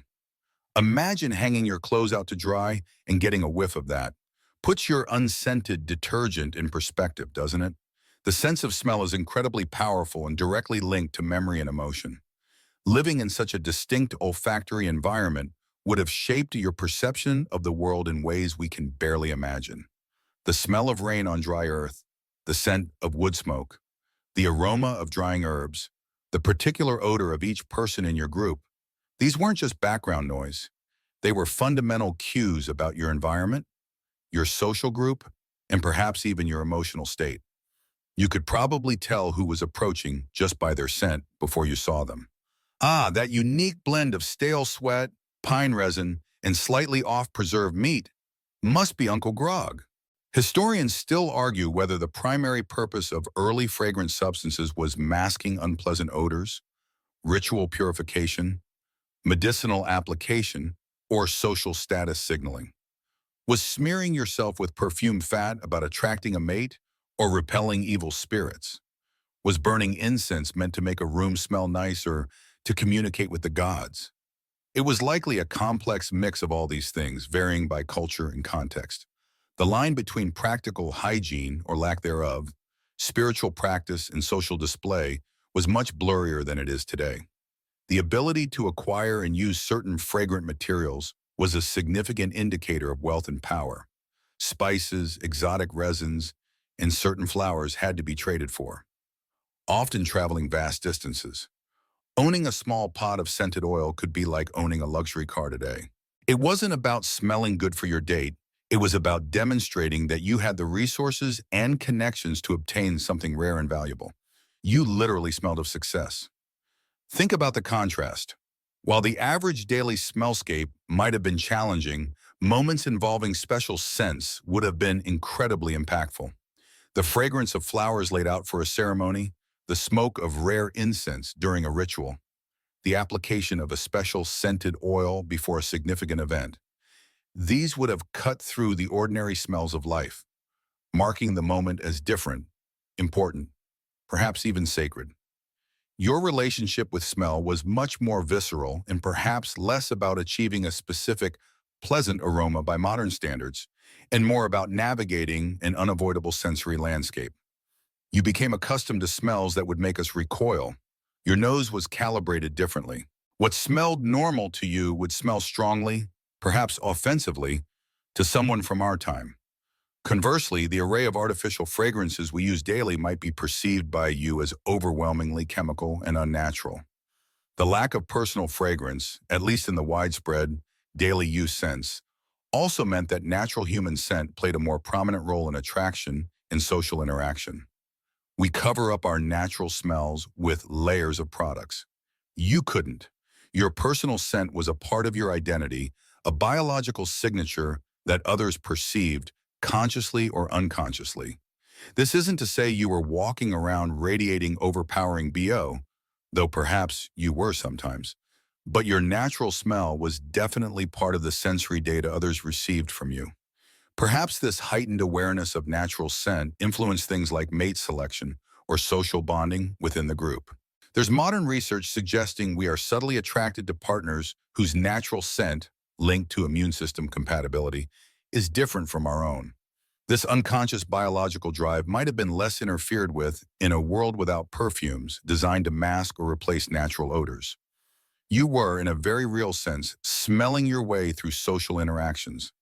Imagine hanging your clothes out to dry and getting a whiff of that. Puts your unscented detergent in perspective, doesn't it? The sense of smell is incredibly powerful and directly linked to memory and emotion. Living in such a distinct olfactory environment would have shaped your perception of the world in ways we can barely imagine. The smell of rain on dry earth, the scent of wood smoke, the aroma of drying herbs, the particular odor of each person in your group. These weren't just background noise. They were fundamental cues about your environment, your social group, and perhaps even your emotional state. You could probably tell who was approaching just by their scent before you saw them. Ah, that unique blend of stale sweat, pine resin, and slightly off-preserved meat must be Uncle Grog. Historians still argue whether the primary purpose of early fragrant substances was masking unpleasant odors, ritual purification, medicinal application, or social status signaling. Was smearing yourself with perfume fat about attracting a mate or repelling evil spirits? Was burning incense meant to make a room smell nice or to communicate with the gods? It was likely a complex mix of all these things, varying by culture and context. The line between practical hygiene, or lack thereof, spiritual practice, and social display was much blurrier than it is today. The ability to acquire and use certain fragrant materials was a significant indicator of wealth and power. Spices, exotic resins, and certain flowers had to be traded for, often traveling vast distances. Owning a small pot of scented oil could be like owning a luxury car today. It wasn't about smelling good for your date. It was about demonstrating that you had the resources and connections to obtain something rare and valuable. You literally smelled of success. Think about the contrast. While the average daily smellscape might have been challenging, moments involving special scents would have been incredibly impactful. The fragrance of flowers laid out for a ceremony, the smoke of rare incense during a ritual, the application of a special scented oil before a significant event. These would have cut through the ordinary smells of life, marking the moment as different, important, perhaps even sacred. Your relationship with smell was much more visceral and perhaps less about achieving a specific pleasant aroma by modern standards, and more about navigating an unavoidable sensory landscape. You became accustomed to smells that would make us recoil. Your nose was calibrated differently. What smelled normal to you would smell strongly, perhaps offensively, to someone from our time. Conversely, the array of artificial fragrances we use daily might be perceived by you as overwhelmingly chemical and unnatural. The lack of personal fragrance, at least in the widespread, daily use sense, also meant that natural human scent played a more prominent role in attraction and social interaction. We cover up our natural smells with layers of products. You couldn't. Your personal scent was a part of your identity, a biological signature that others perceived, consciously or unconsciously. This isn't to say you were walking around radiating overpowering BO, though perhaps you were sometimes. But your natural smell was definitely part of the sensory data others received from you. Perhaps this heightened awareness of natural scent influenced things like mate selection or social bonding within the group. There's modern research suggesting we are subtly attracted to partners whose natural scent, linked to immune system compatibility, is different from our own. This unconscious biological drive might have been less interfered with in a world without perfumes designed to mask or replace natural odors. You were, in a very real sense, smelling your way through social interactions.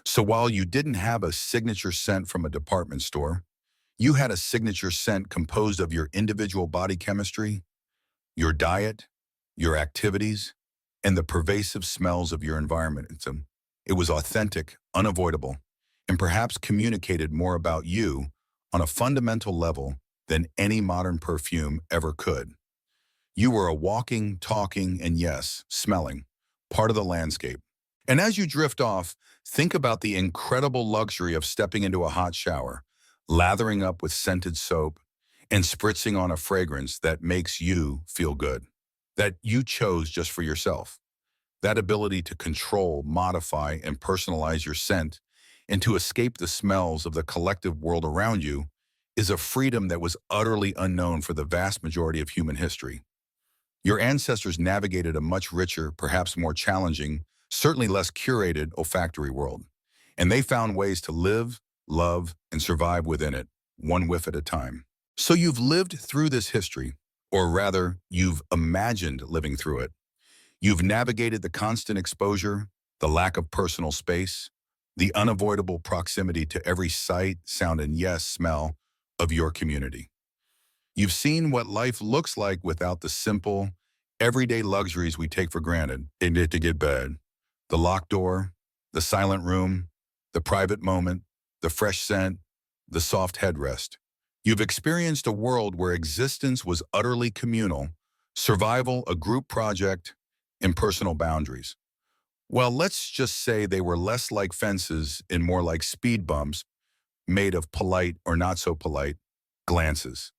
So while you didn't have a signature scent from a department store, you had a signature scent composed of your individual body chemistry, your diet, your activities, and the pervasive smells of your environment. It was authentic, unavoidable, and perhaps communicated more about you on a fundamental level than any modern perfume ever could. You were a walking, talking, and yes, smelling, part of the landscape. And as you drift off, think about the incredible luxury of stepping into a hot shower, lathering up with scented soap, and spritzing on a fragrance that makes you feel good, that you chose just for yourself. That ability to control, modify, and personalize your scent and to escape the smells of the collective world around you is a freedom that was utterly unknown for the vast majority of human history. Your ancestors navigated a much richer, perhaps more challenging, certainly less curated olfactory world, and they found ways to live, love, and survive within it, one whiff at a time. So you've lived through this history, or rather, you've imagined living through it. You've navigated the constant exposure, the lack of personal space, the unavoidable proximity to every sight, sound, and yes, smell of your community. You've seen what life looks like without the simple, everyday luxuries we take for granted. It to get bad. The locked door, the silent room, the private moment, the fresh scent, the soft headrest. You've experienced a world where existence was utterly communal, survival a group project, and personal boundaries. Well, let's just say they were less like fences and more like speed bumps made of polite or not so polite glances.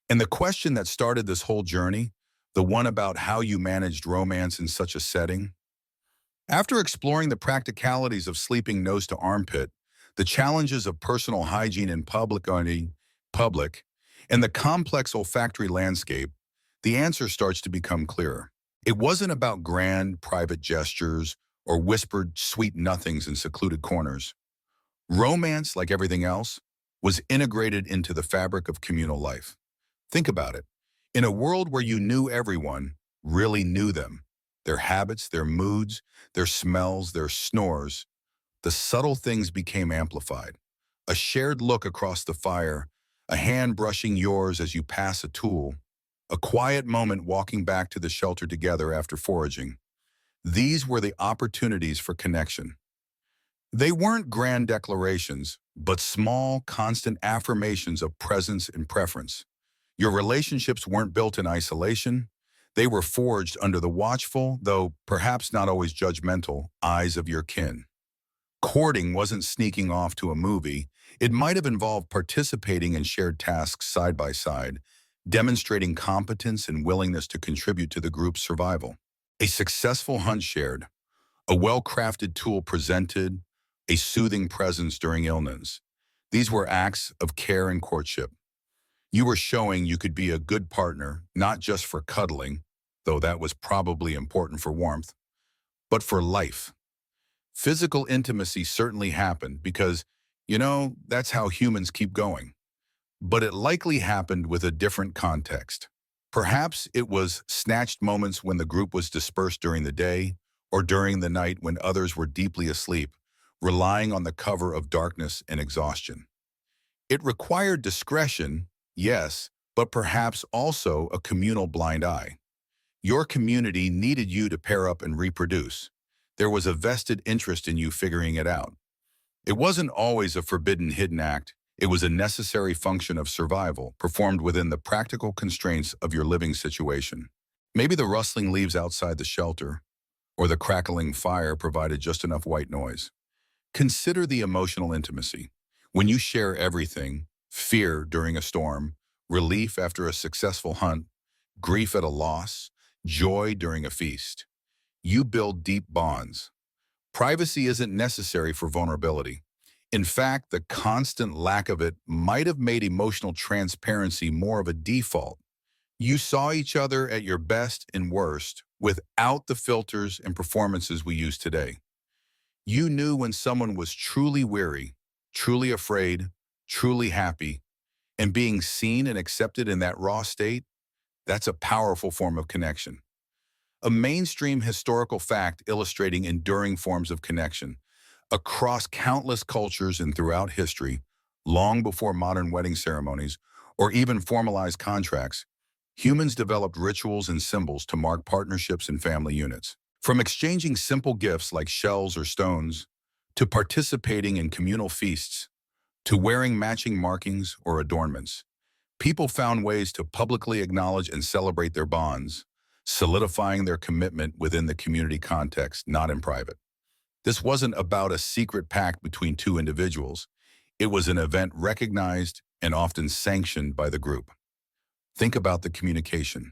And the question that started this whole journey, the one about how you managed romance in such a setting, after exploring the practicalities of sleeping nose to armpit, the challenges of personal hygiene in public, and the complex olfactory landscape, the answer starts to become clearer. It wasn't about grand, private gestures or whispered sweet nothings in secluded corners. Romance, like everything else, was integrated into the fabric of communal life. Think about it. In a world where you knew everyone, really knew them, their habits, their moods, their smells, their snores, the subtle things became amplified. A shared look across the fire, a hand brushing yours as you pass a tool, a quiet moment walking back to the shelter together after foraging. These were the opportunities for connection. They weren't grand declarations, but small, constant affirmations of presence and preference. Your relationships weren't built in isolation. They were forged under the watchful, though perhaps not always judgmental, eyes of your kin. Courting wasn't sneaking off to a movie. It might have involved participating in shared tasks side by side, demonstrating competence and willingness to contribute to the group's survival. A successful hunt shared, a well-crafted tool presented, a soothing presence during illness. These were acts of care and courtship. You were showing you could be a good partner, not just for cuddling, though that was probably important for warmth, but for life. Physical intimacy certainly happened because, that's how humans keep going. But it likely happened with a different context. Perhaps it was snatched moments when the group was dispersed during the day or during the night when others were deeply asleep, relying on the cover of darkness and exhaustion. It required discretion, yes, but perhaps also a communal blind eye. Your community needed you to pair up and reproduce. There was a vested interest in you figuring it out. It wasn't always a forbidden hidden act. It was a necessary function of survival, performed within the practical constraints of your living situation. Maybe the rustling leaves outside the shelter, or the crackling fire provided just enough white noise. Consider the emotional intimacy. When you share everything, fear during a storm, relief after a successful hunt, grief at a loss, joy during a feast, you build deep bonds. Privacy isn't necessary for vulnerability. In fact, the constant lack of it might have made emotional transparency more of a default. You saw each other at your best and worst without the filters and performances we use today. You knew when someone was truly weary, truly afraid, truly happy, and being seen and accepted in that raw state, that's a powerful form of connection. A mainstream historical fact illustrating enduring forms of connection across countless cultures and throughout history, long before modern wedding ceremonies or even formalized contracts, humans developed rituals and symbols to mark partnerships and family units. From exchanging simple gifts like shells or stones, to participating in communal feasts, to wearing matching markings or adornments, people found ways to publicly acknowledge and celebrate their bonds, solidifying their commitment within the community context, not in private. This wasn't about a secret pact between two individuals. It was an event recognized and often sanctioned by the group. Think about the communication.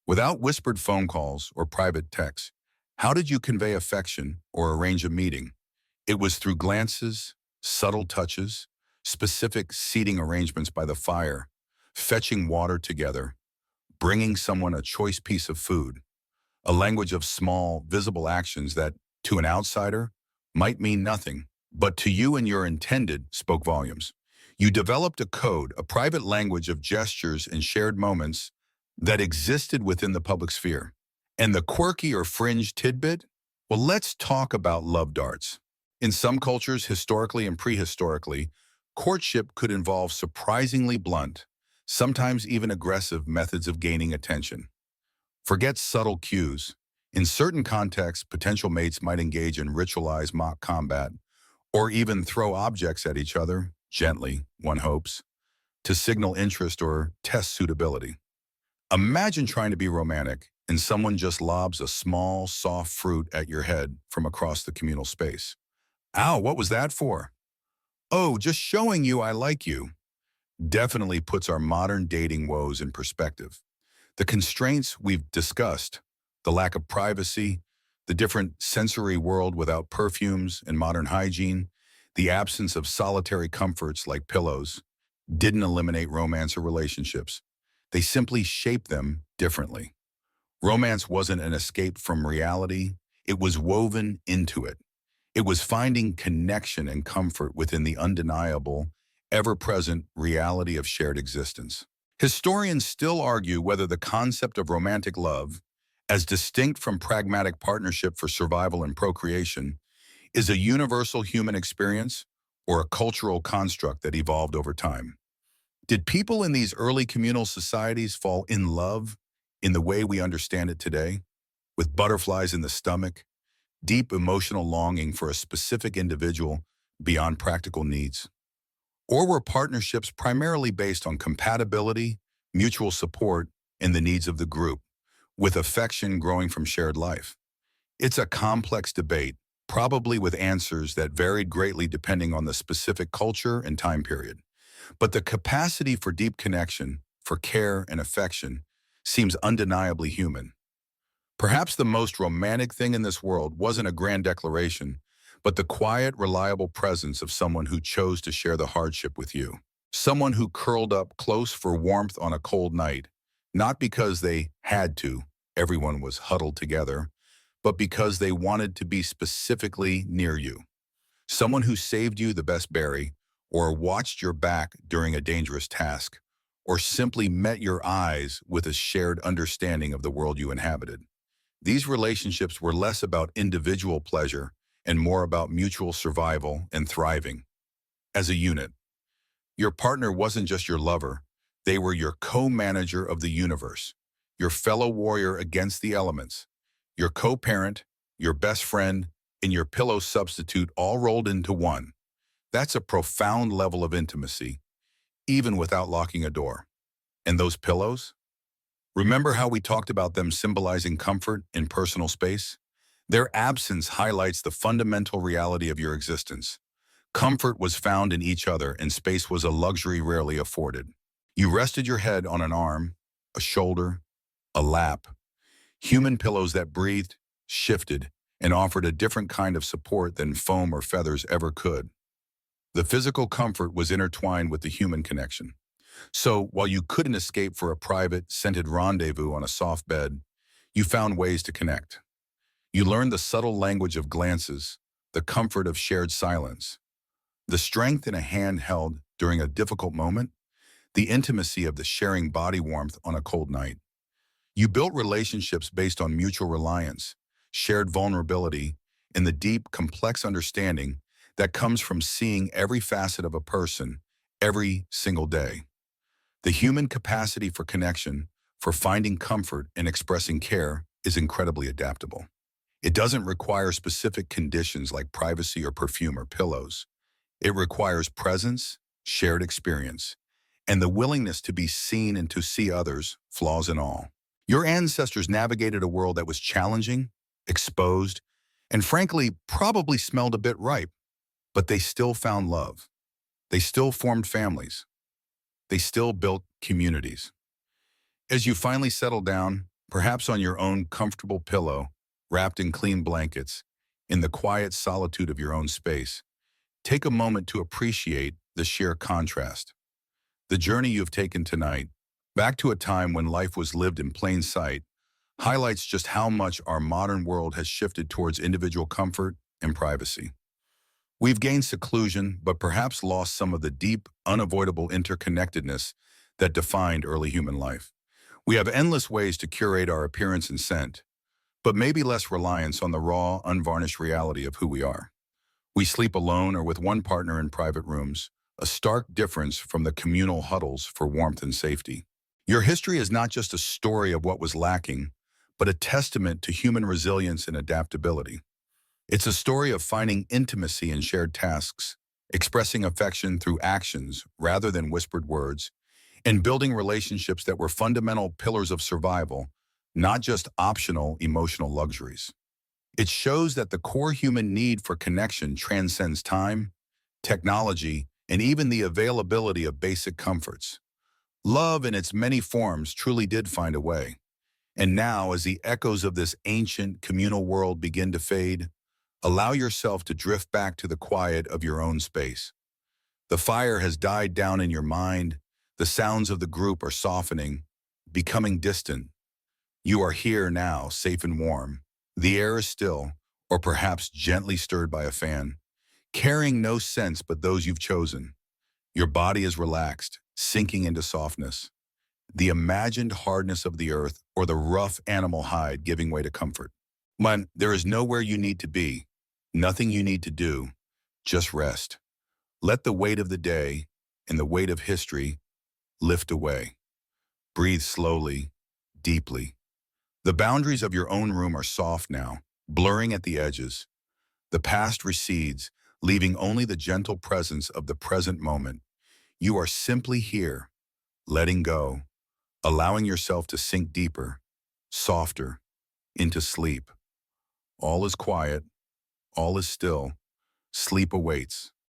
Without whispered phone calls or private texts, how did you convey affection or arrange a meeting? It was through glances, subtle touches, specific seating arrangements by the fire, fetching water together, bringing someone a choice piece of food, a language of small, visible actions that, to an outsider, might mean nothing, but to you and your intended spoke volumes. You developed a code, a private language of gestures and shared moments that existed within the public sphere. And the quirky or fringe tidbit? Well, let's talk about love darts. In some cultures, historically and prehistorically, courtship could involve surprisingly blunt, sometimes even aggressive methods of gaining attention. Forget subtle cues. In certain contexts, potential mates might engage in ritualized mock combat or even throw objects at each other, gently, one hopes, to signal interest or test suitability. Imagine trying to be romantic and someone just lobs a small, soft fruit at your head from across the communal space. Ow, what was that for? Oh, just showing you I like you. Definitely puts our modern dating woes in perspective. The constraints we've discussed, the lack of privacy, the different sensory world without perfumes and modern hygiene, the absence of solitary comforts like pillows, didn't eliminate romance or relationships. They simply shaped them differently. Romance wasn't an escape from reality, it was woven into it. It was finding connection and comfort within the undeniable, ever-present reality of shared existence. Historians still argue whether the concept of romantic love, as distinct from pragmatic partnership for survival and procreation, is a universal human experience or a cultural construct that evolved over time. Did people in these early communal societies fall in love in the way we understand it today, with butterflies in the stomach, deep emotional longing for a specific individual beyond practical needs? Or were partnerships primarily based on compatibility, mutual support, and the needs of the group, with affection growing from shared life? It's a complex debate, probably with answers that varied greatly depending on the specific culture and time period. But the capacity for deep connection, for care and affection, seems undeniably human. Perhaps the most romantic thing in this world wasn't a grand declaration, but the quiet, reliable presence of someone who chose to share the hardship with you. Someone who curled up close for warmth on a cold night, not because they had to, everyone was huddled together, but because they wanted to be specifically near you. Someone who saved you the best berry, or watched your back during a dangerous task, or simply met your eyes with a shared understanding of the world you inhabited. These relationships were less about individual pleasure and more about mutual survival and thriving as a unit. Your partner wasn't just your lover, they were your co-manager of the universe, your fellow warrior against the elements, your co-parent, your best friend, and your pillow substitute all rolled into one. That's a profound level of intimacy, even without locking a door. And those pillows? Remember how we talked about them symbolizing comfort in personal space? Their absence highlights the fundamental reality of your existence. Comfort was found in each other, and space was a luxury rarely afforded. You rested your head on an arm, a shoulder, a lap, human pillows that breathed, shifted, and offered a different kind of support than foam or feathers ever could. The physical comfort was intertwined with the human connection. So, while you couldn't escape for a private, scented rendezvous on a soft bed, you found ways to connect. You learned the subtle language of glances, the comfort of shared silence, the strength in a hand held during a difficult moment, the intimacy of the sharing body warmth on a cold night. You built relationships based on mutual reliance, shared vulnerability, and the deep, complex understanding that comes from seeing every facet of a person every single day. The human capacity for connection, for finding comfort and expressing care, is incredibly adaptable. It doesn't require specific conditions like privacy or perfume or pillows. It requires presence, shared experience, and the willingness to be seen and to see others, flaws and all. Your ancestors navigated a world that was challenging, exposed, and frankly, probably smelled a bit ripe, but they still found love. They still formed families. They still built communities. As you finally settle down, perhaps on your own comfortable pillow, wrapped in clean blankets, in the quiet solitude of your own space, take a moment to appreciate the sheer contrast. The journey you've taken tonight, back to a time when life was lived in plain sight, highlights just how much our modern world has shifted towards individual comfort and privacy. We've gained seclusion, but perhaps lost some of the deep, unavoidable interconnectedness that defined early human life. We have endless ways to curate our appearance and scent, but maybe less reliance on the raw, unvarnished reality of who we are. We sleep alone or with one partner in private rooms, a stark difference from the communal huddles for warmth and safety. Your history is not just a story of what was lacking, but a testament to human resilience and adaptability. It's a story of finding intimacy in shared tasks, expressing affection through actions rather than whispered words, and building relationships that were fundamental pillars of survival, not just optional emotional luxuries. It shows that the core human need for connection transcends time, technology, and even the availability of basic comforts. Love in its many forms truly did find a way. And now, as the echoes of this ancient communal world begin to fade, allow yourself to drift back to the quiet of your own space. The fire has died down in your mind, the sounds of the group are softening, becoming distant. You are here now, safe and warm. The air is still, or perhaps gently stirred by a fan, carrying no scents but those you've chosen. Your body is relaxed, sinking into softness. The imagined hardness of the earth or the rough animal hide giving way to comfort. There is nowhere you need to be, nothing you need to do, just rest. Let the weight of the day and the weight of history lift away. Breathe slowly, deeply. The boundaries of your own room are soft now, blurring at the edges. The past recedes, leaving only the gentle presence of the present moment. You are simply here, letting go, allowing yourself to sink deeper, softer, into sleep. All is quiet, all is still. Sleep awaits.